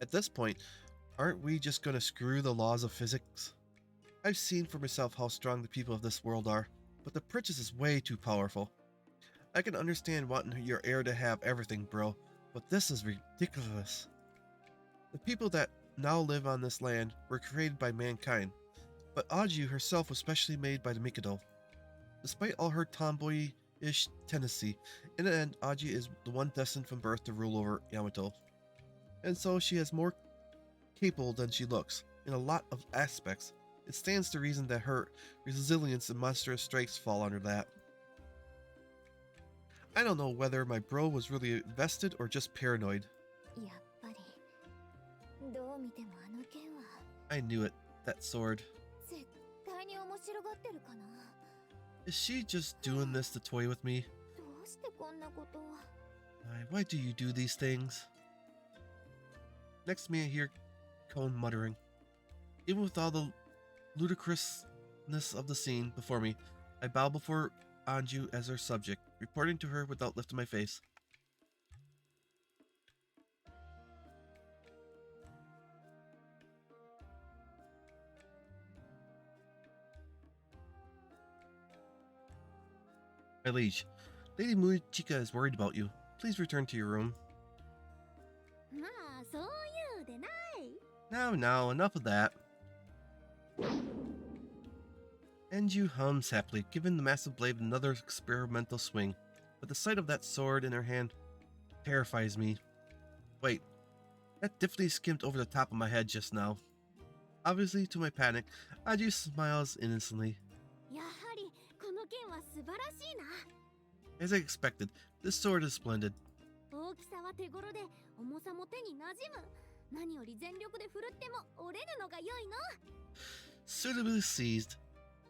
At this point, aren't we just gonna screw the laws of physics? I've seen for myself how strong the people of this world are, but the princess is way too powerful. I can understand wanting your heir to have everything, bro, but this is ridiculous. The people that now live on this land were created by mankind, but Aju herself was specially made by the Mikado. Despite all her tomboyish tendency, in the end, Aji is the one destined from birth to rule over Yamato. And so she is more capable than she looks, in a lot of aspects. It stands to reason that her resilience and monstrous strengths fall under that. I don't know whether my bro was really invested or just paranoid. やっぱりどう見てもあの剣は I knew it, that sword. 絶対に面白がってるかな。 Is she just doing this to toy with me? どうしてこんなことを。 Why do you do these things? Next to me I hear Cone muttering. Even with all the ludicrousness of the scene before me, I bow before Anju as her subject, reporting to her without lifting my face. My liege, Lady Muichika is worried about you. Please return to your room. まあそういうでない。 Now, enough of that. Anju hums happily, giving the massive blade another experimental swing, but the sight of that sword in her hand terrifies me. Wait, that definitely skimmed over the top of my head just now. Obviously, to my panic, Anju smiles innocently. やはりこの剣は素晴らしいな。 As I expected, this sword is splendid. 大きさは手頃で重さも手に馴染む。何より全力で振るっても折れるのが良いの。 Suitably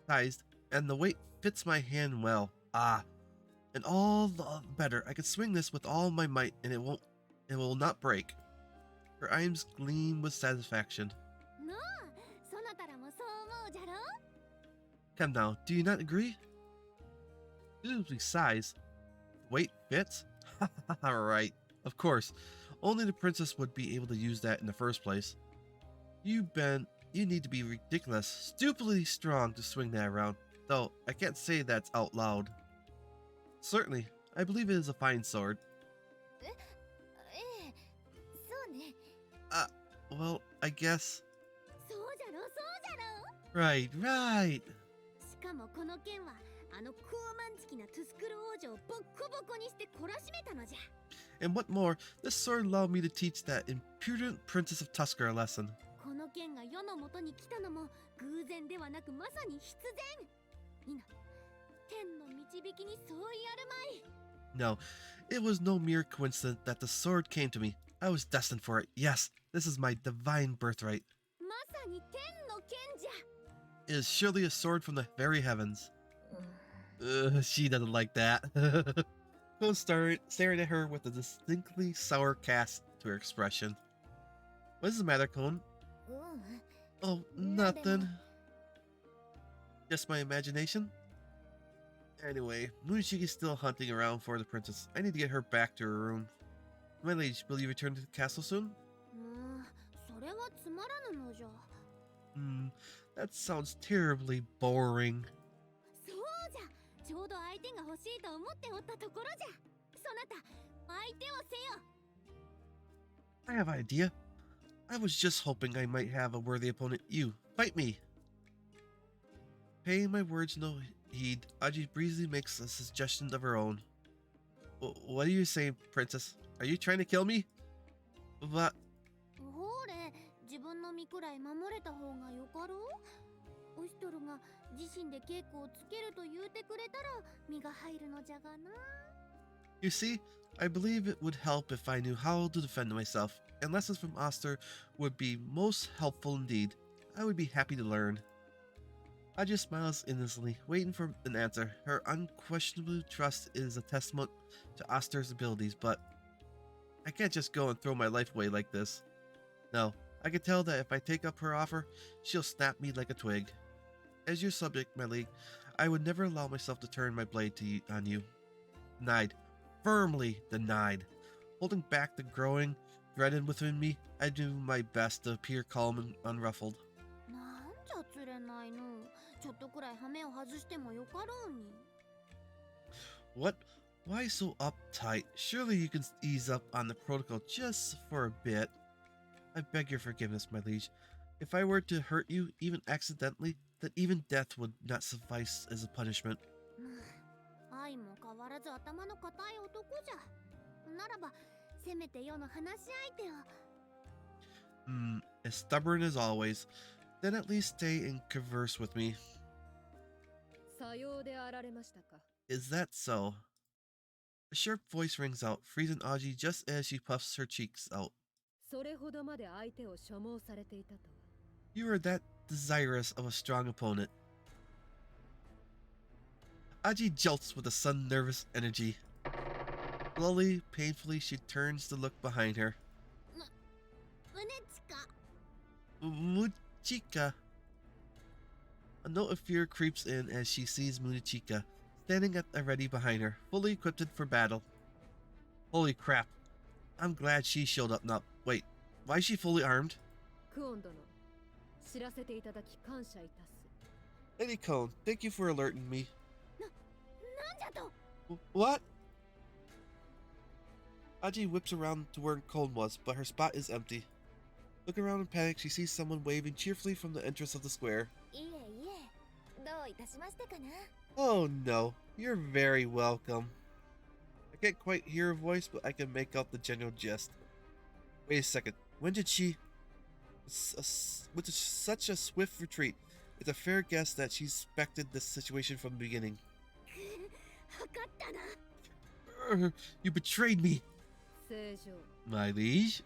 sized, and the weight fits my hand well. And all the better, I can swing this with all my might, and it will not break. Her eyes gleam with satisfaction. のう、そなたらもそう思うじゃろ。 Come now, do you not agree? Suitably sized, weight fits? Right, of course. Only the princess would be able to use that in the first place. You need to be ridiculous, stupidly strong to swing that around, though I can't say that's out loud. Certainly, I believe it is a fine sword. ええ、そうね。 Well, I guess. そうじゃろそうじゃろ。 Right. しかもこの剣はあの高慢ちきなトゥスクル王女をボッコボコにして懲らしめたのじゃ。 And what more, this sword allowed me to teach that impudent Princess of Tusker a lesson. この剣が世の元に来たのも偶然ではなくまさに必然。いな、天の導きに相違あるまい。 No, it was no mere coincidence that the sword came to me. I was destined for it. Yes, this is my divine birthright. まさに天の剣じゃ。 It is surely a sword from the very heavens. She doesn't like that. Cone staring at her with a distinctly sour cast to her expression. What is the matter, Cone? うん。 Oh, nothing. Just my imagination? Anyway, Mushiki's still hunting around for the princess. I need to get her back to her room. My liege, will you return to the castle soon? それはつまらぬのじゃ。 That sounds terribly boring. そうじゃ。ちょうど相手が欲しいと思っておったところじゃ。そなた、相手をせよ。 I have an idea. I was just hoping I might have a worthy opponent. You, fight me. Paying my words no heed, Aji breezily makes a suggestion of her own. What are you saying, princess? Are you trying to kill me? But ほれ、自分の身くらい守れた方がよかろう。オシトルが自身で稽古をつけると言うてくれたら身が入るのじゃがな。 you see, I believe it would help if I knew how to defend myself, and lessons from Oster would be most helpful indeed. I would be happy to learn. Aja smiles innocently, waiting for an answer. Her unquestionable trust is a testament to Oster's abilities, but I can't just go and throw my life away like this. No, I can tell that if I take up her offer, she'll snap me like a twig. As your subject, my league, I would never allow myself to turn my blade on you. Denied. Firmly denied. Holding back the growing dread within me, I do my best to appear calm and unruffled. なんじゃ釣れないの。ちょっとくらい羽目を外してもよかろうに。 What? Why so uptight? Surely you can ease up on the protocol just for a bit. I beg your forgiveness, my liege. If I were to hurt you, even accidentally, then even death would not suffice as a punishment. 愛も変わらず頭の固い男じゃ。ならば、せめて世の話し相手を。As stubborn as always. Then at least stay and converse with me. さようであられましたか。 Is that so? A sharp voice rings out, freezing Aji just as she puffs her cheeks out. それほどまで相手を所望されていたとは。 You are that desirous of a strong opponent. Aji jolts with a sudden nervous energy. Slowly, painfully, she turns to look behind her. 胸近。 Muchika. A note of fear creeps in as she sees Munichika standing at the ready behind her, fully equipped for battle. Holy crap. I'm glad she showed up now. Wait, why is she fully armed? クオン殿、知らせていただき感謝いたす。 Lady Cone, thank you for alerting me. なんじゃと。 What? Aji whips around to where Cone was, but her spot is empty. Looking around in panic, she sees someone waving cheerfully from the entrance of the square. いえいえ、どういたしましてかな。 Oh no, you're very welcome. I can't quite hear her voice, but I can make out the general gist. Wait a second, when did she... with such a swift retreat, it's a fair guess that she suspected this situation from the beginning. わかったな。 You betrayed me, 正常。 my liege.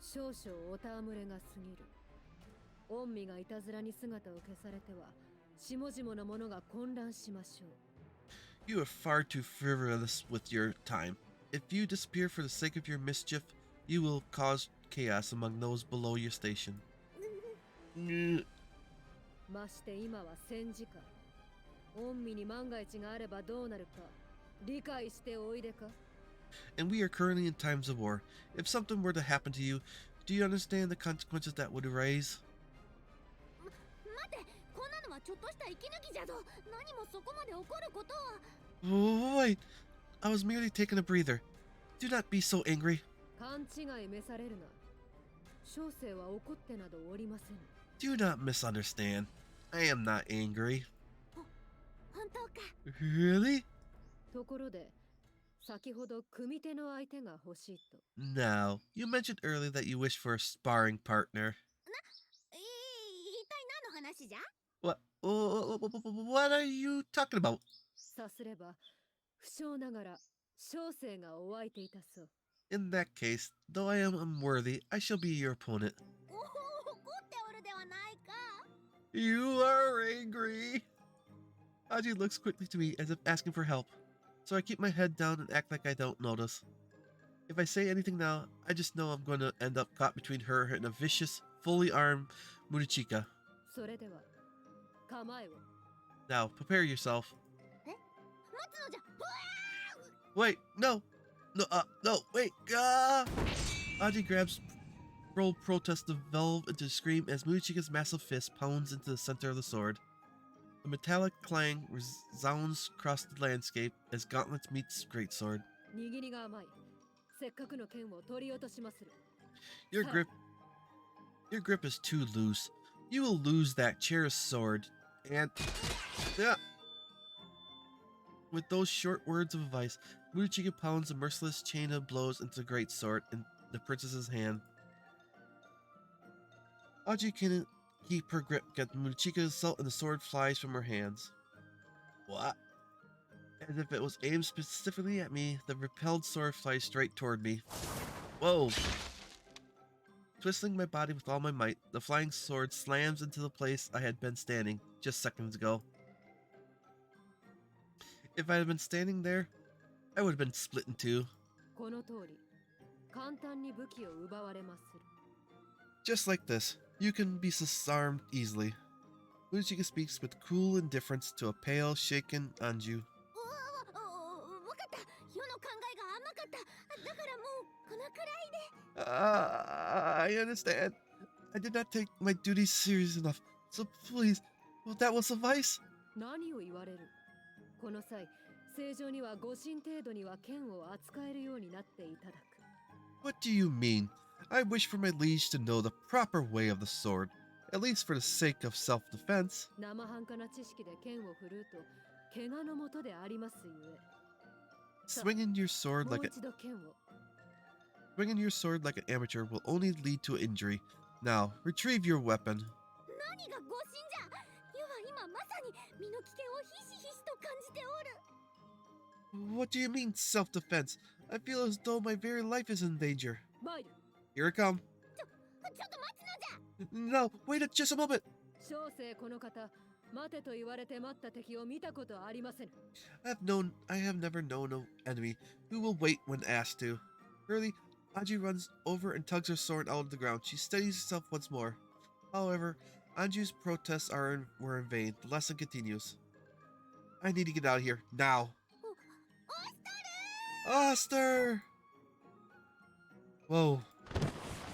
少々お戯れが過ぎる。御身がいたずらに姿を消されては、下々の者が混乱しましょう。 You are far too frivolous with your time. If you disappear for the sake of your mischief, you will cause chaos among those below your station. まして今は戦時下。御身に万が一があればどうなるか、理解しておいでか。 And we are currently in times of war. If something were to happen to you, do you understand the consequences that would arise? 待て、こんなのはちょっとした息抜きじゃぞ。何もそこまで起こることは。 Wait, I was merely taking a breather. Do not be so angry. 勘違い召されるな。小生は怒ってなどおりません。 Do not misunderstand. I am not angry. 本当か。 Really? ところで、先ほど組手の相手が欲しいと。 No. You mentioned earlier that you wish for a sparring partner. 一体何の話じゃ？ What are you talking about? さすれば、不詳ながら小生がお相手いたそう。 In that case, though I am unworthy, I shall be your opponent. おお、怒っておるではないか。 You are angry. Aji looks quickly to me as if asking for help, so I keep my head down and act like I don't notice. If I say anything now, I just know I'm going to end up caught between her and a vicious, fully armed Murichika. それでは、構えを。 Now, prepare yourself. 待つのじゃ。Wait, no! No, wait! Aji grabs Roll protests devolve into a scream as Murichika's massive fist pounds into the center of the sword. A metallic clang resounds across the landscape as Gauntlets meets Greatsword. 握りが甘い。せっかくの剣を取り落としまする。 Your grip is too loose. You will lose that cherished sword. And with those short words of advice, Murichika pounds a merciless chain of blows into the greatsword in the princess's hand. Aji cannot keep her grip against Murichika's assault and the sword flies from her hands. What? As if it was aimed specifically at me, the repelled sword flies straight toward me. Whoa! Twisting my body with all my might, the flying sword slams into the place I had been standing just seconds ago. If I had been standing there, I would have been split in two. この通り、簡単に武器を奪われまする。 Just like this, you can be disarmed easily. Murichika speaks with cool indifference to a pale, shaken Anju. わかった。世の考えが甘かった。だからもうこのくらいで。 I understand. I did not take my duties serious enough. So please, that will suffice. 何を言われる？この際、正常には護身程度には剣を扱えるようになっていただく。 What do you mean? I wish for my liege to know the proper way of the sword, at least for the sake of self-defense. 生半可な知識で剣を振るうと、怪我のもとでありますゆえ。 Swinging your sword も like う一度剣を。 swinging your sword like an amateur will only lead to injury. Now, retrieve your weapon. 何が誤信じゃ。世は今まさに身の危険をひしひしと感じておる。 What do you mean, self-defense? I feel as though my very life is in danger. 参る。 Here I come. ちょっと待つのじゃ。 No, wait just a moment. 小生この方、待てと言われて待った敵を見たことありません。 I have never known an enemy who will wait when asked to. Hurriedly, Aji runs over and tugs her sword out of the ground. She steadies herself once more. However, Anju's protests were in vain. The lesson continues. I need to get out of here, now. Oster! Whoa.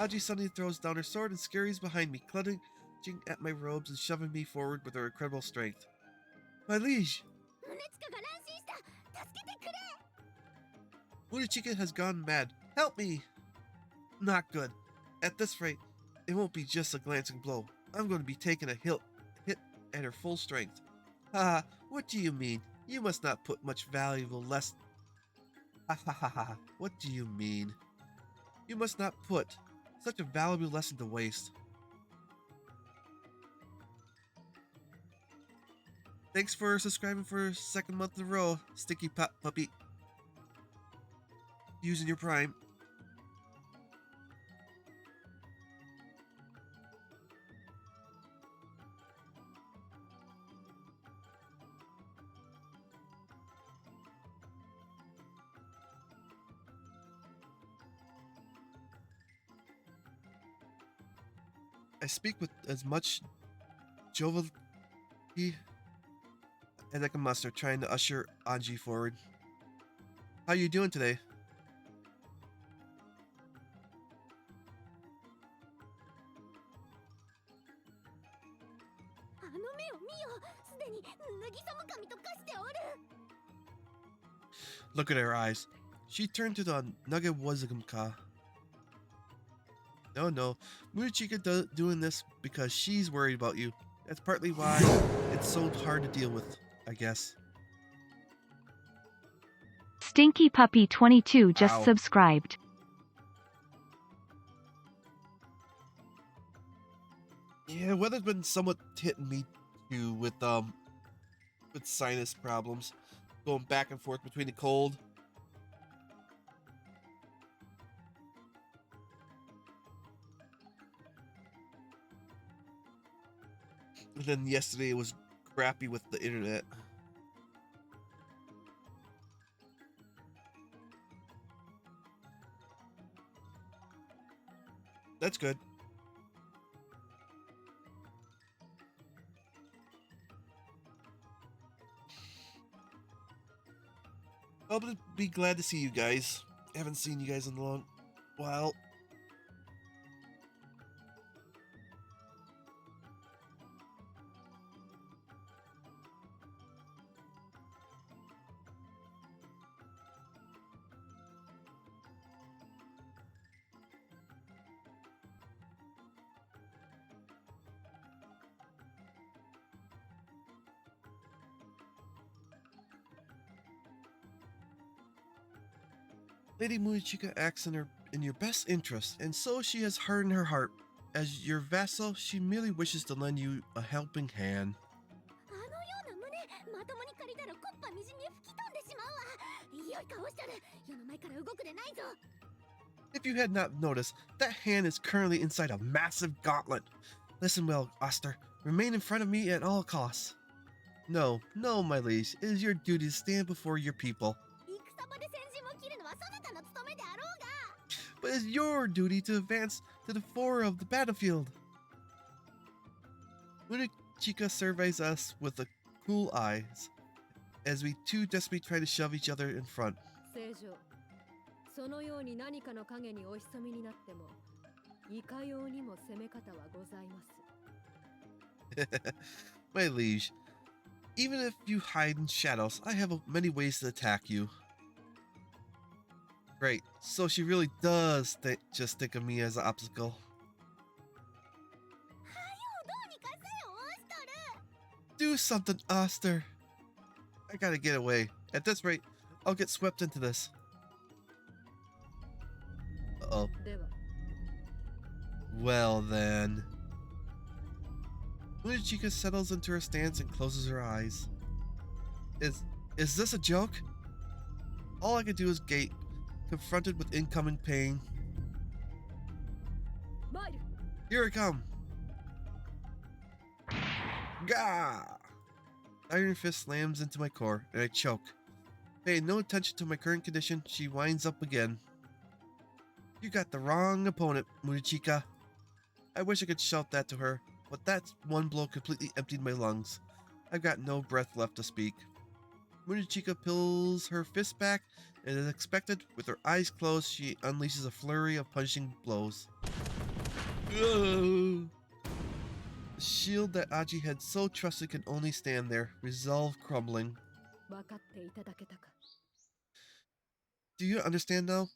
Anju suddenly throws down her sword and scurries behind me, clutching at my robes and shoving me forward with her incredible strength. My liege! Murichika has gone mad. Help me! Not good. At this rate, it won't be just a glancing blow. I'm going to be taking a hit at her full strength. Haha, what do you mean? You must not put much valuable less. Ha ha ha ha. What do you mean? You must not put such a valuable lesson to waste. Thanks for subscribing for a second month in a row, Sticky Puppy. Using your Prime. I speak with as much joviality as I can muster, trying to usher Anji forward. How you doing today? Look at her eyes. She turned to the Nugget Wazagumka. No. Murichika doing this because she's worried about you. That's partly why it's so hard to deal with, I guess. Stinky Puppy 22 just Ow. subscribed. Yeah, weather's been somewhat hitting me too with sinus problems. Going back and forth between the cold. And then yesterday it was crappy with the internet. That's good. I'll be glad to see you guys. Haven't seen you guys in a long while. Lady Murichika acts in your best interest, and so she has hardened her heart. As your vassal, she merely wishes to lend you a helping hand. If you had not noticed, that hand is currently inside a massive gauntlet. Listen well, Oster. Remain in front of me at all costs. No, my liege. It is your duty to stand before your people. But it's your duty to advance to the fore of the battlefield. Murichika surveys us with a cool eyes, as we two desperately try to shove each other in front. My liege, even if you hide in shadows, I have many ways to attack you. Great, so she really does just think of me as an obstacle. Do something, Oster. I gotta get away. At this rate, I'll get swept into this. Uh-oh. Well then. Murichika settles into her stance and closes her eyes. Is this a joke? All I can do is gape, confronted with incoming pain. Here I come! Gah! Iron fist slams into my core, and I choke. Paying no attention to my current condition, she winds up again. You got the wrong opponent, Murichika. I wish I could shout that to her, but that one blow completely emptied my lungs. I've got no breath left to speak. Munichika pulls her fist back, and as expected, with her eyes closed, she unleashes a flurry of punishing blows. Ugh. The shield that Aji had so trusted can only stand there, resolve crumbling. 分かっていただけたか。 Do you understand now?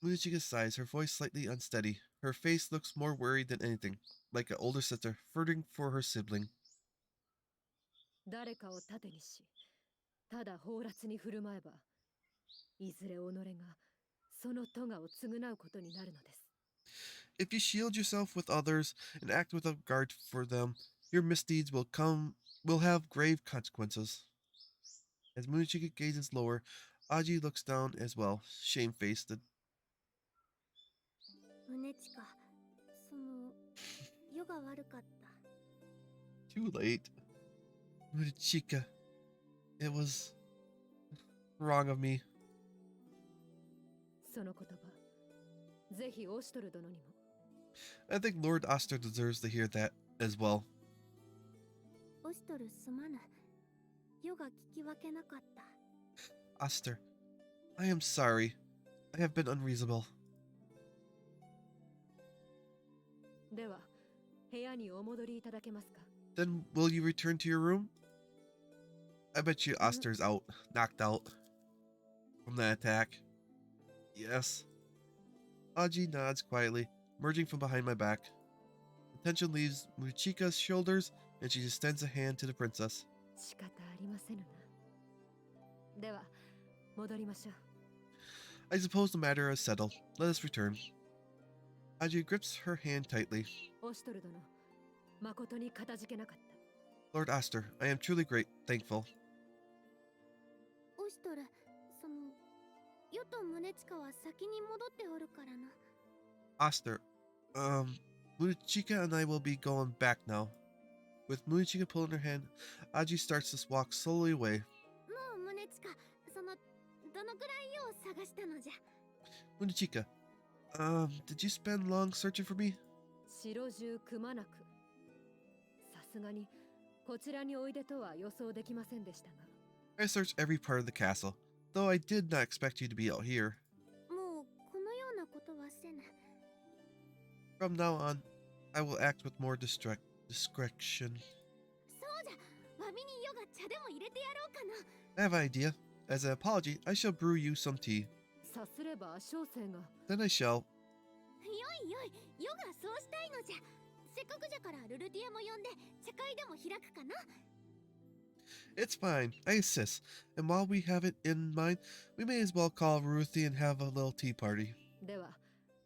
Munichika sighs, her voice slightly unsteady. Her face looks more worried than anything, like an older sister furting for her sibling. 誰かを盾にし、ただ放埓に振る舞えば、いずれ己がその咎を償うことになるのです。 If you shield yourself with others and act without regard for them, your misdeeds will have grave consequences. As Munichika gazes lower, Aji looks down as well, shamefaced. 宗近、世が悪かった。 Too late. Munichika, it was wrong of me. その言葉、ぜひオシュトル殿にも。 I think Lord Oster deserves to hear that as well. オシトルすまぬ。世が聞き分けなかった。 Oster, I am sorry. I have been unreasonable. では、部屋にお戻りいただけますか。 Then will you return to your room? I bet you Oster's out, knocked out from that attack. Yes. Aji nods quietly, emerging from behind my back. The tension leaves Muchika's shoulders, and she extends a hand to the princess. 仕方ありませぬな。では、戻りましょう。 I suppose the matter is settled. Let us return. Aji grips her hand tightly. オシュトル殿、誠にかたじけなかった。 Lord Oster, I am truly thankful. オシトル、世と宗近は先に戻っておるからな。 Oster, Muchika and I will be going back now. With Muchika pulling her hand, Aji starts to walk slowly away. もう宗近、どのくらい世を探したのじゃ。 Muchika, did you spend long searching for me? 城中くまなく。さすがに、こちらにおいでとは予想できませんでしたが。 I searched every part of the castle, though I did not expect you to be out here. もうこのようなことはせぬ。 From now on, I will act with more discretion. そうじゃ、わびに世が茶でも入れてやろうかな。 I have an idea. As an apology, I shall brew you some tea. さすれば小生が。 Then I shall. よいよい、世がそうしたいのじゃ。せっかくじゃからルルティエも呼んで茶会でも開くかな。 It's fine, I insist. And while we have it in mind, we may as well call Ruthie and have a little tea party. では、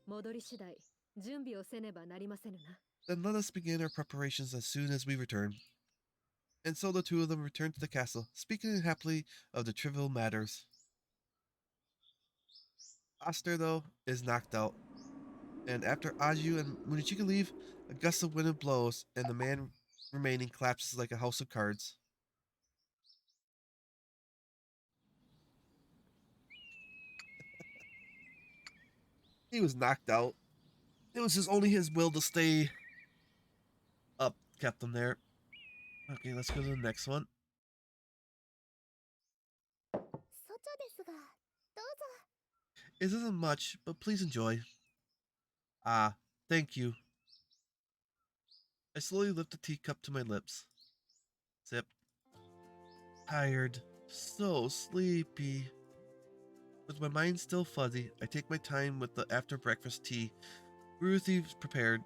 戻り次第、準備をせねばなりませぬな。 Then let us begin our preparations as soon as we return. And so the two of them return to the castle, speaking happily of the trivial matters. Oster, though, is knocked out. And after Aju and Munichika leave, a gust of wind blows, and the man remaining collapses like a house of cards. He was knocked out. It was only his will to stay up kept him there. Okay, let's go to the next one. 外ですが、どうぞ。 It isn't much, but please enjoy. Ah, thank you. I slowly lift the teacup to my lips. Sip. Tired. So sleepy. With my mind still fuzzy, I take my time with the after breakfast tea Ruthie's prepared.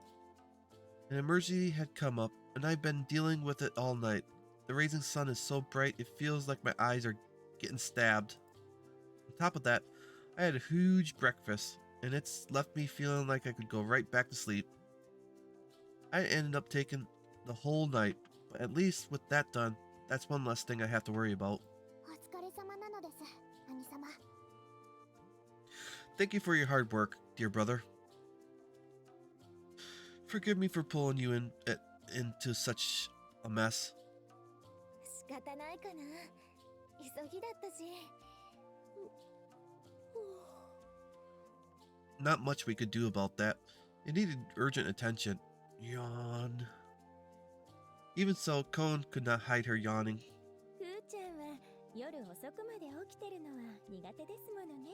An emergency had come up, and I've been dealing with it all night. The rising sun is so bright it feels like my eyes are getting stabbed. On top of that, I had a huge breakfast, and it's left me feeling like I could go right back to sleep. I ended up taking the whole night, but at least with that done, that's one less thing I have to worry about. お疲れ様なのです、兄様。 Thank you for your hard work, dear brother. Forgive me for pulling you into such a mess. 仕方ないかな。急ぎだったし。Not much we could do about that. It needed urgent attention. Yawn. Even so, Cone could not hide her yawning. くーちゃんは夜遅くまで起きてるのは苦手ですものね。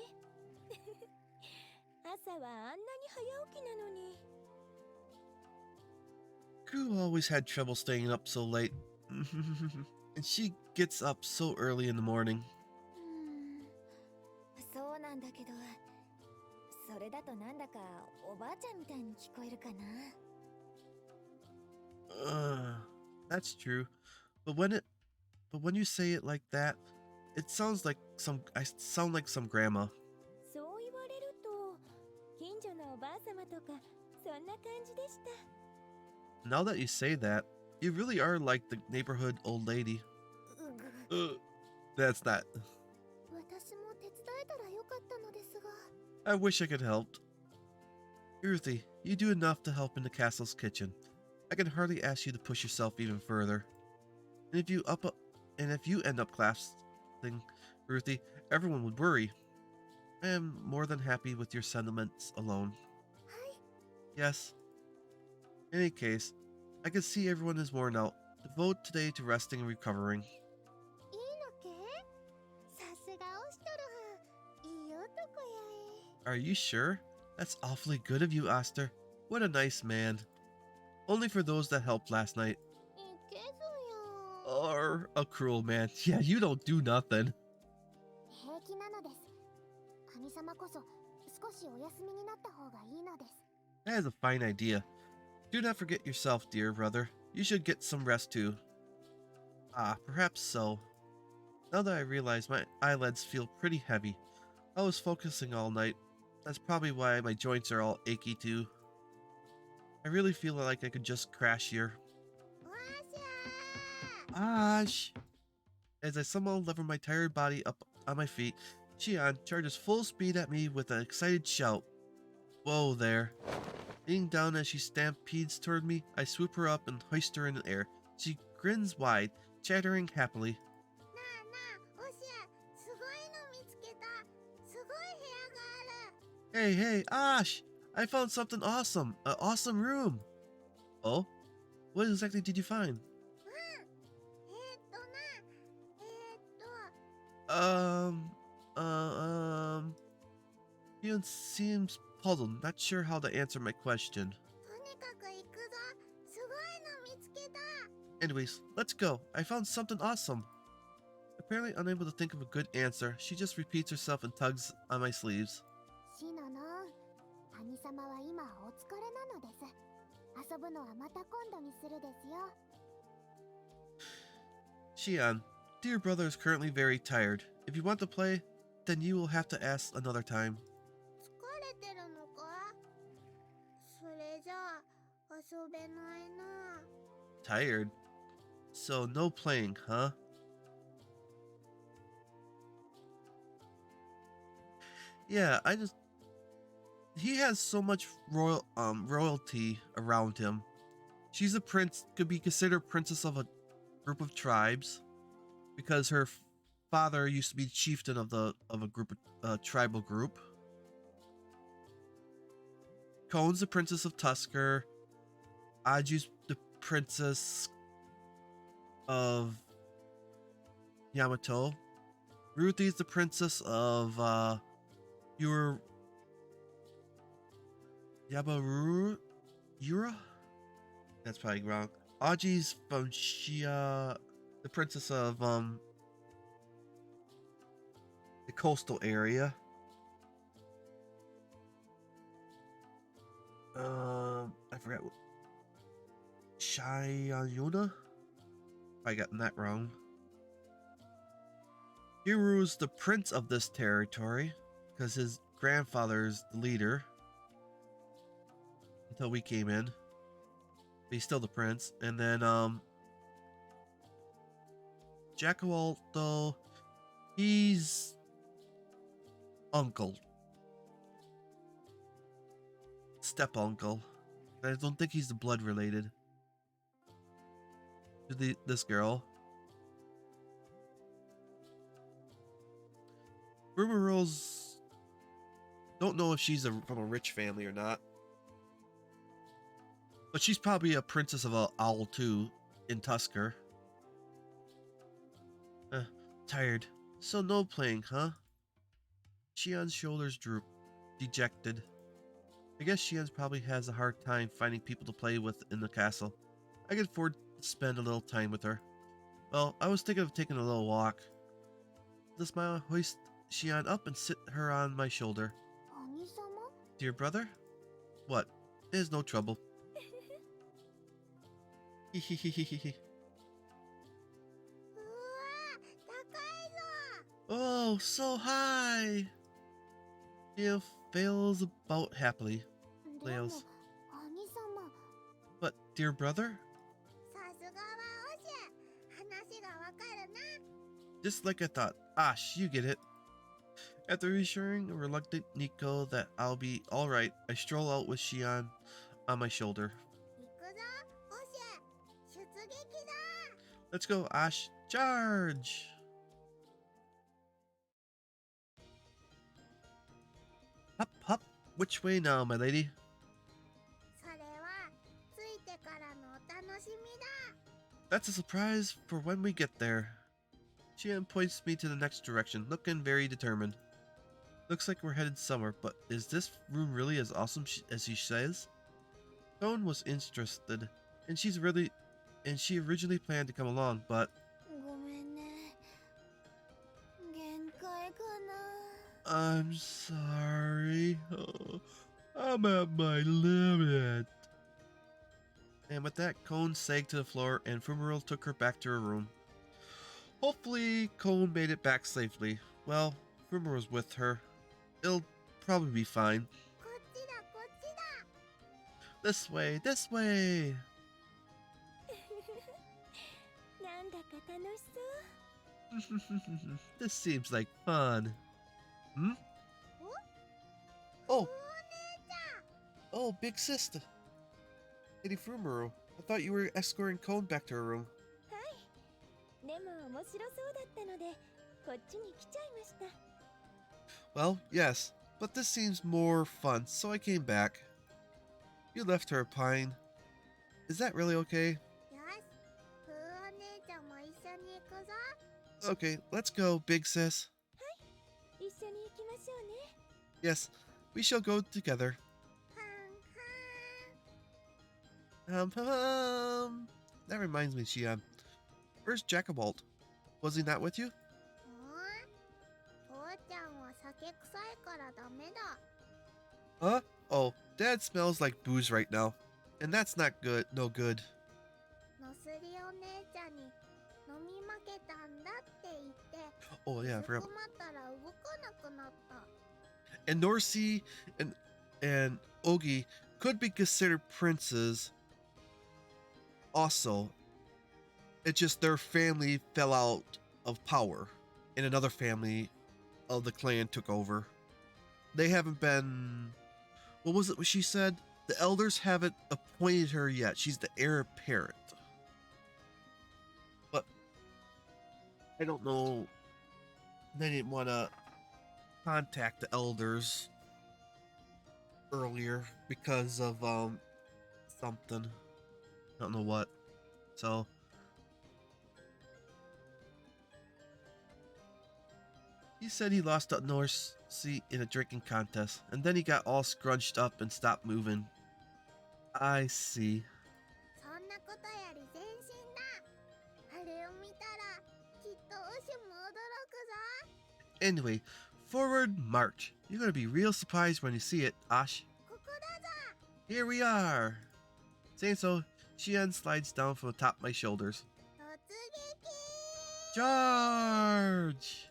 朝はあんなに早起きなのに。Koo always had trouble staying up so late. And she gets up so early in the morning. そうなんだけど、それだとなんだかおばあちゃんみたいに聞こえるかな。That's true. But when you say it like that, it sounds like I sound like some grandma. そう言われると、近所のおばあさまとかそんな感じでした。Now that you say that, you really are like the neighborhood old lady. That's not. 私も手伝えたらよかったのですが。 I wish I could help. Ruthie, you do enough to help in the castle's kitchen. I can hardly ask you to push yourself even further. And if you end up clasping Ruthie, everyone would worry. I am more than happy with your sentiments alone. Yes. In any case, I can see everyone is worn out. Devote today to resting and recovering. いいのけ？さすがオシトルはん、いい男やえ。 Are you sure? That's awfully good of you, Oster. What a nice man. Only for those that helped last night. いけぞよ。 Or a cruel man. Yeah, you don't do nothing. 平気なのです。神様こそ少しお休みになった方がいいのです。 That is a fine idea. Do not forget yourself, dear brother. You should get some rest too. Ah, perhaps so. Now that I realize my eyelids feel pretty heavy. I was focusing all night. That's probably why my joints are all achy too. I really feel like I could just crash here. わしゃ Ash! As I somehow lever my tired body up on my feet, Shion charges full speed at me with an excited shout. Whoa there. Leaning down as she stampedes toward me, I swoop her up and hoist her in the air. She grins wide, chattering happily. なあなあ、オシア、すごいの見つけた。すごい部屋がある。 Hey, hey, Ash! I found something awesome! An awesome room! Oh? What exactly did you find? な、Shion seems puzzled, not sure how to answer my question. とにかく行くぞ。すごいの見つけた。 Anyways, let's go. I found something awesome. Apparently unable to think of a good answer, she just repeats herself and tugs on my sleeves. シノの、神様は今お疲れなのです。遊ぶのはまた今度にするですよ。 Shion, dear brother is currently very tired. If you want to play, then you will have to ask another time. 疲れてるのか？それじゃあ遊べないな。 Tired? So no playing, huh? Yeah, he has so much royalty around him. She's a prince, could be considered princess of a group of tribes, because her father used to be chieftain of a group of tribal group. Kone's the princess of Tusker. Aju's the princess of Yamato. Ruthie's the princess of Yura? That's probably wrong. Aji's from Shia, the princess of the coastal area. I forgot. Shayayuna? I got that wrong. Hiru's the prince of this territory because his grandfather's the leader until we came in. But he's still the prince. And then Jackawalt, though, he's uncle. Step uncle. I don't think he's the blood related to this girl. Rumor Rose, don't know if she's from a rich family or not, but she's probably a princess of a owl too, in Tusker. Tired. So no playing, huh? Xian's shoulders droop, dejected. I guess Xian probably has a hard time finding people to play with in the castle. I can afford to spend a little time with her. Well, I was thinking of taking a little walk. The smile hoist Xian up and sit her on my shoulder. 兄様 Dear brother? What? It is no trouble. Hehehehe. うわ高いぞ Oh, so high! Xian fails about happily. でも Flails. 兄様 But, dear brother? さすがはオシェ話がわかるな Just like I thought. Ash, you get it. After reassuring a reluctant Nico that I'll be alright, I stroll out with Xian on my shoulder. 行くぞオシェ出撃だ Let's go, Ash. Charge! Hop, hop. Which way now, my lady? それはついてからのお楽しみだ That's a surprise for when we get there. Xian points me to the next direction, looking very determined. Looks like we're headed somewhere, but is this room really as awesome as she says? Joan was interested, and she originally planned to come along, but ごめんね限界かな I'm sorry. Oh, I'm at my limit. And with that, Cone sagged to the floor, and Fumarole took her back to her room. Hopefully, Cone made it back safely. Well, Fumarole was with her. It'll probably be fine. こっちだこっちだ This way, this way! なんだか楽しそう This seems like fun. Hmm? お Oh, お姉ちゃん oh, big sister. Lady Fumarole, I thought you were escorting Cone back to her room. でも面白そうだったのでこっちに来ちゃいました Well, yes, but this seems more fun, so I came back. You left her a pine. Is that really okay? よしふうお姉ちゃんも一緒に行くぞ Okay, let's go, big sis. 一緒に行きましょうね Yes, we shall go together. はんはん That reminds me, Xian. Where's Jacobalt? Was he not with you? 父ちゃんは酒臭いからダメだ Huh? Oh, Dad smells like booze right now. And that's not good, no good. のすりお姉ちゃんに飲み負けたんだって言って Oh yeah, I うず forgot. くまったら動かなくなった And Norsi and Ogi could be considered princes. Also, it's just their family fell out of power, and another family of the clan took over. They haven't been. What was it? What she said? The elders haven't appointed her yet. She's the heir apparent. But I don't know. They didn't want to contact the elders earlier because of something. I don't know what. So he said he lost to Norse in a drinking contest, and then he got all scrunched up and stopped moving. I see. そんなことより全身だあれを見たらきっとオシも驚くぞ Anyway, forward march. You're gonna be real surprised when you see it, Ash. ここだぞ Here we are. Saying so, Xian slides down from atop my shoulders. 突撃 Charge!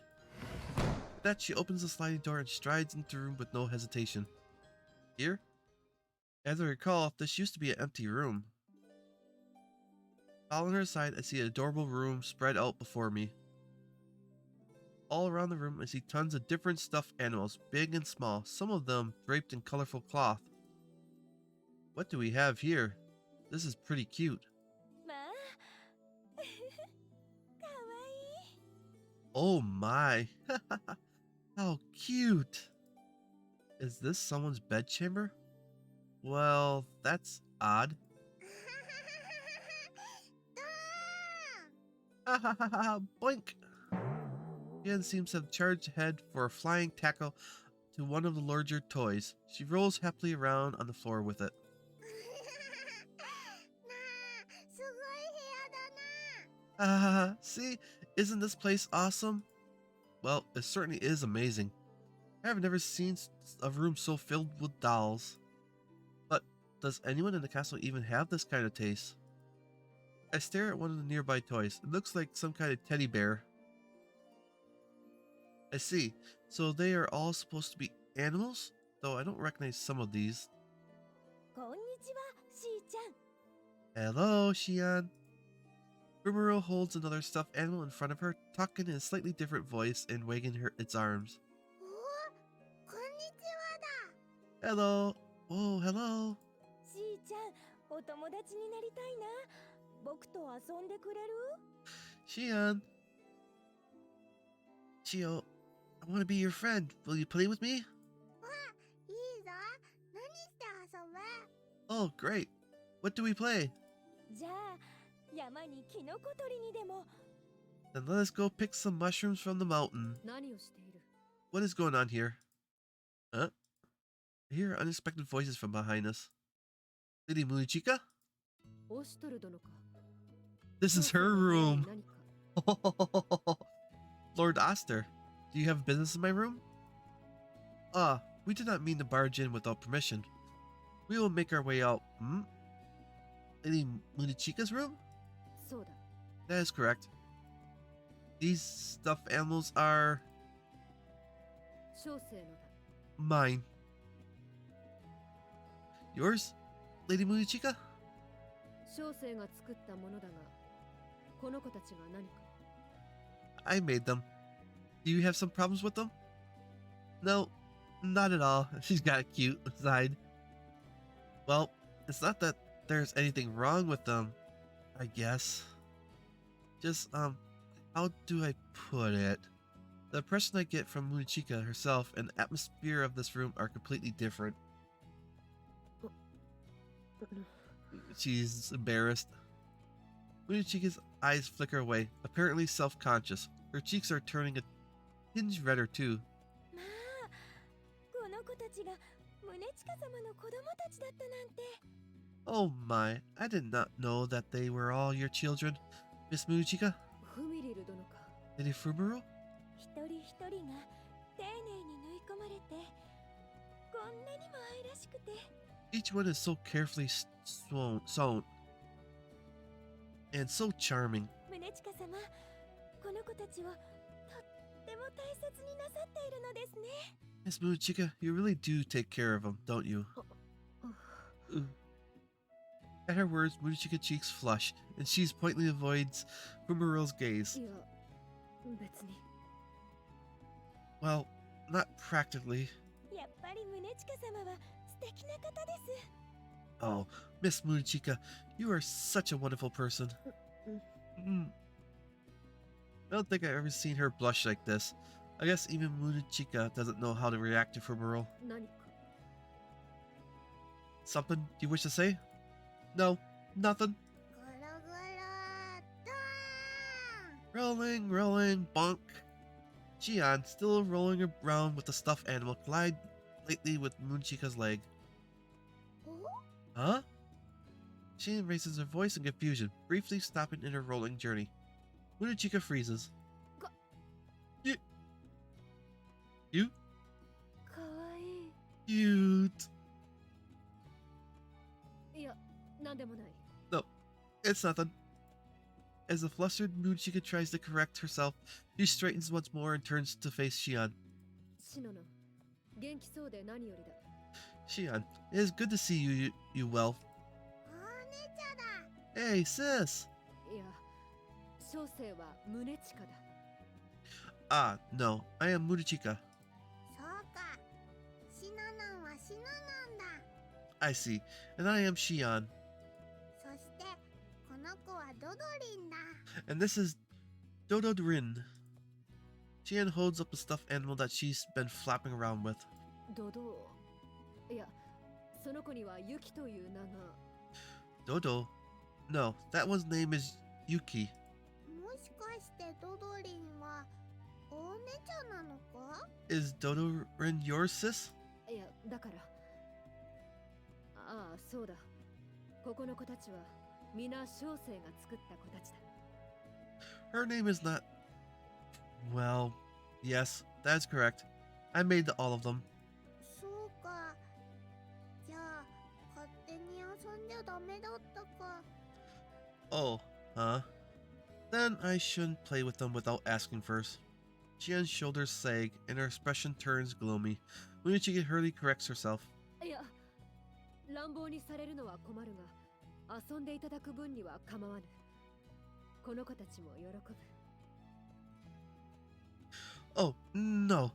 With that, she opens the sliding door and strides into the room with no hesitation. Here? As I recall, this used to be an empty room. Following her side, I see an adorable room spread out before me. All around the room, I see tons of different stuffed animals, big and small, some of them draped in colorful cloth. What do we have here? This is pretty cute. まあかわいい Oh my! How cute! Is this someone's bedchamber? Well, that's odd. どう Ha ha ha ha! Boink! Yen seems to have charged ahead for a flying tackle to one of the larger toys. She rolls happily around on the floor with it. なあ、すごい部屋だな。 Ha ha ha! See? Isn't this place awesome? Well, it certainly is amazing. I have never seen a room so filled with dolls. But does anyone in the castle even have this kind of taste? I stare at one of the nearby toys. It looks like some kind of teddy bear. I see. So they are all supposed to be animals? Though I don't recognize some of these. こんにちは、しーちゃん。 Hello, Xian. Rimuru holds another stuffed animal in front of her, talking in a slightly different voice and wagging its arms. おお、こんにちはだ。 Hello. Oh, hello. しーちゃん、お友達になりたいな。僕と遊んでくれる？ Xian. Chio, I want to be your friend. Will you play with me? いいぞ。何して遊ぶ？ Oh, great. What do we play? じゃあ、山にキノコ取りにでも。 Then let us go pick some mushrooms from the mountain. 何をしている？ What is going on here? Huh? I hear unexpected voices from behind us. Lady Muichika? オシトル殿か。 This is her room. 何か？ Lord Oster, do you have business in my room? Ah, we did not mean to barge in without permission. We will make our way out. Hmm? Lady Munichika's room? そうだ。 That is correct. These stuffed animals are 小生のだ。 mine. Yours, Lady Munichika? 小生が作ったものだが、この子たちが何か。 I made them. Do you have some problems with them? No, not at all. She's got a cute side. Well, it's not that there's anything wrong with them, I guess. Just, how do I put it? The impression I get from Munichika herself and the atmosphere of this room are completely different. She's embarrassed. Munichika's eyes flicker away, apparently self-conscious. Her cheeks are turning a tinge redder too. まあ、この子たちが宗近様の子供たちだったなんて。 Oh my, I did not know that they were all your children, Miss Munichika. フミリル殿か。 Lady Fumuro? 一人一人が丁寧に縫い込まれて、こんなにも愛らしくて。 Each one is so carefully sewn and so charming. 宗近様、この子たちをとっても大切になさっているのですね。 Miss Munichika, you really do take care of them, don't you? Ooh. At her words, Munichika's cheeks flush, and she pointedly avoids Fumaro's gaze. いや、別に。 Well, not practically. やっぱり宗近様は素敵な方です。 Oh, Miss Munichika, you are such a wonderful person. Mm. I don't think I've ever seen her blush like this. I guess even Munichika doesn't know how to react to Fumaro. 何か。 Something you wish to say? No, nothing. ゴロゴロ、ドーン。 Rolling, rolling, bonk. Jian, still rolling around with the stuffed animal, glide lightly with Munichika's leg. お？ Huh? Jian raises her voice in confusion, briefly stopping in her rolling journey. Munichika freezes. You? かわいい。 Cute. いや、なんでもない。 No, it's nothing. As the flustered Munichika tries to correct herself, she straightens once more and turns to face Xian. シノノ、元気そうで何よりだ。 Xian, it is good to see you well. お姉ちゃんだ。 Hey, sis! いや、小生は宗近だ。 Ah, no, I am Munichika. そうか。シナナンはシナナンだ。 I see, and I am Xian. そしてこの子はドドリンだ。 And this is Dododrin. Xian holds up a stuffed animal that she's been flapping around with. ドド。いや、その子にはユキという名が。 Dodo? No, that one's name is Yuki. もしかしてドドリンはお姉ちゃんなのか？ Is Dodorin yours, sis? いや、だから。ああ、そうだ。ここの子たちは皆小生が作った子たちだ。Her name is not... Well, yes, that's correct. I made all of them. そうか。じゃあ勝手に遊んじゃダメだったか。 Oh, huh? Then I shouldn't play with them without asking first. Chian's shoulders sag, and her expression turns gloomy. Munichiki hurriedly corrects herself. いや、乱暴にされるのは困るが、遊んでいただく分には構わぬ。この子たちも喜ぶ。Oh, no.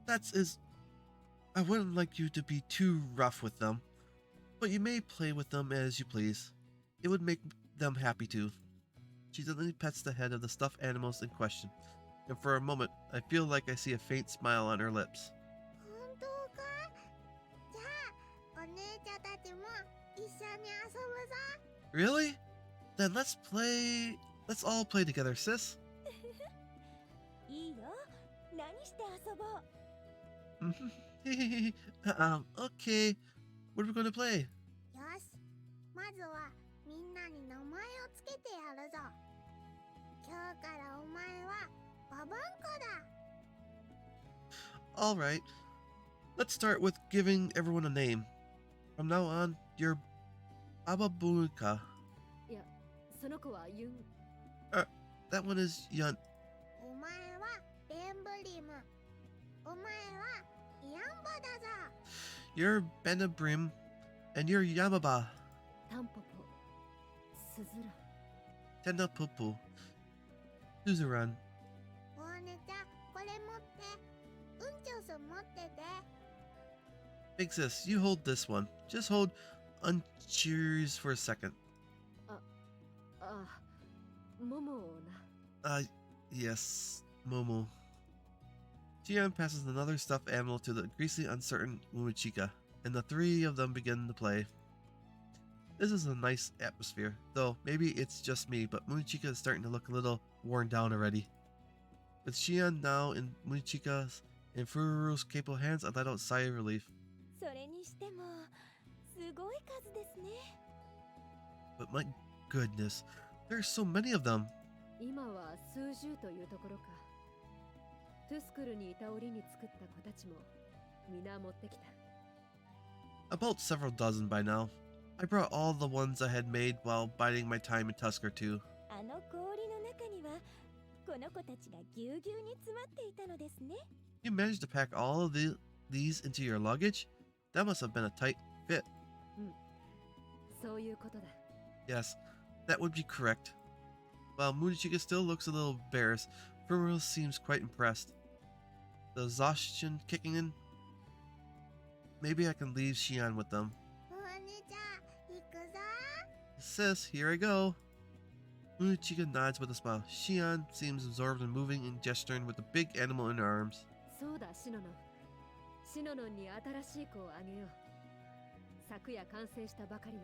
I wouldn't like you to be too rough with them, but you may play with them as you please. It would make them happy too. She gently pets the head of the stuffed animals in question, and for a moment, I feel like I see a faint smile on her lips. 本当か？じゃあお姉ちゃんたちも一緒に遊ぶぞ。 Really? Then let's all play together, sis. いいよ。何して遊ぼう。Okay. What are we going to play? よし、まずはみんなに名前をつけてやるぞ。今日からお前はババンコだ。 Alright. Let's start with giving everyone a name. From now on, you're Baba Bunka. いや、その子はユン。That one is Yun. お前はベンブリム。お前はヤンボだぞ。 You're Benabrim. And you're Yamaba. タンポポ、スズラン。 Tenda Pupu. Suzuran. お姉ちゃん、これ持って。うんちょす持ってて。 Big sis, you hold this one. Just hold Uncheers for a second. ああ、モモをな。 Yes, Momo. Jian passes another stuffed animal to the greasy, uncertain Mumichika, and the three of them begin to play. This is a nice atmosphere, though maybe it's just me, but Mumichika is starting to look a little worn down already. With Xian now in Mumichika's and Fururu's capable hands, I let out a sigh of relief. それにしてもすごい数ですね。 But my goodness, there's so many of them. 今は数十というところか。トゥスクルにいた折に作った子たちも皆持ってきた。 About several dozen by now. I brought all the ones I had made while biding my time in Tusker too. あの氷の中にはこの子たちがぎゅうぎゅうに詰まっていたのですね。 You managed to pack all of these into your luggage? That must have been a tight fit. そういうことだ。 Yes, that would be correct. While Munichika still looks a little embarrassed, Fumuro seems quite impressed. The exhaustion kicking in? Maybe I can leave Xian with them. お姉ちゃん、行くぞ。 Sis, here I go. Munichika nods with a smile. Xian seems absorbed in moving and gesturing with the big animal in her arms. そうだ、シノノン。シノノンに新しい子をあげよう。昨夜完成したばかりの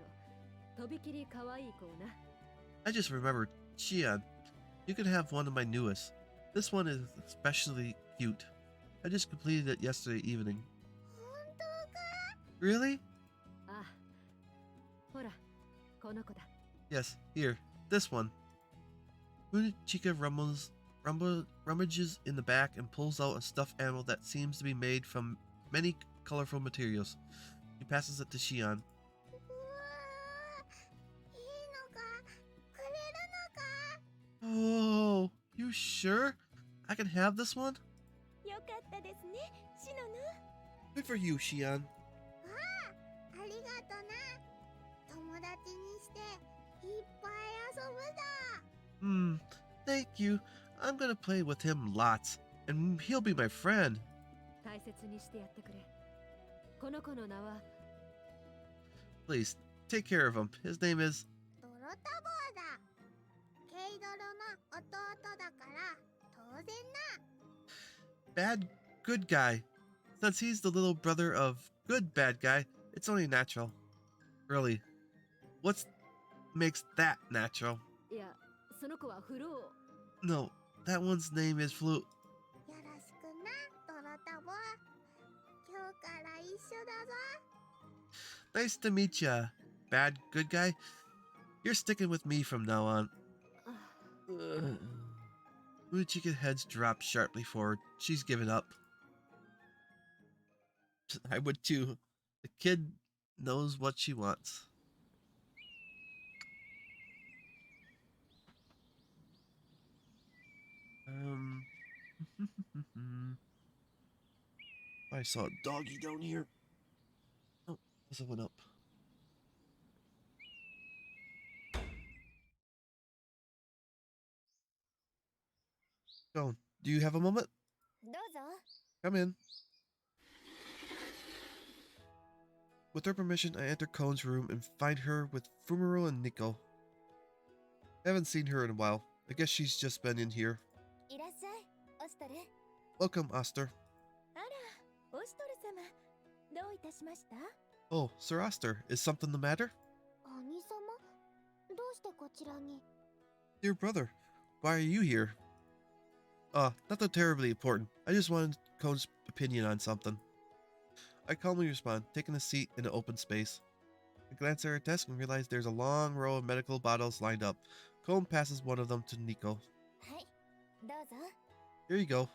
とびきり可愛い子をな。 I just remembered, Xian, you can have one of my newest. This one is especially cute. I just completed it yesterday evening. 本当か？ あ Really? あ、ほら、この子だ。 Yes, here, this one. Munichika rummages in the back and pulls out a stuffed animal that seems to be made from many colorful materials. She passes it to Xian. うわー、いいのか？くれるのか？ Oh, you sure? I can have this one? よかったですね、シノヌ。 Good for you, Xian. ありがとな。友達にしていっぱい遊ぶだ。 Thank you. I'm gonna play with him lots, and he'll be my friend. 大切にしてやってくれ。この子の名は Please, take care of him. His name is... ドロタボーだ。ケイドロの弟だから当然な。 Bad Good Guy. Since he's the little brother of Good Bad Guy, it's only natural. Really, what makes that natural? いや、その子はフロ No, that one's name is Flute. よろしくなドロタボ。今日から一緒だぞ。 Nice to meet ya, bad good guy. You're sticking with me from now on. Uchika's head drops sharply forward. She's given up. I would too. The kid knows what she wants. I saw a doggy down here. Oh, there's one up. Go. Do you have a moment? どうぞ。 Come in. With her permission, I enter Kone's room and find her with Fumuro and Nico. I haven't seen her in a while. I guess she's just been in here. いらっしゃい、オストル。 Welcome, Oster. あら、オストル様、どういたしました？ Oh, Sir Oster, is something the matter? 兄様、どうしてこちらに？ Dear brother, why are you here? Nothing terribly important. I just wanted Kone's opinion on something. I calmly respond, taking a seat in an open space. I glance at her desk and realize there's a long row of medical bottles lined up. Kone passes one of them to Nico. はい、どうぞ。 Here you go.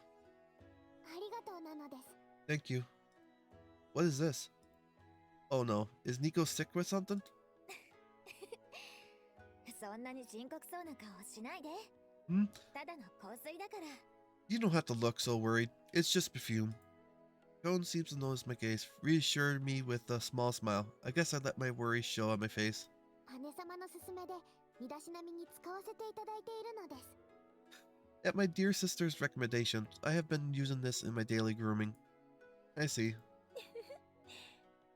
ありがとうなのです。 Thank you. What is this? Oh no, is Nico sick with something? そんなに深刻そうな顔しないで。Hmm? ただの香水だから。 You don't have to look so worried. It's just perfume. Kone seems to notice my gaze, reassured me with a small smile. I guess I let my worries show on my face. 姉様の勧めで身だしなみに使わせていただいているのです。 At my dear sister's recommendation, I have been using this in my daily grooming. I see.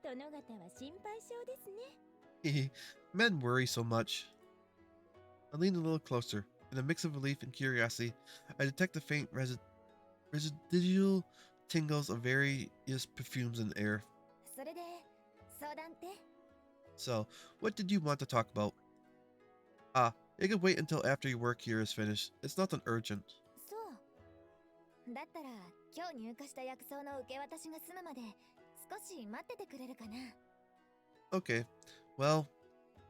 殿方は心配性ですね。 Men worry so much. I lean a little closer. In a mix of relief and curiosity, I detect the faint residual tingles of various perfumes in the air. それで相談って？ So, what did you want to talk about? It could wait until after your work here is finished. It's nothing urgent. そう。だったら今日入荷した薬草の受け渡しが済むまで少し待っててくれるかな。 Okay. Well,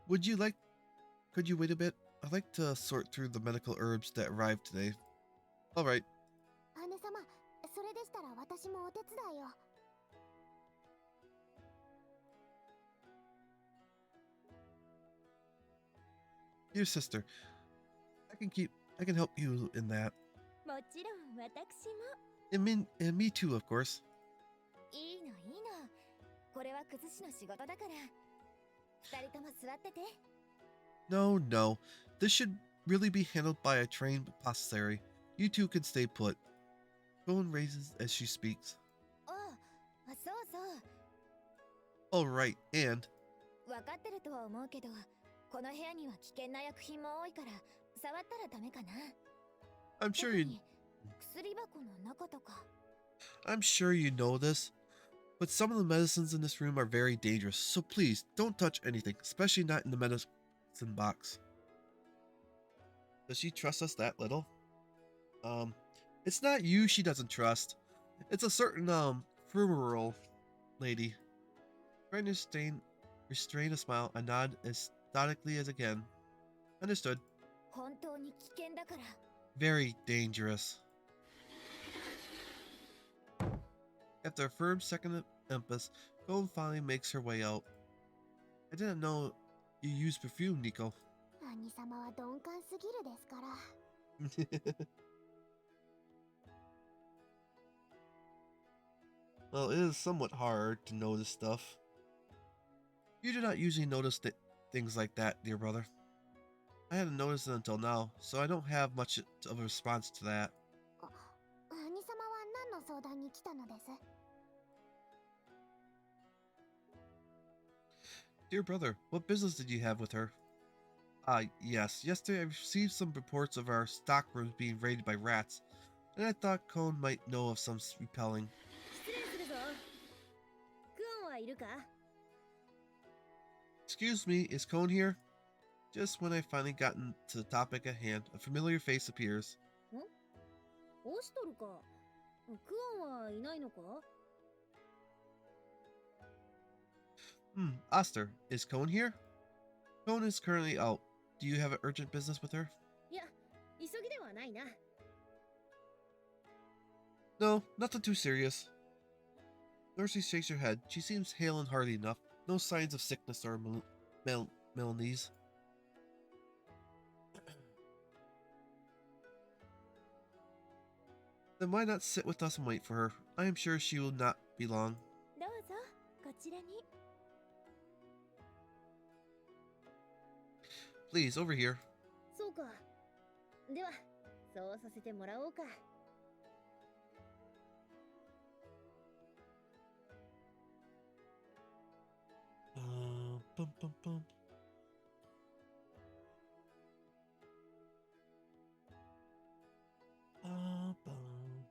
could you wait a bit? I'd like to sort through the medical herbs that arrived today. Alright. 姉様、それでしたら私もお手伝いを。 Dear sister, I can help you in that. もちろん私も。 And me too, of course. いいのいいの。これは崩しの仕事だから。二人とも座ってて。 No, no. This should really be handled by a trained apothecary. You two can stay put. Kone raises as she speaks. ああ、そうそう。 Alright, and 分かってるとは思うけど、この部屋には危険な薬品も多いから触ったらダメかな。 I'm sure 特 you に薬箱の中とか。 I'm sure you know this, but some of the medicines in this room are very dangerous, so please don't touch anything, especially not in the medicine box. Does she trust us that little? It's not you she doesn't trust. It's a certain, fumarole lady. Trying to restrain a smile, I nod as stoically as again. Understood. 本当に危険だから。 Very dangerous. After a firm second emphasis, Gold finally makes her way out. I didn't know you use perfume, Nico. 兄様は鈍感すぎるですから。 Well, it is somewhat hard to know this stuff. You do not usually notice things like that, dear brother. I hadn't noticed it until now, so I don't have much of a response to that. 兄様は何の相談に来たのです？ Dear brother, what business did you have with her? Yes. Yesterday I received some reports of our stockrooms being raided by rats, and I thought Kone might know of some repelling. 失礼するぞ。クオンはいるか？ Excuse me, is Kone here? Just when I finally gotten to the topic at hand, a familiar face appears. オシトルか。クオンはいないのか？ Oster, is Cone here? Cone is currently out. Do you have an urgent business with her? いや、急ぎではないな。No, nothing too serious. Dorsey shakes her head. She seems hale and hearty enough. No signs of sickness or maladies. Then why not sit with us and wait for her? I am sure she will not be long. どうぞこちらに。 Please, over here. そうか。では、そうさせてもらおうか。Bum, bum, bum. Bum,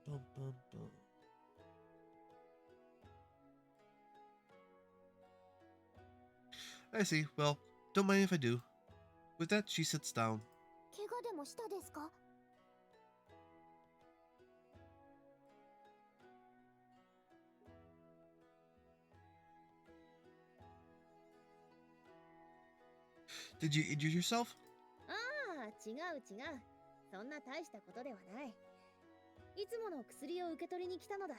bum, bum, bum. I see. Well, don't mind if I do. With that, she sits down. 怪我でもしたですか？ Did you injure yourself? ああ、違う違う。そんな大したことではない。いつもの薬を受け取りに来たのだ。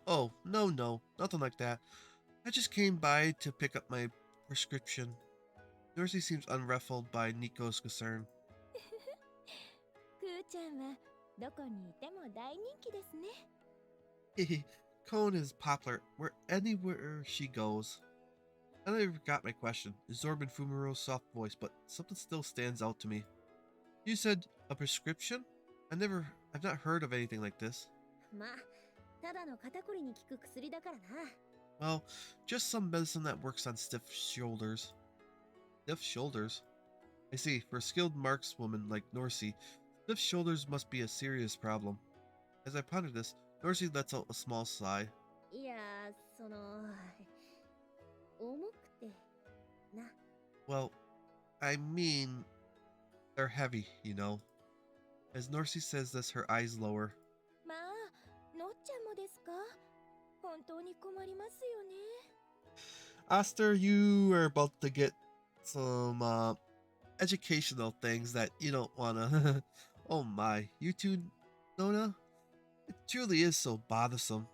Oh, no, nothing like that. I just came by to pick up my prescription. Dorsey seems unruffled by Nico's concern. クーちゃんはどこにいても大人気ですね。 Cone is popular anywhere she goes. I never forgot my question. Absorbed in Fumiro's soft voice, but something still stands out to me. You said a prescription? I've not heard of anything like this. まあ、ただの肩こりに効く薬だからな。Well, just some medicine that works on stiff shoulders. Stiff shoulders? I see, for a skilled markswoman like Norsey, stiff shoulders must be a serious problem. As I ponder this, Norsey lets out a small sigh. いや、その、重くてな。Well, I mean, they're heavy, you know. As Norsey says this, her eyes lower. まあ、のっちゃんもですか？本当に困りますよね。 Oster, you are about to get some educational things that you don't wanna. Oh my, you two, Nona? It truly is so bothersome.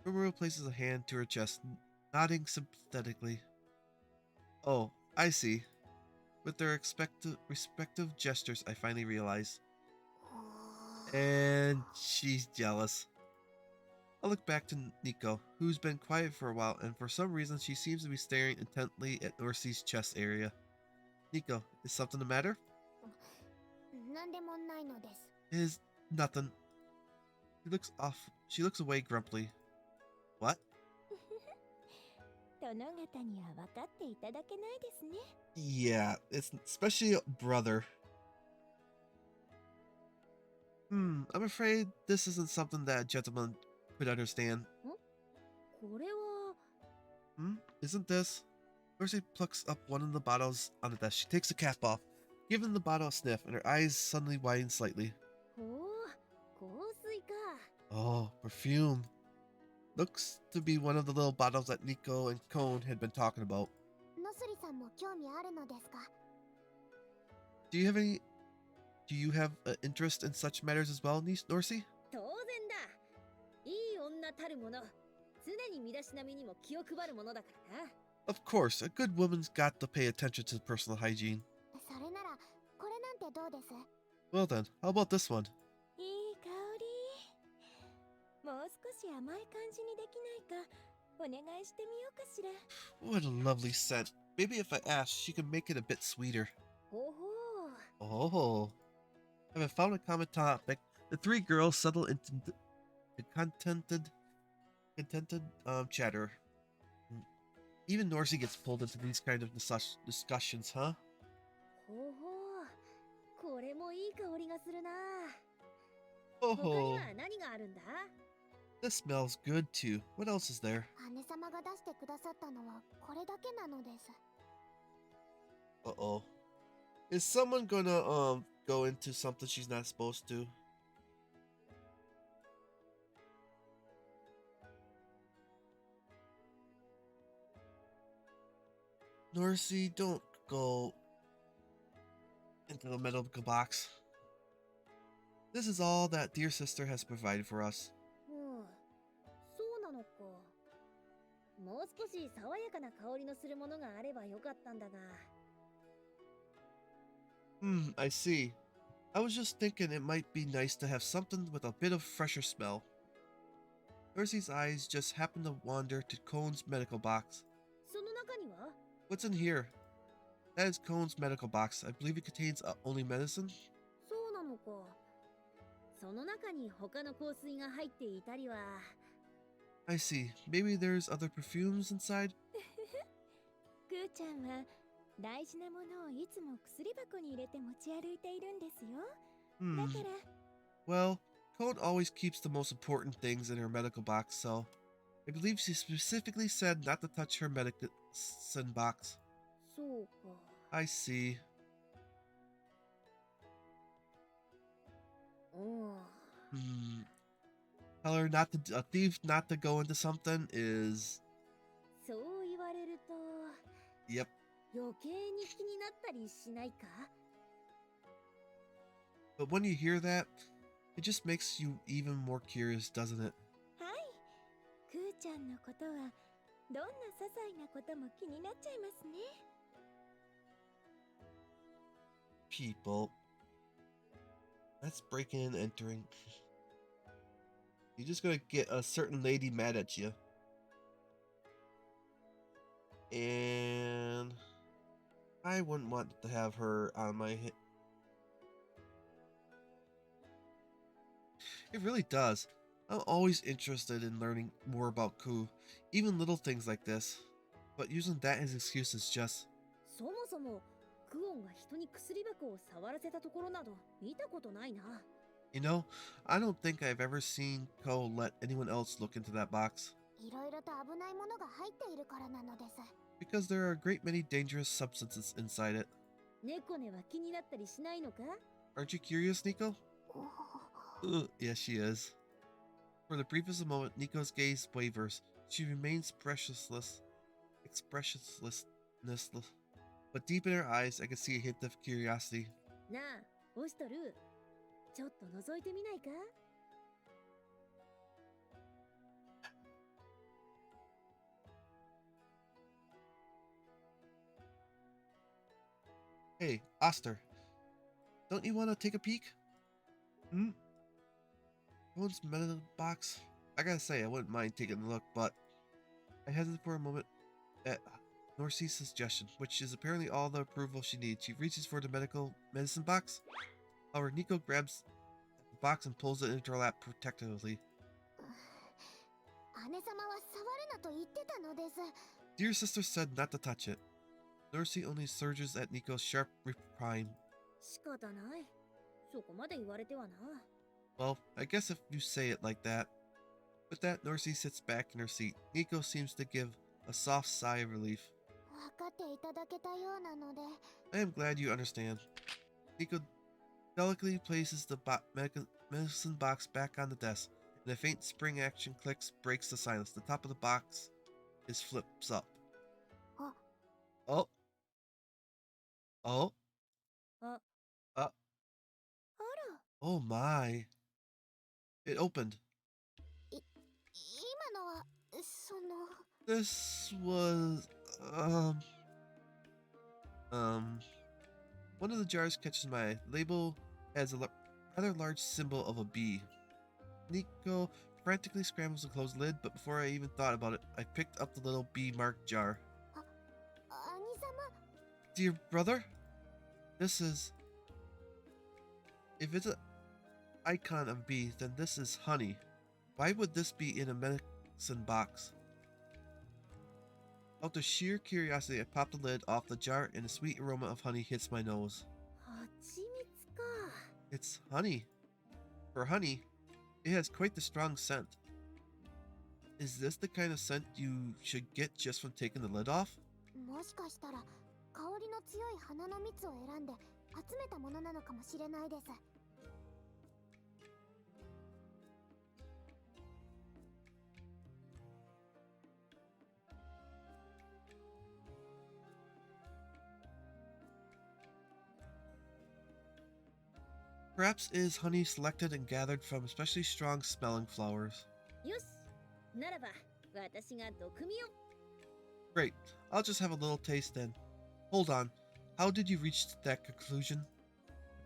Rimuru places a hand to her chest, nodding sympathetically. Oh, I see. With their respective gestures, I finally realize. And she's jealous. I look back to Nico, who's been quiet for a while, and for some reason she seems to be staring intently at Norsey's chest area. Nico, is something the matter? なんでもないのです。 Is nothing. She looks away grumpily. What? 殿方には分かっていただけないですね。 Yeah, it's especially a brother. I'm afraid this isn't something that a gentleman could understand. これは、 Isn't this? Mercy plucks up one of the bottles on the desk. She takes the cap off, giving the bottle a sniff, and her eyes suddenly widen slightly. ほう、香水か。 Oh, perfume. Looks to be one of the little bottles that Nico and Cone had been talking about. ノスリさんも興味あるのですか？ Do you have an interest in such matters as well, Norsey? 当然だ。いい女たるもの。常に身だしなみにも気を配るものだからな。Of course, a good woman's got to pay attention to personal hygiene. それならこれなんてどうです？ Well then, how about this one? いい香り。もう少し甘い感じにできないかお願いしてみようかしら。 What a lovely scent. Maybe if I asked, she could make it a bit sweeter. ほほう。 Oh. Having found a common topic, the three girls settle into the contented chatter. Even Norsey gets pulled into these kind of discussions, huh? ほほう。これもいい香りがするな。 Oh. 他には何があるんだ？ This smells good too. What else is there? 姉様が出してくださったのはこれだけなのです。 Uh-oh. Is someone gonna go into something she's not supposed to? Norsey, don't go into the medical box. This is all that dear sister has provided for us. うん、そうなのか。もう少し爽やかな香りのするものがあればよかったんだが。I see. I was just thinking it might be nice to have something with a bit of fresher smell. Norsey's eyes just happened to wander to Cone's medical box. その中には What's in here? That is Cone's medical box. I believe it contains only medicine. そうなのか。その中に他の香水が入っていたりは。I see. Maybe there's other perfumes inside? くーちゃんは大事なものをいつも薬箱に入れて持ち歩いているんですよ。だから。Well, Cone always keeps the most important things in her medical box, so I believe she specifically said not to touch her medicine box. そうか。I see. うん。 Tell her not to a thief not to go into something is そう言われると yep. 余計に気になったりしないか But when you hear that, it just makes you even more curious, doesn't it? はい。くーちゃんのことはどんな些細なことも気になっちゃいますね。People. That's breaking and entering. You're just gonna get a certain lady mad at you. And I wouldn't want to have her on my hit. It really does. I'm always interested in learning more about Ku, even little things like this. But using that as excuse is just... そもそもクオンが人に薬箱を触らせたところなど見たことないな。You know, I don't think I've ever seen Ko let anyone else look into that box. いろいろと危ないものが入っているからなのです。 Because there are a great many dangerous substances inside it. 猫ねは気になったりしないのか Aren't you curious, Nico? Yes, she is. For the briefest moment, Nico's gaze wavers. She remains expressionless. But deep in her eyes, I can see a hint of curiosity. なあ、オシトル。ちょっと覗いてみないか Hey, Oster. Don't you want to take a peek? One's medical box. I gotta say, I wouldn't mind taking a look, but I hesitate for a moment at Norsey's suggestion, which is apparently all the approval she needs. She reaches for the medicine box. However, Nico grabs the box and pulls it into her lap protectively. 姉様は触るなと言ってたのです。 Dear sister said not to touch it. Norsey only surges at Nico's sharp reprimand. 仕方ない。そこまで言われてはな。Well, I guess if you say it like that. With that, Norsey sits back in her seat. Nico seems to give a soft sigh of relief. 分かっていただけたようなので。 I am glad you understand. Nico delicately places the medicine box back on the desk, and a faint spring action clicks breaks the silence. The top of the box is flips up. Oh. Oh. あ、 Uh. あら。 Oh my. It opened. 今のは、その。 This was, one of the jars catches my eye. The label has a rather large symbol of a bee. Nico frantically scrambles to close the lid, but before I even thought about it, I picked up the little bee-marked jar. 兄様。 Dear brother, this is... If it's an icon of bee, then this is honey. Why would this be in a medicine box? Out of sheer curiosity, I pop the lid off the jar and a sweet aroma of honey hits my nose. 蜂蜜か。 It's honey. For honey, it has quite the strong scent. Is this the kind of scent you should get just from taking the lid off? もしかしたら香りの強い花の蜜を選んで集めたものなのかもしれないです。 Perhaps it is honey selected and gathered from especially strong smelling flowers. よし、ならば私が毒味を。 Great, I'll just have a little taste then. Hold on, how did you reach that conclusion?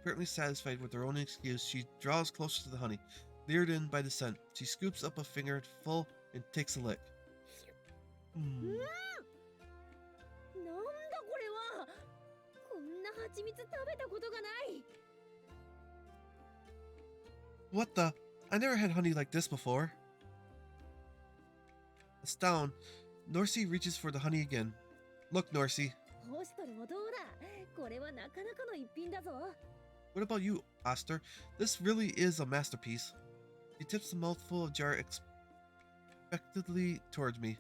Apparently satisfied with her own excuse, she draws closer to the honey. Lured in by the scent, she scoops up a fingerful and takes a lick. なんだこれは。こんな蜂蜜食べたことがない。 What the? I never had honey like this before. Astounded, Norsey reaches for the honey again. Look, Norsey. ホストルもどうだ。これはなかなかの一品だぞ。 What about you, Oster? This really is a masterpiece. He tips a mouthful of jar expectantly towards me.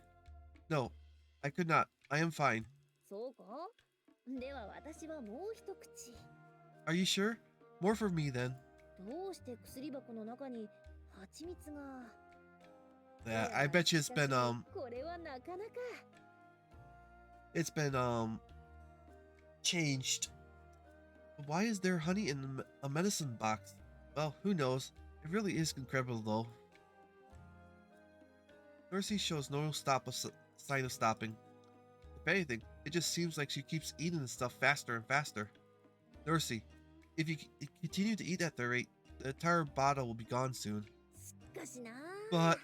No, I could not. I am fine. そうか。では私はもう一口。 Are you sure? More for me then. どうして薬箱の中に蜂蜜が。 Yeah, I bet you it's been これはなかなか。 changed. Why is there honey in a medicine box? Well, who knows? It really is incredible though. Norsey shows no sign of stopping. If anything, it just seems like she keeps eating the stuff faster and faster. Norsey, if you continue to eat at the rate, the entire bottle will be gone soon. しかしな。 But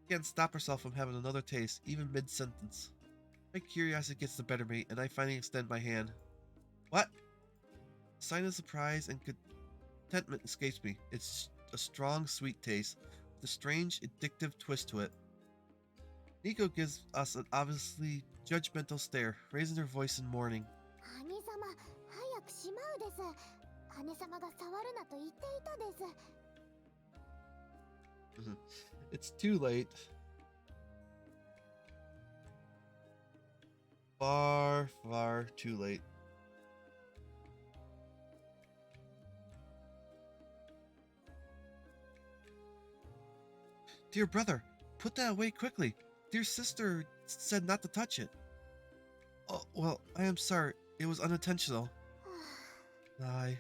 she can't stop herself from having another taste, even mid-sentence. My curiosity gets the better of me, and I finally extend my hand. What? A sign of surprise and contentment escapes me. It's a strong, sweet taste, with a strange, addictive twist to it. Nico gives us an obviously judgmental stare, raising her voice in mourning. 兄様、早くしまうです。姉様が触るなと言っていたです。 It's too late. Far, far too late. Dear brother, put that away quickly. Dear sister said not to touch it. Oh, well, I am sorry. It was unintentional. I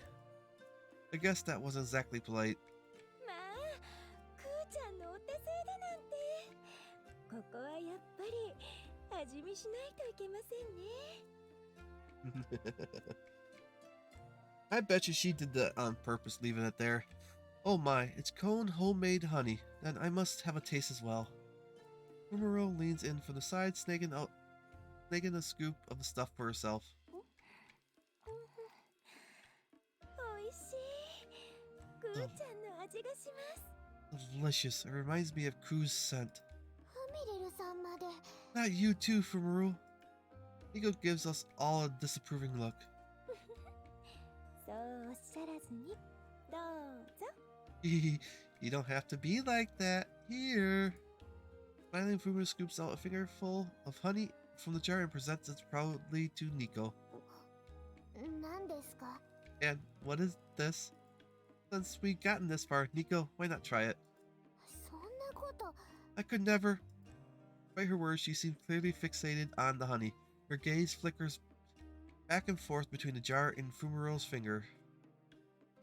guess that wasn't exactly polite. まあ、クーちゃんのお手製だなんて。ここはやっぱり味見しないといけませんね。 I bet you she did that on purpose, leaving it there. Oh my, it's cone homemade honey. Then I must have a taste as well. Rumoro leans in from the side, snagging a scoop of the stuff for herself. おいしい。クーちゃんの味がします。 Delicious. It reminds me of Crew's scent. フミリルさんまで。 Not you too, Fumaro. Nico gives us all a disapproving look. そうおっしゃらずに、どうぞ。 You don't have to be like that. Here. Finally, Fumaro scoops out a fingerful of honey from the jar and presents it proudly to Nico. 何ですか？ And what is this? Since we've gotten this far, Nico, why not try it? そんなこと。 I could never. By her words, she seemed clearly fixated on the honey. Her gaze flickers back and forth between the jar and Fumaro's finger.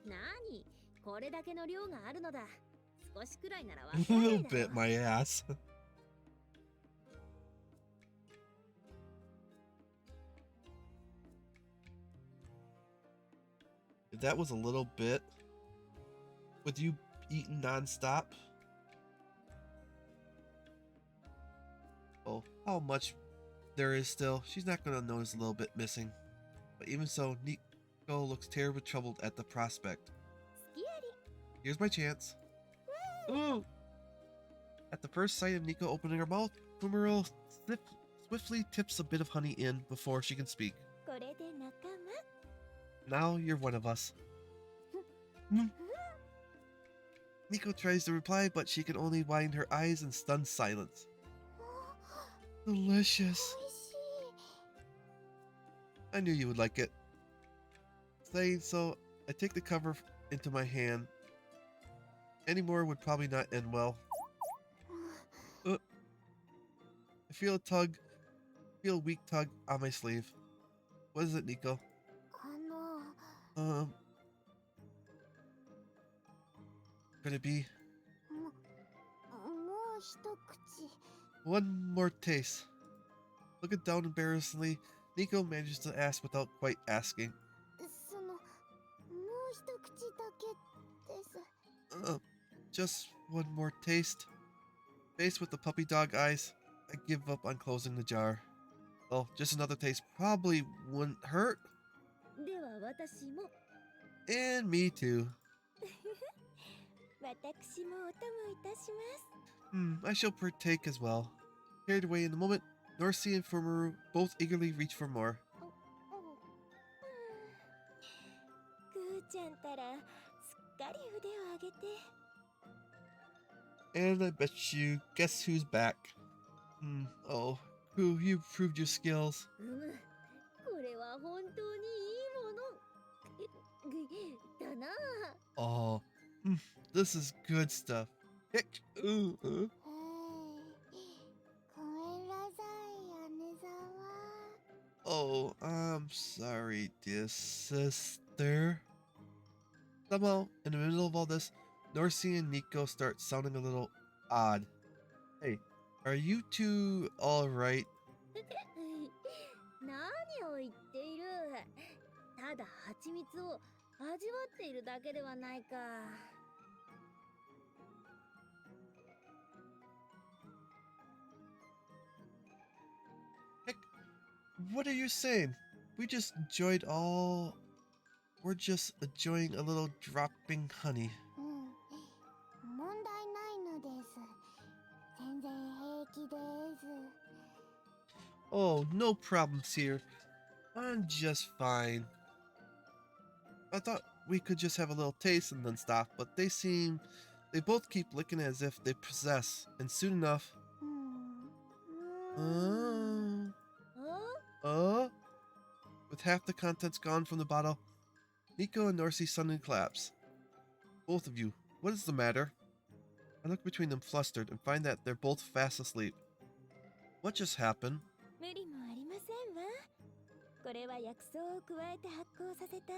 なに、これだけの量があるのだ。少しくらいならわ A かる little だろ bit, う。 my ass. That was a little bit. With you eating nonstop. Oh, how much there is still. She's not going to notice a little bit missing. But even so, Nico looks terribly troubled at the prospect. 好きあり。 Here's my chance. Ooh! At the first sight of Nico opening her mouth, Fumaro swiftly tips a bit of honey in before she can speak. これで仲間。 Now you're one of us. Mm. Nico tries to reply, but she can only wind her eyes in stunned silence. Delicious. 美味しい。 I knew you would like it. Saying so, I take the cover into my hand. Any more would probably not end well. I feel a weak tug on my sleeve. What is it, Nico? あの、 Could it be もう一口。 one more taste? Looking down embarrassedly, Nico manages to ask without quite asking. その、もう一口だけです。 Just one more taste. Faced with the puppy dog eyes, I give up on closing the jar. Well, just another taste probably wouldn't hurt. では私も And me too. 私もお供いたします。 I shall partake as well. Carried away in the moment, Norcy and Fumaru both eagerly reach for more. くーちゃんたらすっかり腕を上げて And I bet you, guess who's back? Oh, Koo, you proved your skills. これは本当にいいものだな。 Oh, this is good stuff. Heck, ooh, ごめんなさい、姉沢。 Oh, I'm sorry, dear sister. Somehow, in the middle of all this, Norcy and Nico start sounding a little odd. Hey, are you two alright? 何を言っている。ただ蜂蜜を味わっているだけではないか。 Heck, what are you saying? We just enjoyed all... We're just enjoying a little dropping honey. 問題ないのです。全然平気です。 Oh, no problems here. I'm just fine. I thought we could just have a little taste and then stop, but they both keep licking as if they possess, and soon enough... With half the contents gone from the bottle, Nico and Norcy suddenly collapse. Both of you, what is the matter? I look between them flustered and find that they're both fast asleep. What just happened? 無理もありませんわ。これは薬草を加えて発酵させた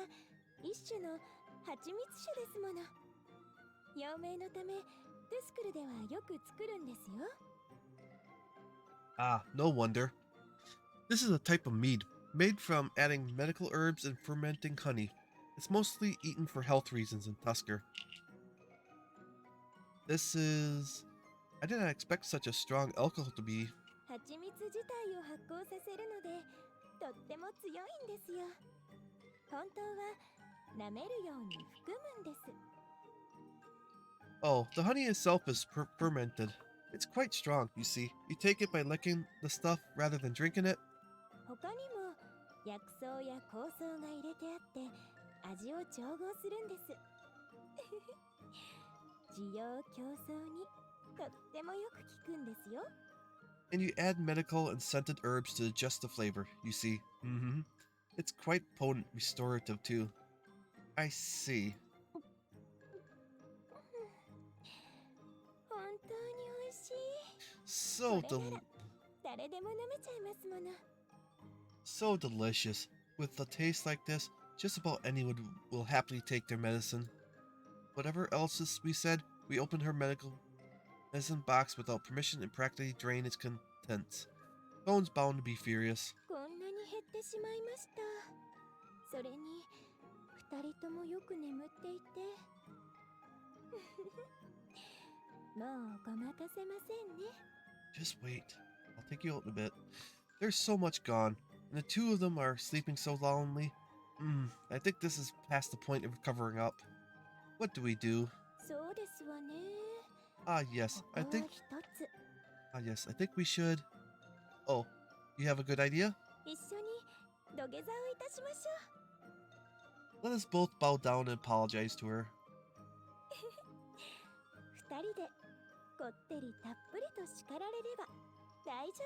一種の蜂蜜酒ですもの。陽明のためトゥスクルではよく作るんですよ。 Ah, no wonder. This is a type of mead, made from adding medical herbs and fermenting honey. It's mostly eaten for health reasons in Tusker. This is... I did not expect such a strong alcohol to be. 蜂蜜自体を発酵させるのでとっても強いんですよ。本当は舐めるように含むんです。 Oh, the honey itself is fermented. It's quite strong, you see. You take it by licking the stuff rather than drinking it. 他にも薬草や香草が入れてあって味を調合するんです。滋養強壮にとってもよく効くんですよ。 And you add medical and scented herbs to adjust the flavor, you see. It's quite potent restorative too. I see. 本当に美味しい。 So これなら誰でも飲めちゃいますもの。 so delicious. With a taste like this, just about anyone will happily take their medicine. Whatever else we said, we opened her medicine box without permission and practically drained its contents. Bones bound to be furious. こんなに減ってしまいました。それに二人ともよく眠っていて。もうごまかせませんね。 Just wait. I'll take you out in a bit. There's so much gone, and the two of them are sleeping so loudly. I think this is past the point of covering up. What do we do? そうですわね。 Yes, こ I こは think... 一つ。 yes, I think we should... Oh, you have a good idea? 一緒に土下座をいたしましょ Let us both bow down and apologize to her. う。2人でこってりたっぷりと叱られれば大丈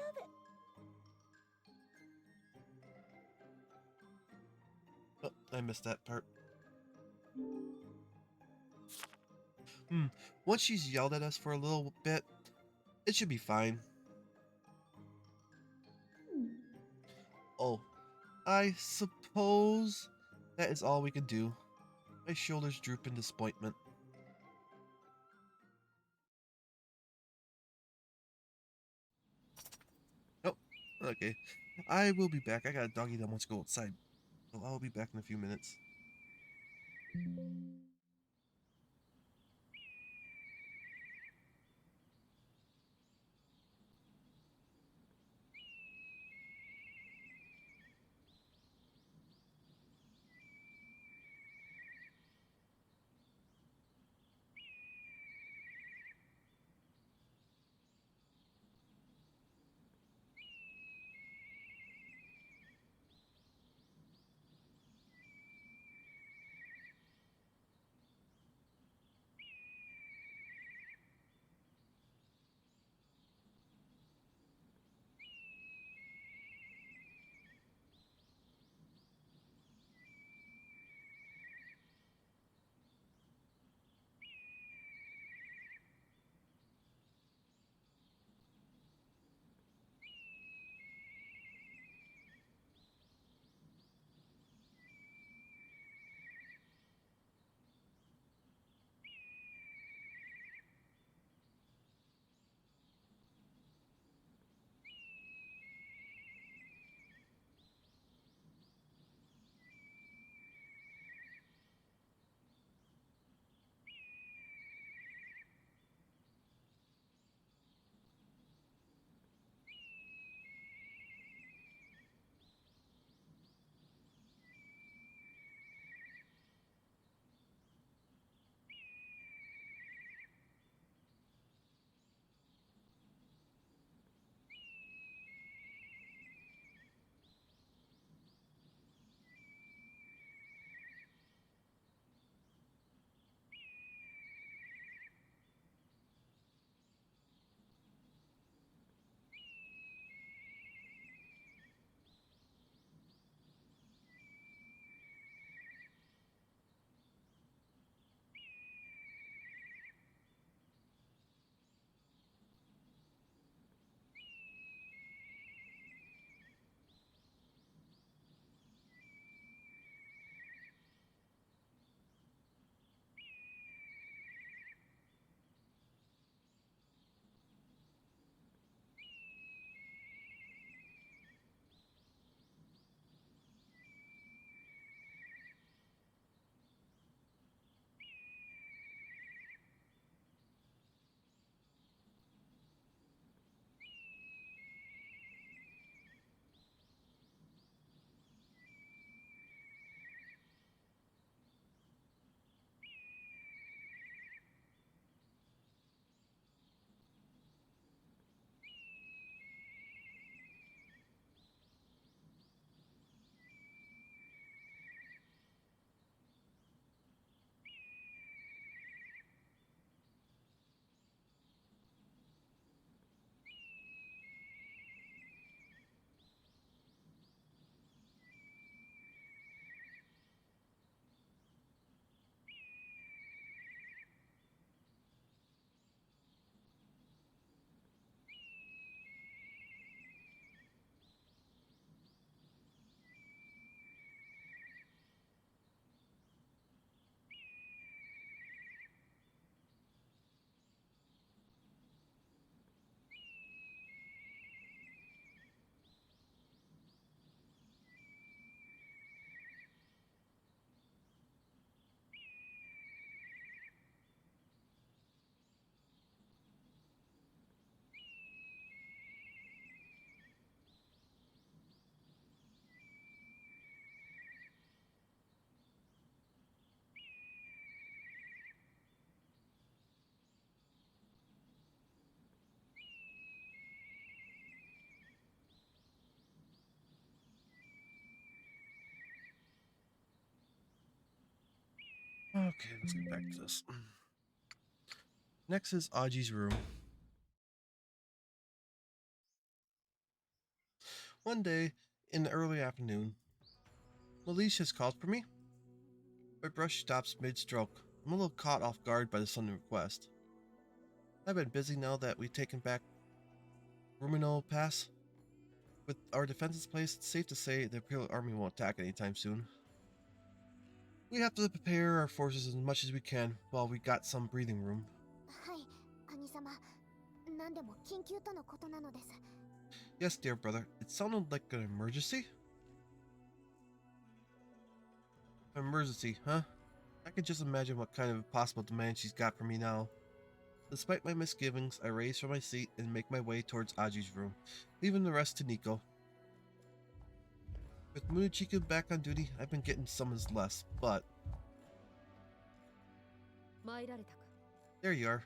夫。 Oh, I missed that part. Once she's yelled at us for a little bit, it should be fine. Oh, I suppose that is all we can do. My shoulders droop in disappointment. Oh, okay. I will be back. I got a doggy that wants to go outside. So I'll be back in a few minutes. Okay, let's get back to this. Next is Aji's room. One day, in the early afternoon, Malish has called for me. My brush stops mid-stroke. I'm a little caught off guard by the sudden request. I've been busy now that we've taken back Rumino Pass. With our defenses placed, it's safe to say the Imperial Army won't attack anytime soon. We have to prepare our forces as much as we can while we got some breathing room. はい、兄様。何でも緊急とのことなのです。 Yes, dear brother, it sounded like an emergency? Emergency, huh? I can just imagine what kind of possible demand she's got for me now. Despite my misgivings, I raise from my seat and make my way towards Aji's room, leaving the rest to Nico. With Munichika back on duty, I've been getting summons less, but 参られたか。 there you are.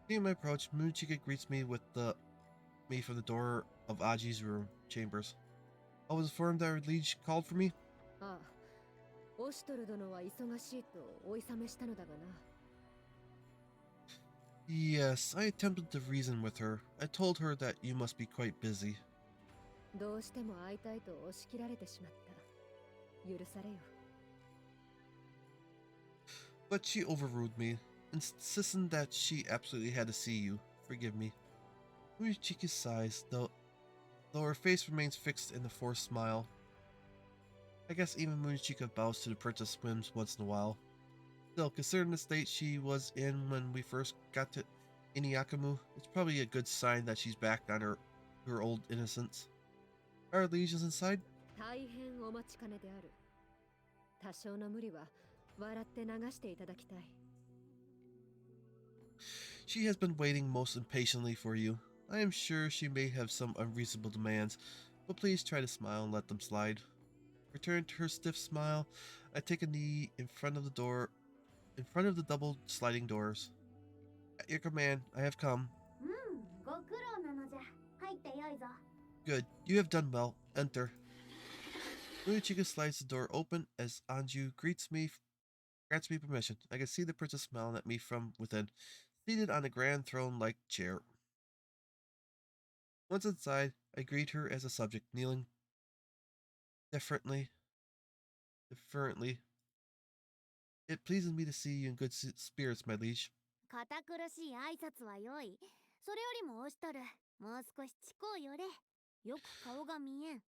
Seeing my approach, Munichika greets me from the door of Aji's room chambers. I was informed that our liege called for me. ああ、オシュトル殿は忙しいとお諌めしたのだがな。 Yes, I attempted to reason with her. I told her that you must be quite busy. どうしても会いたいと押し切られてしまった。許されよ。 But she overruled me, insisting that she absolutely had to see you. Forgive me. Munichika sighs, though her face remains fixed in a forced smile. I guess even Munichika bows to the princess whims once in a while. Still, considering the state she was in when we first got to Inuyakamu, it's probably a good sign that she's back on her old innocence. Are legions inside? 大変お待ちかねである。多少の無理は笑って流していただきたい。 She has been waiting most impatiently for you. I am sure she may have some unreasonable demands, but please try to smile and let them slide. Returning to her stiff smile, I take a knee in front of the double sliding doors. At your command, I have come. ご苦労なのじゃ。入ってよいぞ。 Good, you have done well. Enter. Munichika slides the door open as Anju grants me permission. I can see the princess smiling at me from within, seated on a grand throne-like chair. Once inside, I greet her as a subject, kneeling deferently. It pleases me to see you in good spirits, my liege. 堅苦しい挨拶はよい。それよりもオシトル、もう少し近う寄れ。よく顔が見えん。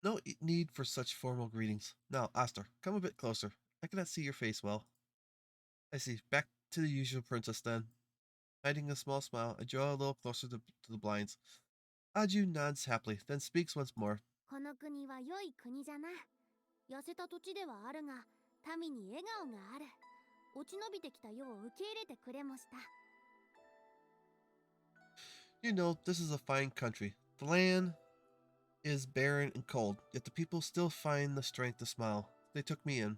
No need for such formal greetings. Now, Aster, come a bit closer. I cannot see your face well. I see. Back to the usual princess then. Hiding a small smile, I draw a little closer to the blinds. Aju nods happily, then speaks once more. この国は良い国じゃな。痩せた土地ではあるが、民に笑顔がある。落ち延びてきた世を受け入れてくれもした。 You know, this is a fine country. The land is barren and cold, yet the people still find the strength to smile. They took me in.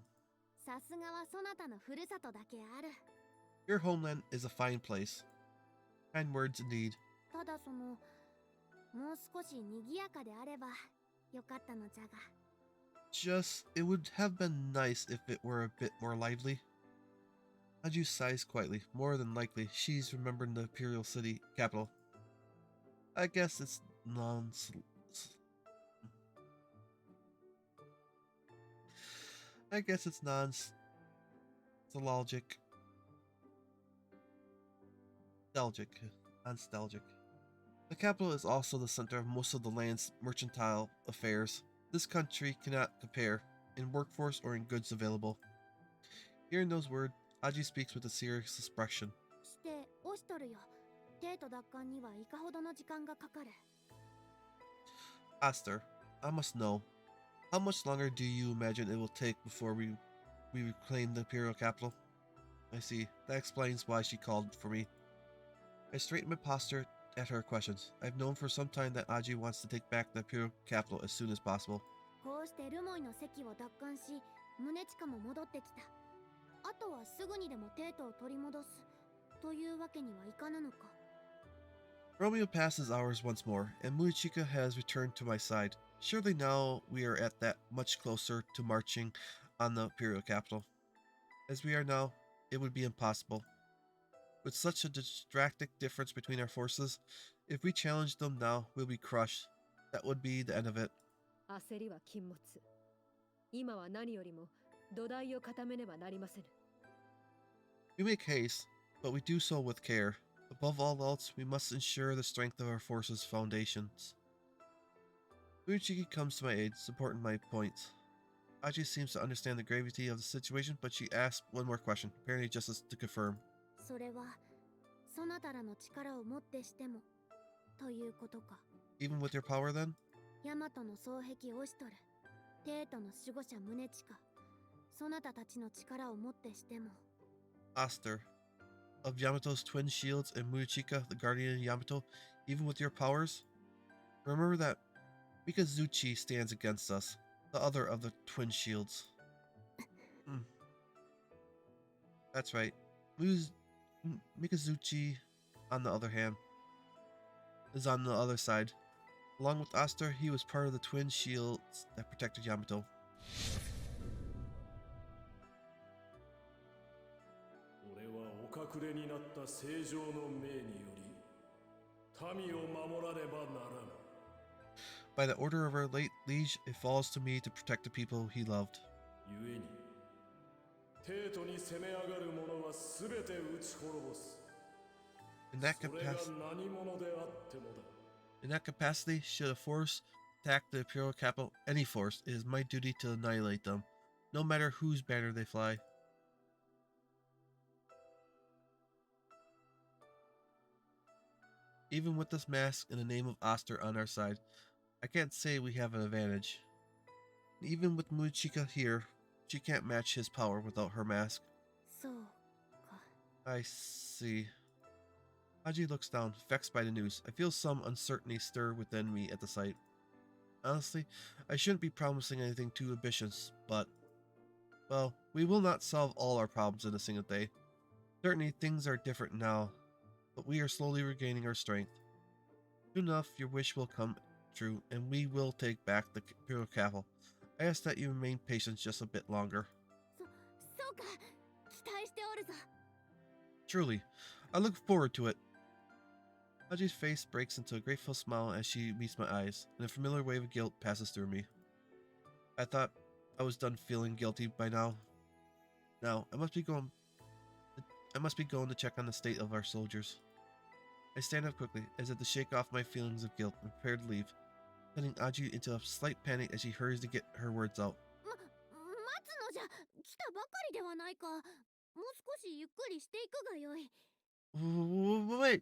さすがはそなたのふるさとだけある。 Your homeland is a fine place. Kind words indeed. ただその、もう少し賑やかであればよかったのじゃが。 It would have been nice if it were a bit more lively. Aju sighs quietly. More than likely, she's remembering the imperial city capital. I guess it's nostalgic. Nostalgic. The capital is also the center of most of the land's mercantile affairs. This country cannot compare in workforce or in goods available. Hearing those words, Aji speaks with a serious expression. してオシトルよ。帝都奪還にはいかほどの時間がかかる。 Aster, I must know. How much longer do you imagine it will take before we reclaim the imperial capital? I see. That explains why she called for me. I straighten my posture at her questions. I've known for some time that Aji wants to take back the imperial capital as soon as possible. こうしてルモイの席を奪還し、宗近も戻ってきた。あとはすぐにでも帝都を取り戻すというわけにはいかぬのか。 Romeo passes hours once more, and Muichika has returned to my side. Surely now we are at that much closer to marching on the imperial capital. As we are now, it would be impossible. With such a distracting difference between our forces, if we challenge them now, we'll be crushed. That would be the end of it. 焦りは禁物。今は何よりも土台を固めねばなりませぬ。We make haste, but we do so with care. Above all else, we must ensure the strength of our forces' foundations. Muchiki comes to my aid, supporting my points. Aji seems to understand the gravity of the situation, but she asks one more question, apparently just as to confirm. それはそなたらの力をもってしてもということか。 Even with your power, then? ヤマトの双璧オシトル、テートの守護者宗近、そなたたちの力をもってしても。 Aster, of Yamato's twin shields and Muchika, the guardian of Yamato, even with your powers? Remember that Mikazuchi stands against us, the other of the twin shields. That's right. Mikazuchi, on the other hand, is on the other side. Along with Aster, he was part of the twin shields that protected Yamato. 俺はお隠れになった正常の命により民を守らねばならぬ。 By the order of our late liege, it falls to me to protect the people he loved. 故に帝都に攻め上がる者は全て撃ち滅ぼす。 In that それが capacity, 何者であってもだ。 in that capacity, should a force attack the imperial capital, any force, it is my duty to annihilate them, no matter whose banner they fly. Even with this mask and the name of Aster on our side, I can't say we have an advantage. Even with Muchika here, she can't match his power without her mask. そうか。 I see. Haji looks down, vexed by the news. I feel some uncertainty stir within me at the sight. Honestly, I shouldn't be promising anything too ambitious, but... well, we will not solve all our problems in a single day. Certainly, things are different now, but we are slowly regaining our strength. Soon enough, your wish will come true, and we will take back the Imperial Capital. I ask that you remain patient just a bit longer. そうか。期待しておるぞ。 Truly, I look forward to it. Haji's face breaks into a grateful smile as she meets my eyes, and a familiar wave of guilt passes through me. I thought I was done feeling guilty by now. Now, I must be going to check on the state of our soldiers. I stand up quickly, as if to shake off my feelings of guilt, and prepare to leave, sending Aji into a slight panic as she hurries to get her words out. 待つのじゃ。来たばかりではないか。もう少しゆっくりしていくがよい。 Wait,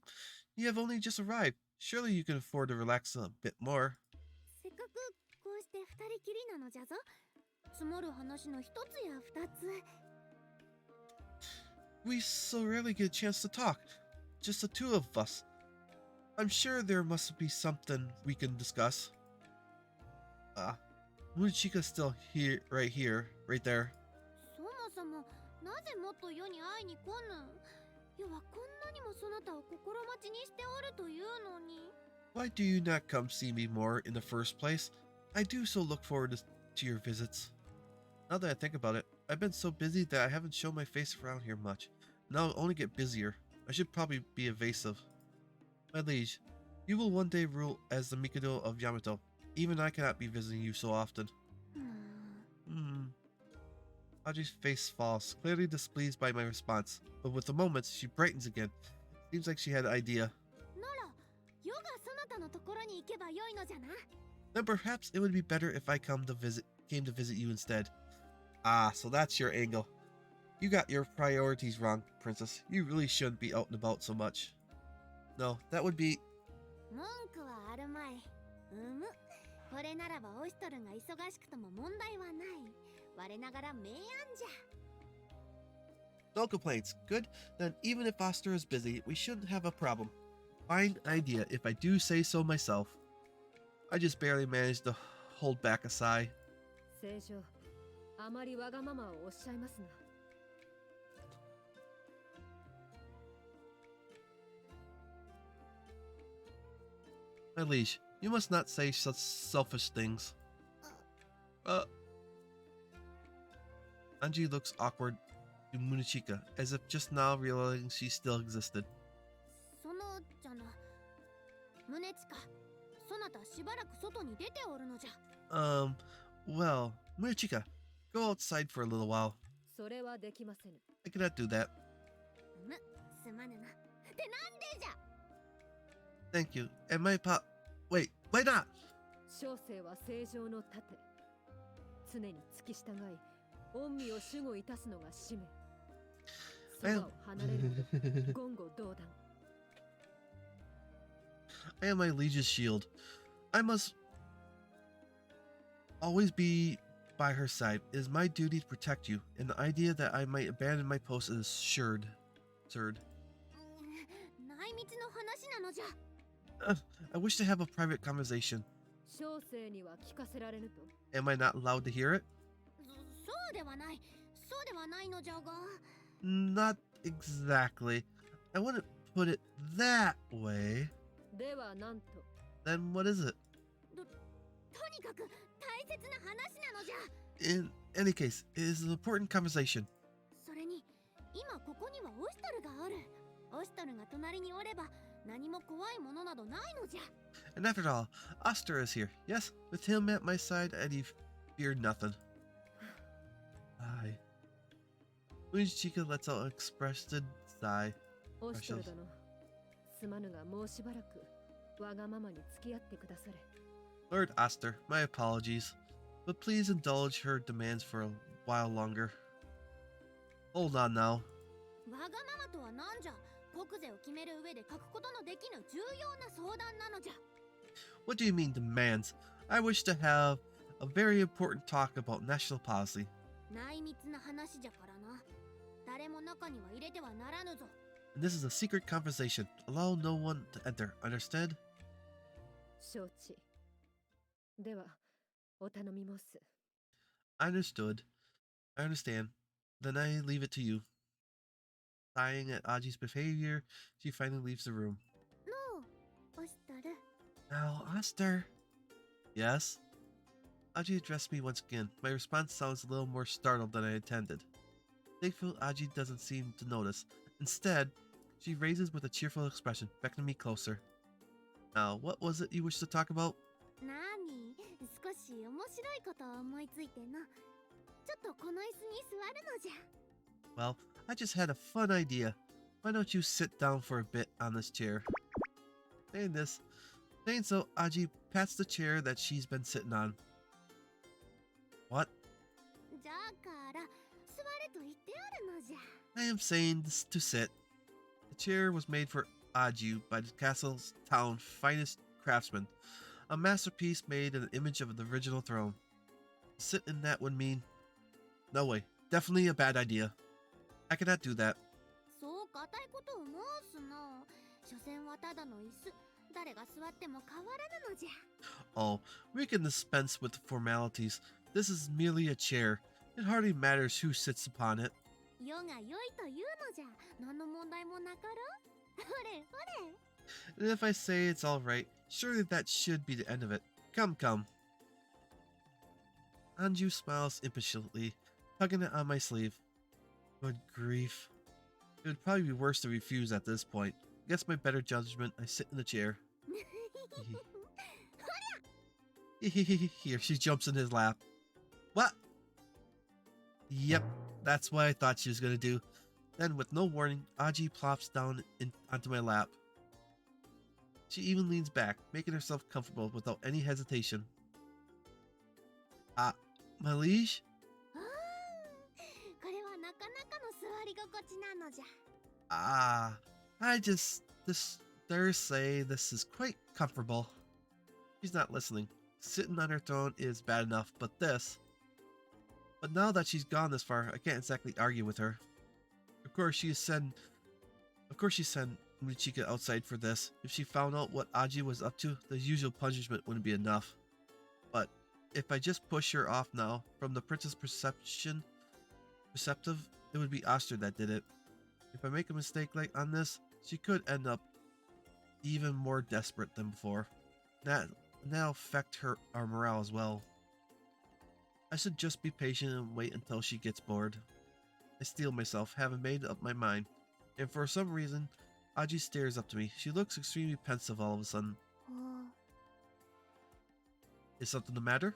you have only just arrived. Surely you can afford to relax a bit more. せっかくこうして二人きりなのじゃぞ。積もる話の一つや二つ。 We so rarely get a chance to talk. Just the two of us. I'm sure there must be something we can discuss. Muchika's still here, right there. そもそもなぜもっと世に会いに来ぬ。世はこんなにもそなたを心待ちにしておるというのに。 Why do you not come see me more in the first place? I do so look forward to your visits. Now that I think about it, I've been so busy that I haven't shown my face around here much. Now I'll only get busier. I should probably be evasive. My liege, you will one day rule as the Mikado of Yamato. Even I cannot be visiting you so often. Haji's face falls, clearly displeased by my response, but with the moments, she brightens again. Seems like she had an idea. なら、世がそなたのところに行けばよいのじゃな。 Then perhaps it would be better if I came to visit you instead. Ah, so that's your angle. You got your priorities wrong, Princess. You really shouldn't be out and about so much. No, that would be... 文句はあるまい。これならばオイストルが忙しくとも問題はない。我ながら明暗じゃ。 No complaints. Good. Then even if Foster is busy, we shouldn't have a problem. Fine idea if I do say so myself. I just barely managed to hold back a sigh. 聖女、あまりわがままをおっしゃいますな。 My liege, you must not say such selfish things. Anji looks awkward to to Munichika, as if just now realizing she still existed. そのじゃな、宗近、そなたしばらく外に出ておるのじゃ。Well, Munichika, go outside for a little while. それはできませぬ。I cannot do that. すまぬな。ってなんでじゃ。 Thank you. And my wait, why not? 小生は正常の盾。常に付き従い、御身を守護いたすのが使命。そばを離れるなど言語道断。I am my liege's shield. I must always be by her side. It is my duty to protect you, and the idea that I might abandon my post is absurd. 内密の話なのじゃ。I wish to have a private conversation. 小生には聞かせられぬと。Am I not allowed to hear it? そうではない。そうではないのじゃが。Not exactly. I wouldn't put it that way. ではなんと。 Then what is it? とにかく大切な話なのじゃ。 In any case, it is an important conversation. それに今ここにはオシトルがおる。オシトルが隣におれば何も怖いものなどないのじゃ。 And after all, Oster is here. Yes, with him at my side, I need fear nothing. Sigh. Munichika lets out an expressed sigh. オシトル殿、すまぬがもうしばらくわがままに付き合ってくだされ。 Lord Oster, my apologies, but please indulge her demands for a while longer. Hold on now. わがままとは何じゃ。国税を決める上で書くことのできぬ重要な相談なのじゃ。 What do you mean demands? I wish to have a very important talk about national policy. 内密な話じゃからな。誰も中には入れてはならぬぞ。 And this is a secret conversation. Allow no one to enter. Understood? 承知。では、お頼み申す。Understood. I understand. Then I leave it to you. Sighing at Aji's behavior, she finally leaves the room. のう、オシトル。 Now, Oster. Yes? Aji addressed me once again. My response sounds a little more startled than I intended. Thankful Aji doesn't seem to notice. Instead, she raises with a cheerful expression, beckoning me closer. Now, what was it you wished to talk about? なに、少し面白いことを思いついてな。ちょっとこの椅子に座るのじゃ。 Well, I just had a fun idea. Why don't you sit down for a bit on this chair? Saying so, Aji pats the chair that she's been sitting on. What? じゃから座れと言ってあるのじゃ。 I am saying this to sit. The chair was made for Aju by the castle's town finest craftsman. A masterpiece made in an image of the original throne. To sit in that would mean... No way. Definitely a bad idea. I cannot do that. そう固いことを申すな。所詮はただの椅子。誰が座っても変わらぬのじゃ。 Oh, we can dispense with the formalities. This is merely a chair. It hardly matters who sits upon it. 世が良いというのじゃ。何の問題もなかろう。ほれほれ。 And if I say it's alright, surely that should be the end of it. Come, come. Anju smiles impatiently, tugging it on my sleeve. Good grief. It would probably be worse to refuse at this point. Against my better judgment, I sit in the chair. Here, she jumps in his lap. What? Yep, that's what I thought she was gonna do. Then, with no warning, Aji plops down onto my lap. She even leans back, making herself comfortable without any hesitation. My liege? これはなかなかの座り心地なのじゃ。 I just dare say this is quite comfortable. She's not listening. Sitting on her throne is bad enough, but now that she's gone this far, I can't exactly argue with her. Of course she sent Michika outside for this. If she found out what Aji was up to, the usual punishment wouldn't be enough. But if I just push her off now, from the prince's perceptive, it would be Oster that did it. If I make a mistake like on this, she could end up even more desperate than before. That'll affect our morale as well. I should just be patient and wait until she gets bored. I steel myself, having made up my mind. And for some reason, Aji stares up to me. She looks extremely pensive all of a sudden. Is something the matter?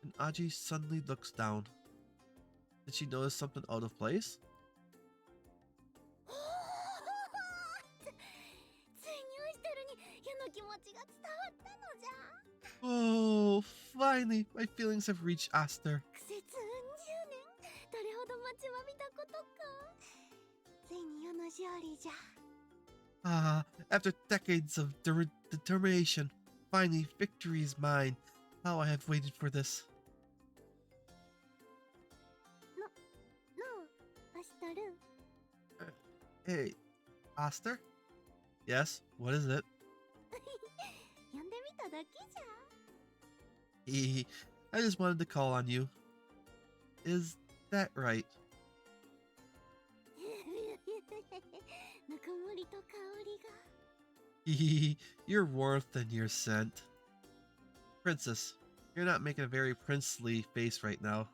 And Aji suddenly looks down. Did she notice something out of place? ついにオイストルに世の気持ちが伝わったのじゃ。 Oh, finally, my feelings have reached Aster. 苦節10年、どれほど待ちわびたことか。ついに世の勝利じゃ。 Ah, after decades of determination, finally victory is mine. How I have waited for this. なあ、オイストル。 Hey, Aster? Yes, what is it? 呼んでみただけじゃ。 Hee, I just wanted to call on you. Is that right? ぬくもりと香りが。 Hee, your warmth and your scent. Princess, you're not making a very princely face right now.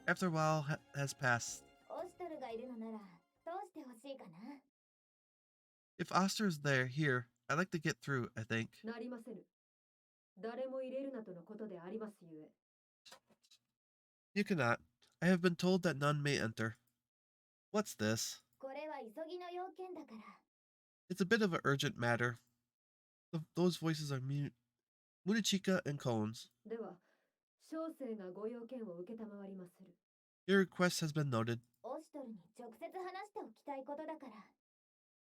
After a while has passed, オストルがいるのならどうしてほしいかな。 if Aster is here, I'd like to get through, I think. なりませぬ。誰も入れるなとのことでありますゆえ。 You cannot. I have been told that none may enter. What's this? これは急ぎの要件だから。 It's a bit of an urgent matter. Those voices are Munichika and Cones. では、小生がご用件を受けたまわりまする。 Your request has been noted. オストルに直接話しておきたいことだか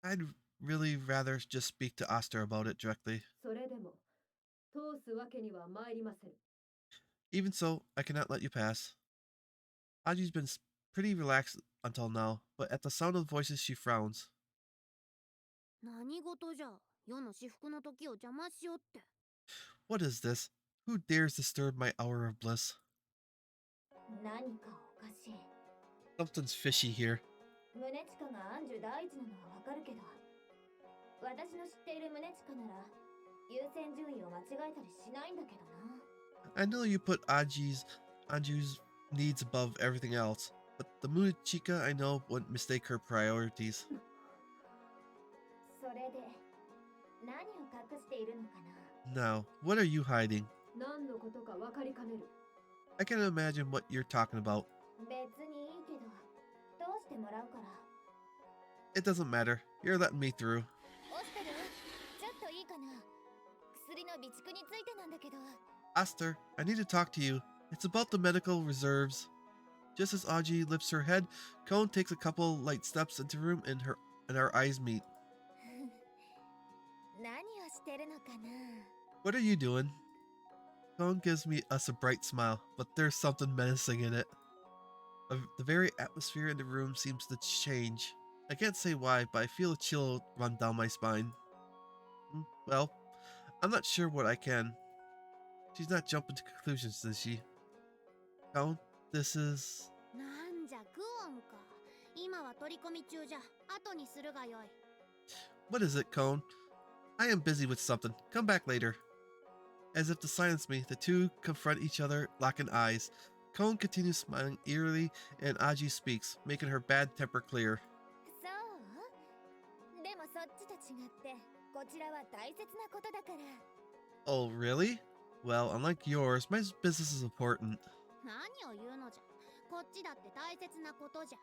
ら。 I'd really rather just speak to Aster about it directly. それでも、通すわけには参りません。 Even so, I cannot let you pass. Aji's been pretty relaxed until now, but at the sound of the voices she frowns. 何事じゃ。世の至福の時を邪魔しよって。 What is this? Who dares disturb my hour of bliss? 何かおかしい。 Something's fishy here. 宗近がアンジュ第一なのはわかるけど、私の知っている宗近なら優先順位を間違えたりしないんだけどな。 I know you put Anju's needs above everything else, but the Munichika I know wouldn't mistake her priorities. それで何を隠しているのかな。 Now, what are you hiding? 何のことかわかりかねる。 I can't imagine what you're talking about. 別にいいけど、どうしてもらうから。 It doesn't matter. You're letting me through. オストル、ちょっといいかな。薬の備蓄についてなんだけど。 Aster, I need to talk to you. It's about the medical reserves. Just as Aji lifts her head, Cone takes a couple light steps into the room and our eyes meet. 何をしてるのかな。 What are you doing? Cone gives us a bright smile, but there's something menacing in it. The very atmosphere in the room seems to change. I can't say why, but I feel a chill run down my spine. Well, I'm not sure what I can. She's not jumping to conclusions, is she? Cone, this is... なんじゃグオンか。今は取り込み中じゃ。後にするがよい。 What is it, Cone? I am busy with something. Come back later. As if to silence me, the two confront each other, locking eyes. Cone continues smiling eerily, and Aji speaks, making her bad temper clear. そう？でもそっちと違って、こちらは大切なことだから。 Oh, really? Well, unlike yours, my business is important. 何を言うのじゃ。こっちだって大切なことじゃ。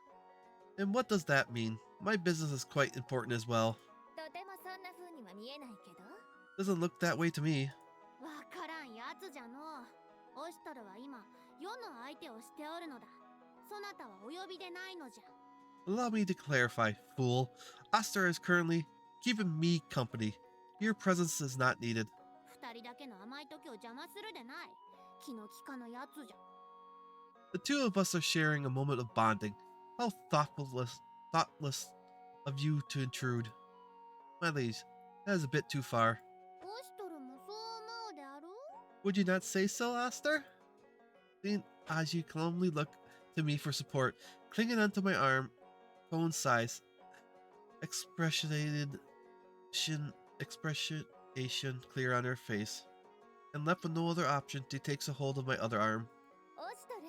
And what does that mean? My business is quite important as well. とてもそんな風には見えないけど。 Doesn't look that way to me. わからんやつじゃのう。オシトルは今、世の相手をしておるのだ。そなたはお呼びでないのじゃ。 Allow me to clarify, fool. Aster is currently keeping me company. Your presence is not needed. 二人だけの甘い時を邪魔するでない。気の利かぬやつじゃ。 The two of us are sharing a moment of bonding. How thoughtless of you to intrude. My liege, that is a bit too far. オシトルもそう思うであろう？ Would you not say so, Aster? Seeing Aji calmly look to me for support, clinging onto my arm, Cone sighs. Expression clear on her face. And left with no other option, she takes a hold of my other arm. オシトル、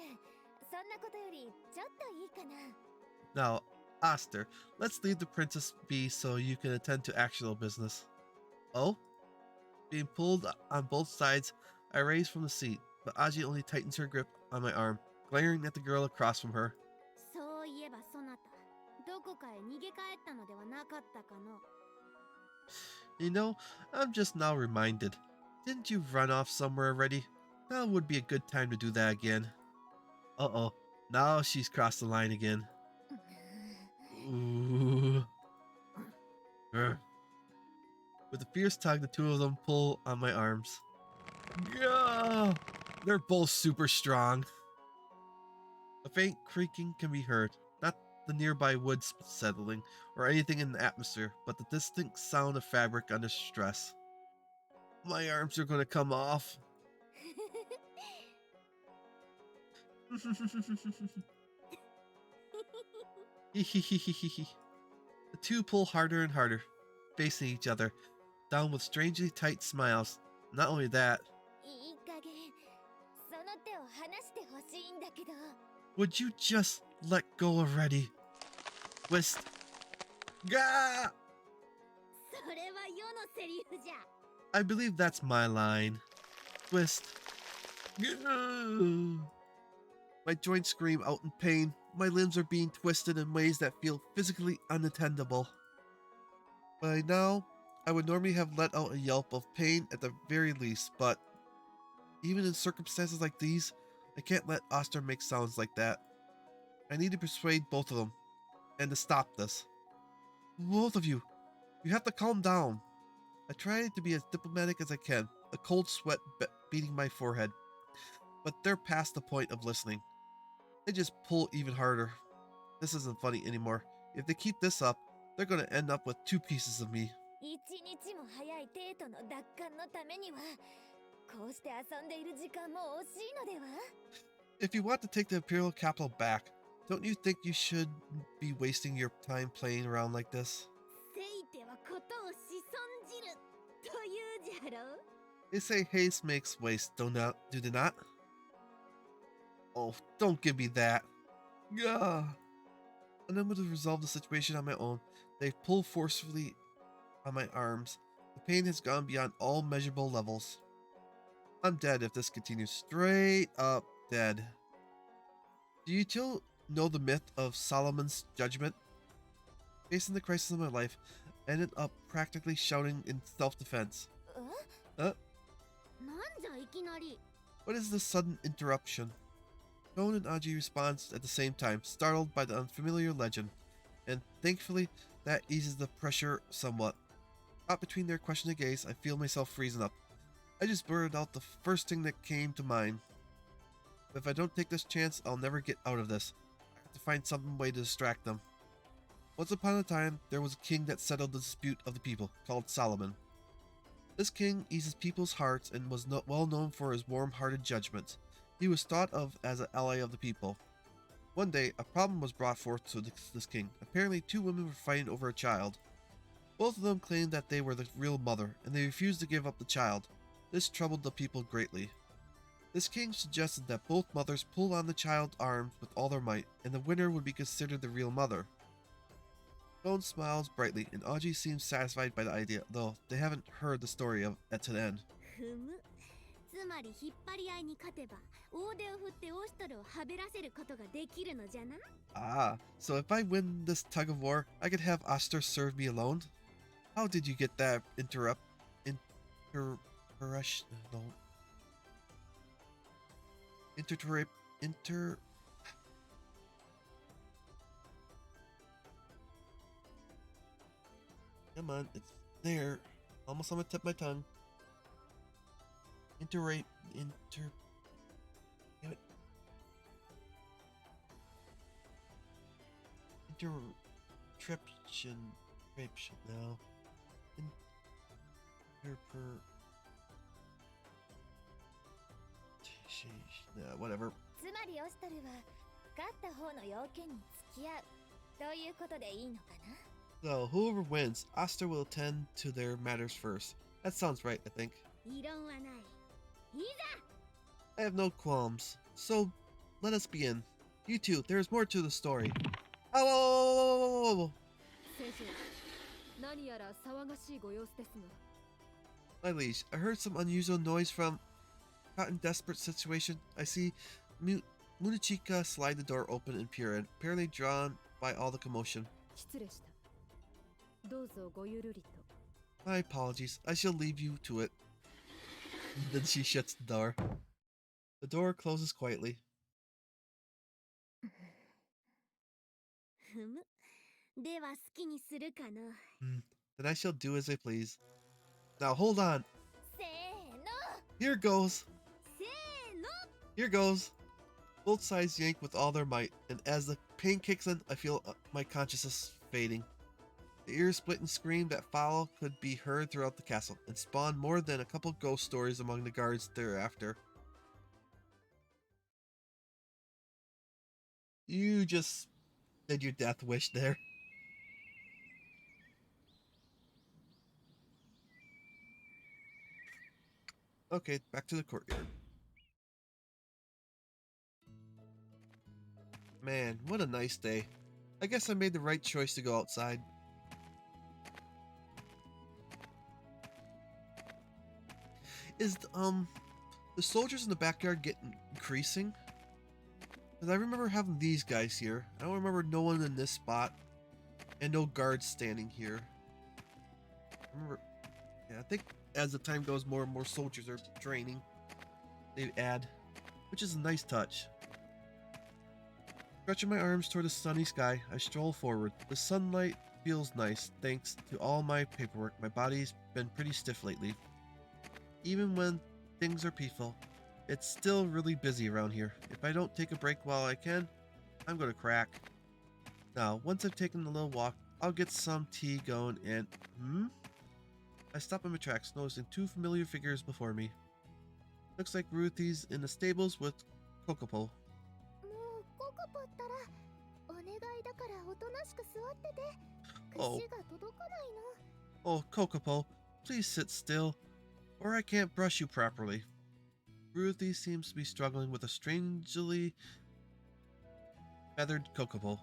そんなことよりちょっといいかな。 Now, Oster, let's leave the princess be so you can attend to actual business. Oh? Being pulled on both sides, I raise from the seat, but Aji only tightens her grip on my arm, glaring at the girl across from her. そういえばそなた、どこかへ逃げ帰ったのではなかったかの。 You know, I'm just now reminded. Didn't you run off somewhere already? Now would be a good time to do that again. Uh-oh. Now she's crossed the line again. Ooh. Urgh. With a fierce tug, the two of them pull on my arms. Yeah! They're both super strong. A faint creaking can be heard, not the nearby woods settling or anything in the atmosphere, but the distinct sound of fabric under stress. My arms are gonna come off. The two pull harder and harder, facing each other, down with strangely tight smiles. Not only that, いい加減その手を離してほしいんだけど。 would you just let go already? Twist. Gah! それは世のセリフじゃ。 I believe that's my line. Twist. Gah! My joints scream out in pain. My limbs are being twisted in ways that feel physically unattendable. By now, I would normally have let out a yelp of pain at the very least, but even in circumstances like these, I can't let Oster make sounds like that. I need to persuade both of them, and to stop this. Both of you, you have to calm down. I try to be as diplomatic as I can, a cold sweat beating my forehead, but they're past the point of listening. They just pull even harder. This isn't funny anymore. If they keep this up, they're gonna end up with 2 pieces of me. 一日も早いデートの奪還のためにはこうして遊んでいる時間も惜しいのでは。 If you want to take the Imperial capital back, don't you think you should be wasting your time playing around like this? せいてはことをし損じるというじゃろう。 They say haste makes waste, do they not? Oh, don't give me that. Gah! Unable to resolve the situation on my own, they pull forcefully on my arms. The pain has gone beyond all measurable levels. I'm dead if this continues. Straight up dead. Do you two know the myth of Solomon's judgment? Facing the crisis of my life, I ended up practically shouting in self-defense. え？ なんじゃいきなり。 What is this sudden interruption? Tone and Aji responds at the same time, startled by the unfamiliar legend, and thankfully that eases the pressure somewhat. Caught between their questioning gaze, I feel myself freezing up. I just blurted out the first thing that came to mind. If I don't take this chance, I'll never get out of this. I have to find some way to distract them. Once upon a time, there was a king that settled the dispute of the people, called Solomon. This king eases people's hearts and was well known for his warm-hearted judgments. He was thought of as an ally of the people. One day, a problem was brought forth to this king. Apparently, 2 women were fighting over a child. Both of them claimed that they were the real mother, and they refused to give up the child. This troubled the people greatly. This king suggested that both mothers pull on the child's arms with all their might, and the winner would be considered the real mother. Stone smiles brightly, and Aji seems satisfied by the idea, though they haven't heard the story to the end. ふむ。つまり引っ張り合いに勝てば大手を振ってオシトルをはべらせることができるのじゃな。 Ah, so if I win this tug of war, I could have Oster serve me alone? How did you get that no. Come on, it's there. Almost on the tip of my tongue. Damn it. No. Yeah, whatever. つまりオシトルは勝った方の要件に付き合うということでいいのかな。 So, whoever wins, Oster will attend to their matters first. That sounds right, I think. 異論はない。いざ。 I have no qualms, so let us begin. You two, there's more to the story. Oh! 聖女、何やら騒がしいご様子ですが。 My liege, I heard some unusual noise from caught in desperate situation. I see Munachika slide the door open and peer in, apparently drawn by all the commotion. 失礼した。どうぞごゆるりと。 My apologies. I shall leave you to it. Then she shuts the door. The door closes quietly. ふむ。では好きにするかな。Then I shall do as I please. Now hold on. せーの。 Here goes. せーの。 Here goes. Both sides yank with all their might, and as the pain kicks in, I feel my consciousness fading. The ear-splitting scream that followed could be heard throughout the castle, and spawned more than a couple ghost stories among the guards thereafter. You just did your death wish there. Okay, back to the courtyard. Man, what a nice day. I guess I made the right choice to go outside. Is the soldiers in the backyard getting increasing? Because I remember having these guys here. I don't remember no one in this spot. And no guards standing here. I think as the time goes, more and more soldiers are training. They add, which is a nice touch. Stretching my arms toward the sunny sky, I stroll forward. The sunlight feels nice, thanks to all my paperwork. My body's been pretty stiff lately. Even when things are peaceful, it's still really busy around here. If I don't take a break while I can, I'm gonna crack. Now, once I've taken a little walk, I'll get some tea going and... I stop in my tracks, noticing two familiar figures before me. Looks like Ruthie's in the stables with Kokopo. もうココポったらお願いだからおとなしく座ってて。串が届かないの。 Oh, Kokopo, please sit still, or I can't brush you properly. Ruthie seems to be struggling with a strangely feathered Kokopo.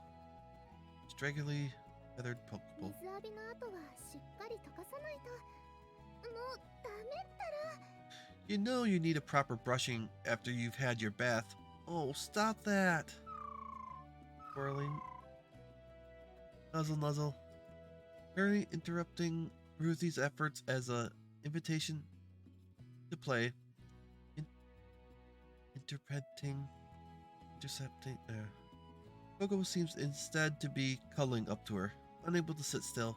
Straggly feathered Kokopo. 水浴びの後はしっかり溶かさないと。もうダメったら。 You know you need a proper brushing after you've had your bath. Oh, stop that! Swirling. Nuzzle, nuzzle. Apparently interrupting Ruthie's efforts as a invitation to play. Intercepting. Coco seems instead to be cuddling up to her, unable to sit still.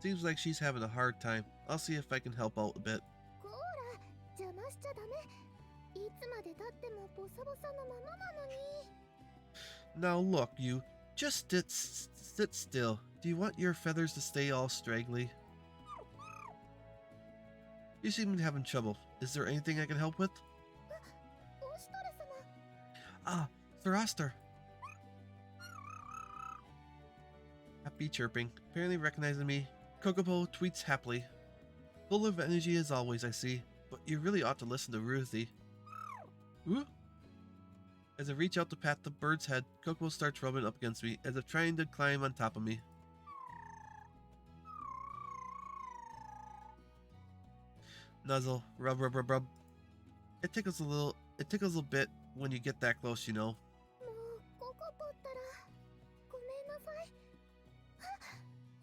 Seems like she's having a hard time. I'll see if I can help out a bit. こーら、邪魔しちゃダメ。いつまで経ってもボサボサのままなのに。 Now look, you. Just sit still. Do you want your feathers to stay all straggly? You seem to be having trouble. Is there anything I can help with? おしとれ様。 Ah, Thraster. Happy chirping. Apparently recognizing me, Kokopo tweets happily. Full of energy as always, I see. But you really ought to listen to Ruthie. Ooh. As I reach out to pat the bird's head, Kokopo starts rubbing up against me, as if trying to climb on top of me. Nuzzle, rub, rub, rub, rub. It tickles a bit when you get that close, you know. もうココポったらごめんなさい。あ、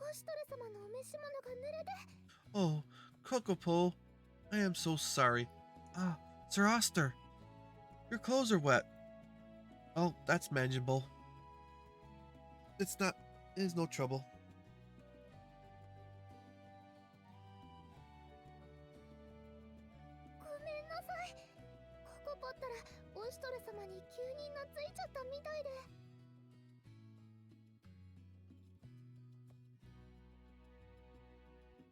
おしとれ様のお召し物が濡れて。 Oh, Kokopo, I am so sorry. Ah, Sir Oster, your clothes are wet. Oh, that's manageable. It is no trouble. ごめんなさい。ココポったらおしとれ様に急に懐いちゃったみたいで。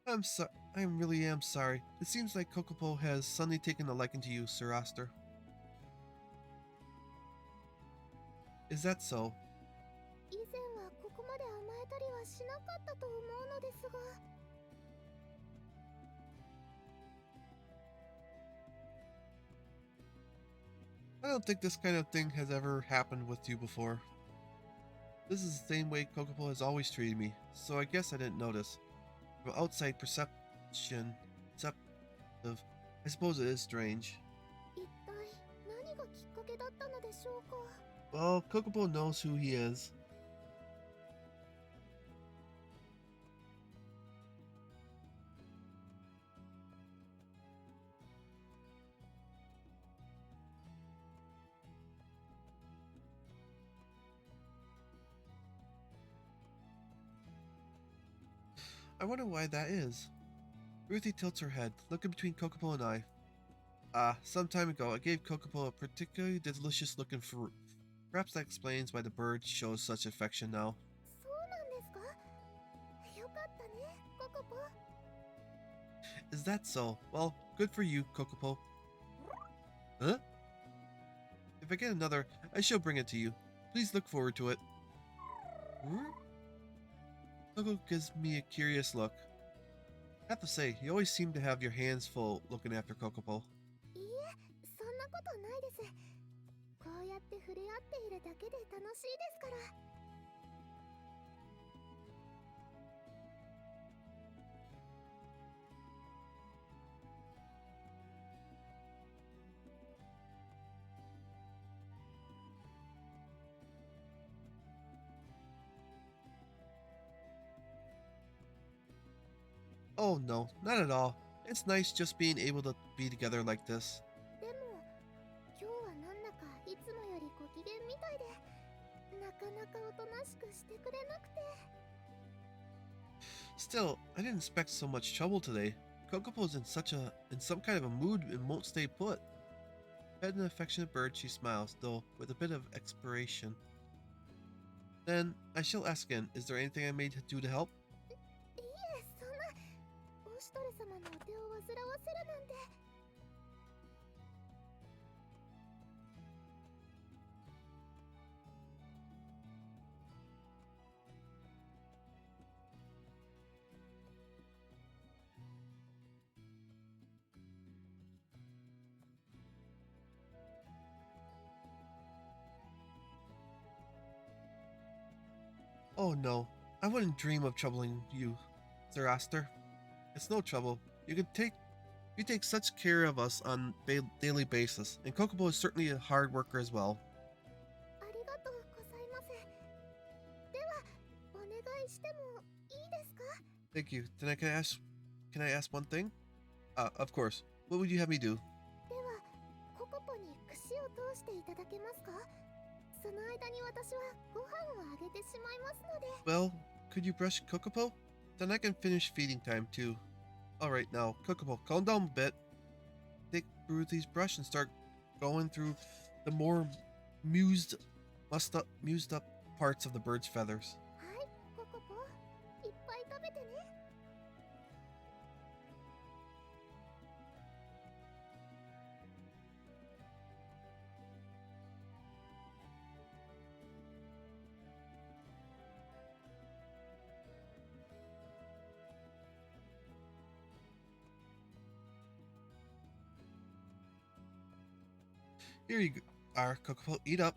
I really am sorry. It seems like Kokopo has suddenly taken a liking to you, Sir Oster. Is that so? 以前はここまで甘えたりはしなかったと思うのですが。I don't think this kind of thing has ever happened with you before. This is the same way Kokopo has always treated me, so I guess I didn't notice. From outside perception, deceptive, I suppose it is strange. 一体何がきっかけだったのでしょうか。 Well, Kokopo knows who he is. I wonder why that is. Ruthie tilts her head, looking between Kokopo and I. Some time ago, I gave Kokopo a particularly delicious looking fruit. Perhaps that explains why the bird shows such affection now. そうなんですか。よかったね、ココポ。 Is that so? Well, good for you, Kokopo. Huh? If I get another, I shall bring it to you. Please look forward to it. Kokopo gives me a curious look. I have to say, you always seem to have your hands full looking after Kokopo. いいえ、そんなことないです。こうやって触れ合っているだけで楽しいですから。 Oh no, not at all. It's nice just being able to be together like this. でも、今日はなんだかいつもよりご機嫌みたいで、なかなかおとなしくしてくれなくて。 Still, I didn't expect so much trouble today. Kokopo's in some kind of a mood and won't stay put. Pet an affectionate bird, she smiles, though with a bit of expiration. Then, I shall ask again, is there anything I may do to help? いいえ、そんな。オシトレ様のお手を煩わせるなんて。 Oh no, I wouldn't dream of troubling you, Zeraster. It's no trouble. You take such care of us on daily basis, and Kokopo is certainly a hard worker as well. ありがとうございます。では、お願いしてもいいですか？ Thank you. Then can I ask one thing? Of course. What would you have me do? では、ココポに串を通していただけますか？その間に私はご飯をあげてしまいますので。 Well, could you brush Kokopo? Then I can finish feeding time too. Alright now, Kokopo, calm down a bit. Take Ruthie's brush and start going through the more mused up parts of the bird's feathers. はい、ココポ。いっぱい食べてね。 Here you are, Kokopo, eat up.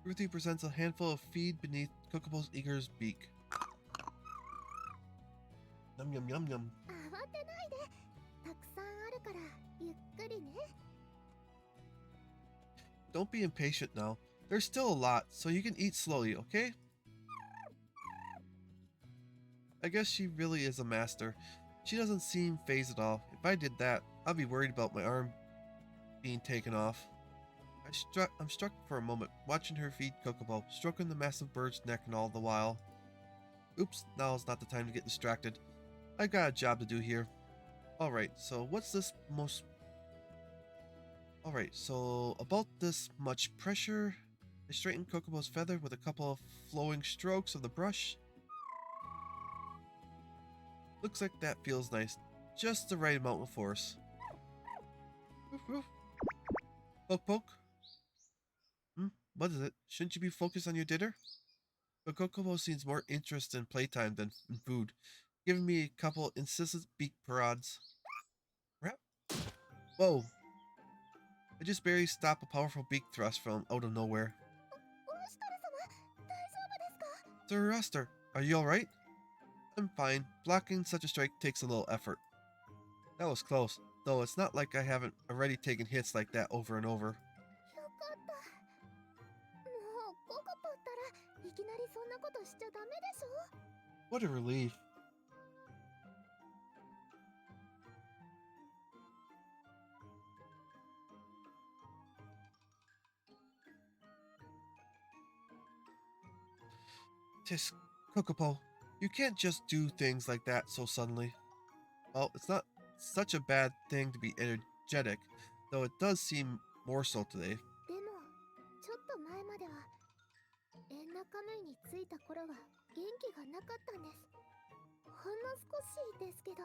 Ruthie presents a handful of feed beneath Kokopo's eager beak. Yum yum yum yum. 慌てないで。たくさんあるからゆっくりね。 Don't be impatient now. There's still a lot, so you can eat slowly, okay? I guess she really is a master. She doesn't seem phased at all. If I did that, I'd be worried about my arm being taken off. I'm struck for a moment, watching her feed Kokopo, stroking the massive bird's neck and all the while. Oops, now's not the time to get distracted. I got a job to do here. Alright, so about this much pressure. I straighten Kokopo's feather with a couple of flowing strokes of the brush. Looks like that feels nice. Just the right amount of force. Woof woof. Poke poke. What is it? Shouldn't you be focused on your dinner? But Kokopo seems more interested in playtime than in food, giving me a couple incessant beak prods. Whoa! I just barely stopped a powerful beak thrust from out of nowhere. おしとる様、大丈夫ですか？ Sir Aster, are you alright? I'm fine. Blocking such a strike takes a little effort. That was close, though it's not like I haven't already taken hits like that over and over. よかった。もうココポったらいきなりそんなことしちゃダメでしょ。 What a relief. Tisk, Kokopo, you can't just do things like that so suddenly. Well, it's not such a bad thing to be energetic, though it does seem more so today. でもちょっと前まではエンナカムイに着いた頃は元気がなかったんです。ほんの少しですけど。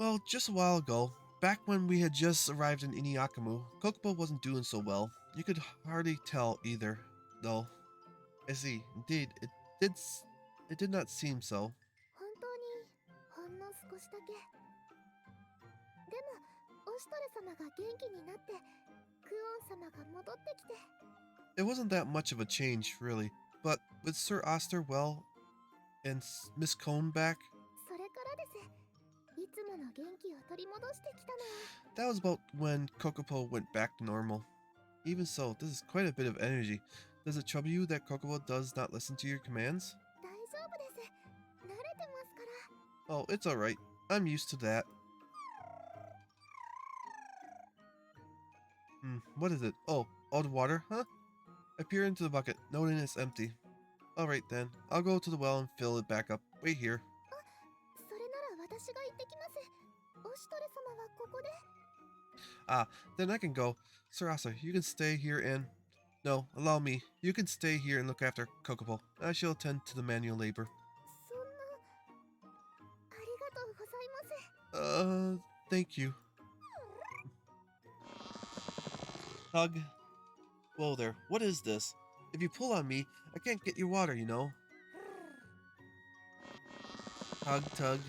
Well, just a while ago, back when we had just arrived in Inuyakamu, Kokopo wasn't doing so well. You could hardly tell either, though. I see. Indeed, it did not seem so. 本当にほんの少しだけ。でもおしとる様が元気になってクオン様が戻ってきて。 It wasn't that much of a change, really. But with Sir Oster well and Miss Cone back, それからです。いつもの元気を取り戻してきたのは。 that was about when Kokopo went back to normal. Even so, this is quite a bit of energy. Does it trouble you that Kokopo does not listen to your commands? 大丈夫です。慣れてますから。 Oh, it's alright. I'm used to that. What is it? Oh, all the water, huh? I peer into the bucket, noting it's empty. Alright then, I'll go to the well and fill it back up. Wait here. それなら私が行ってきます。おしとる様はここで。 Ah, then I can go. Sarasa, you can stay here and... No, allow me. You can stay here and look after Kokopo. I shall attend to the manual labor. そんな。ありがとうございます。 Thank you. Hug. Whoa there, what is this? If you pull on me, I can't get your water, you know. Hug, tug.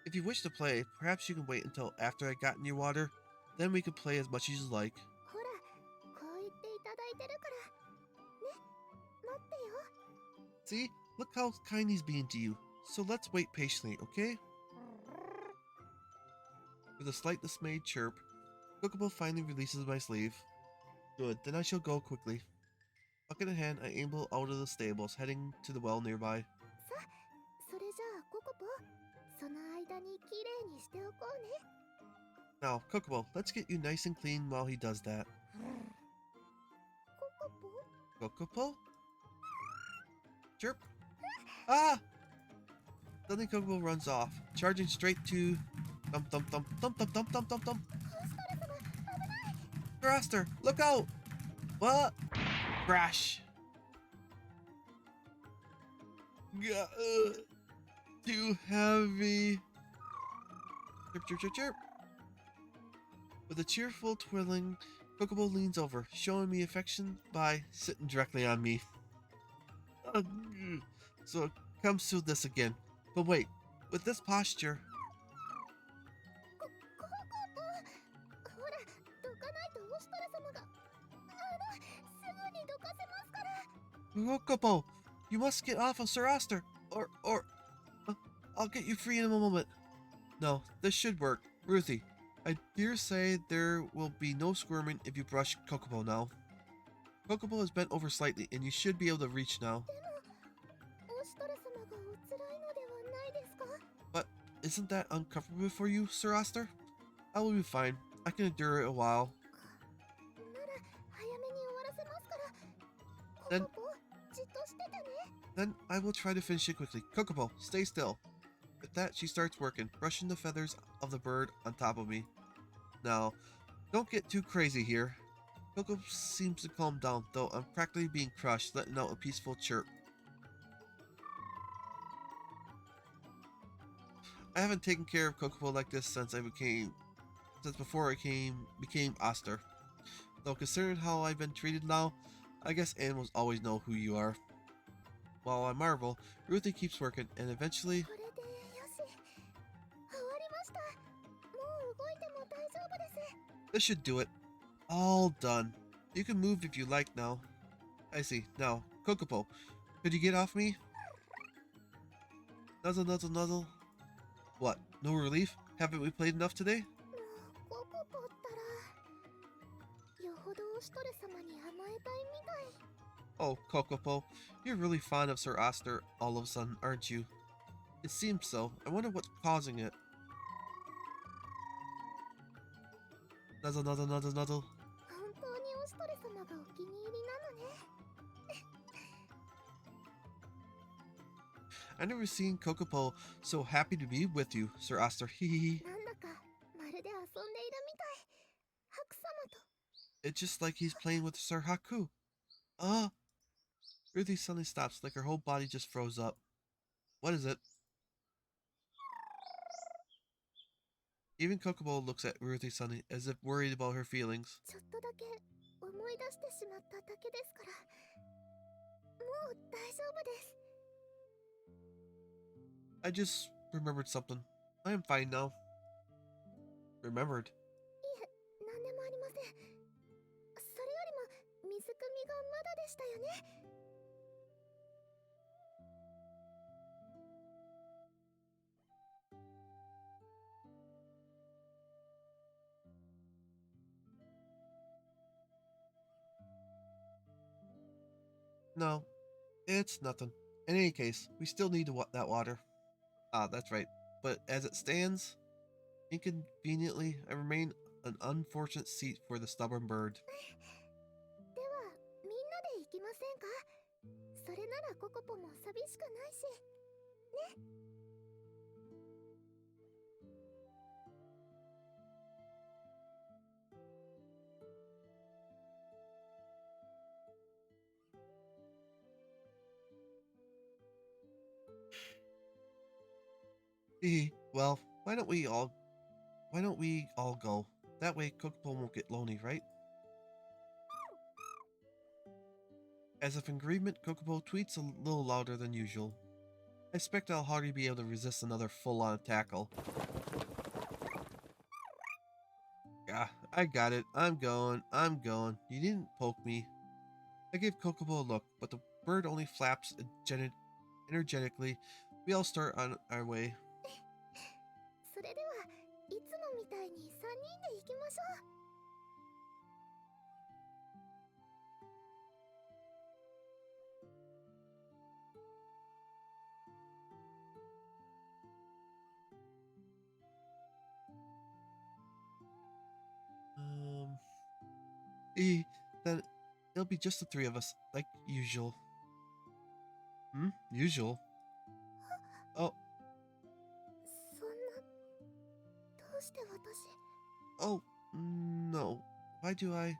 If you wish to play, perhaps you can wait until after I gotten your water. Then we can play as much as you like. ほら、こう言っていただいてるから。ね、待ってよ。 See? Look how kind he's being to you. So let's wait patiently, okay? With a slight dismayed chirp, Kokopo finally releases my sleeve. Good, then I shall go quickly. Bucket in hand, I amble out of the stables, heading to the well nearby. さあ、それじゃあココポ、その間にきれいにしておこうね。 Now, Kokopo, let's get you nice and clean while he does that. ココポ？ Kokopo? Chirp! Ah! Suddenly Kokopo runs off, charging straight to... Thump thump thump thump thump thump thump thump thump! おしとる様、危ない。 Thruster, look out! What? Crash! Too heavy. Chirp, chirp, chirp, chirp. With a cheerful twiddling, Kokopo leans over, showing me affection by sitting directly on me. So it comes to this again. But wait, with this posture... ココポ、ほら、どかないとおしとる様が。すぐにどかせますから。 Kokopo, you must get off of Sir Oster, or I'll get you free in a moment. No, this should work. Ruthie, I dare say there will be no squirming if you brush Kokopo now. Kokopo is bent over slightly, and you should be able to reach now. おしとる様がおつらいのではないですか？ But isn't that uncomfortable for you, Sir Oster? I will be fine. I can endure it a while. なら早めに終わらせますから。 Then- ココポ、じっとしててね。 Then I will try to finish it quickly. Kokopo, stay still. With that, she starts working, brushing the feathers of the bird on top of me. Now, Don't get too crazy here. Coco seems to calm down, though I'm practically being crushed, letting out a peaceful chirp. I haven't taken care of Kokopo like this since before I became Oster. Though considering how I've been treated now, I guess animals always know who you are. While I marvel, Ruthie keeps working, and eventually これでよし。終わりました。もう動いても大丈夫です。 this should do it. All done. You can move if you like now. I see. Now, Kokopo, could you get off me? Nuzzle, nuzzle, nuzzle. What? No relief? Haven't we played enough today? ココポったらよほどおしとる様に甘えたいみたい。 Oh, Kokopo, you're really fond of Sir Oster all of a sudden, aren't you? It seems so. I wonder what's causing it. Nuzzle, nuzzle, nuzzle, nuzzle. 本当におしとる様がお気に入りなのね。 I've never seen Kokopo so happy to be with you, Sir Oster. Hehehe. なんだかまるで遊んでいるみたい。ハク様と。 It's just like he's playing with Sir Haku. Ruthie suddenly stops, like her whole body just froze up. What is it? Even Kokopo looks at Ruthie suddenly, as if worried about her feelings. ちょっとだけ思い出してしまっただけですから。もう大丈夫です。 I just remembered something. I am fine now. Remembered. いえ、何でもありません。それよりも水汲みがまだでしたよね。 No, it's nothing. In any case, we still need that water. Ah, that's right. But as it stands, inconveniently, I remain an unfortunate seat for the stubborn bird. では、みんなで行きませんか？それならココポも寂しくないし。ね。 Well, why don't we all go? That way Kokopo won't get lonely, right? As if in agreement, Kokopo tweets a little louder than usual. I expect I'll hardly be able to resist another full-on tackle. Yeah, I got it. I'm going. You didn't poke me. I give Kokopo a look, but the bird only flaps energetically. We all start on our way. それではいつもみたいに3人で行きましょう。 Then it'll be just the three of us, like usual. Usual? Oh, そんな、どうして私、 oh, no. Why do I?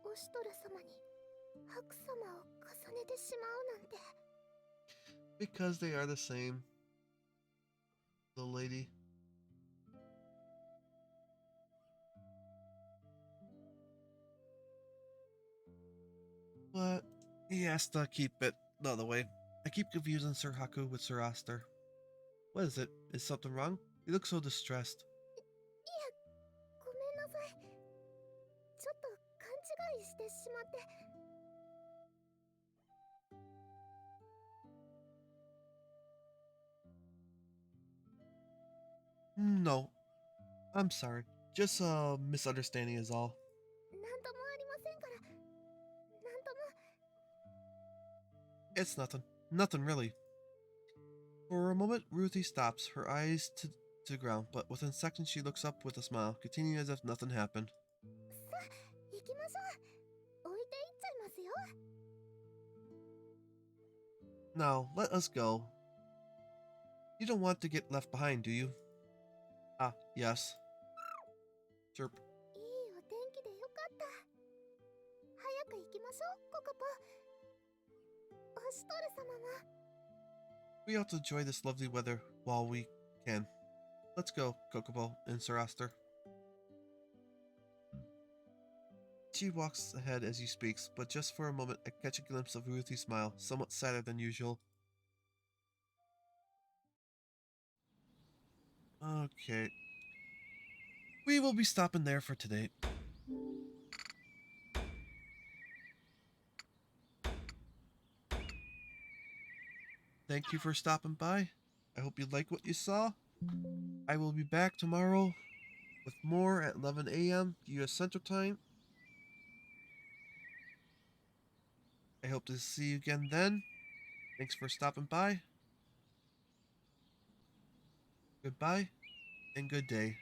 おしとる様にハク様を重ねてしまうなんて。 Because they are the same. The lady. But he has to keep it the other way. I keep confusing Sir Haku with Sir Oster. What is it? Is something wrong? You look so distressed. いえ、ごめんなさい。ちょっと勘違いしてしまって。 No. I'm sorry. Just a misunderstanding is all. なんともありませんから。なんとも。 It's nothing. Nothing really. For a moment, Ruthie stops, her eyes to the ground, but within seconds she looks up with a smile, continuing as if nothing happened. さあ、行きましょう。置いていっちゃいますよ。 Now, let us go. You don't want to get left behind, do you? Ah, yes. Chirp. いいお天しょう、ココポ。星取る様は。 We ought to enjoy this lovely weather while we can. Let's go, Kokobo and Saraster. She walks ahead as he speaks, but just for a moment I catch a glimpse of Ruthie's smile, somewhat sadder than usual. Okay. We will be stopping there for today. Thank you for stopping by. I hope you like what you saw. I will be back tomorrow with more at 11 a.m. US Central Time. I hope to see you again then. Thanks for stopping by. Goodbye and good day.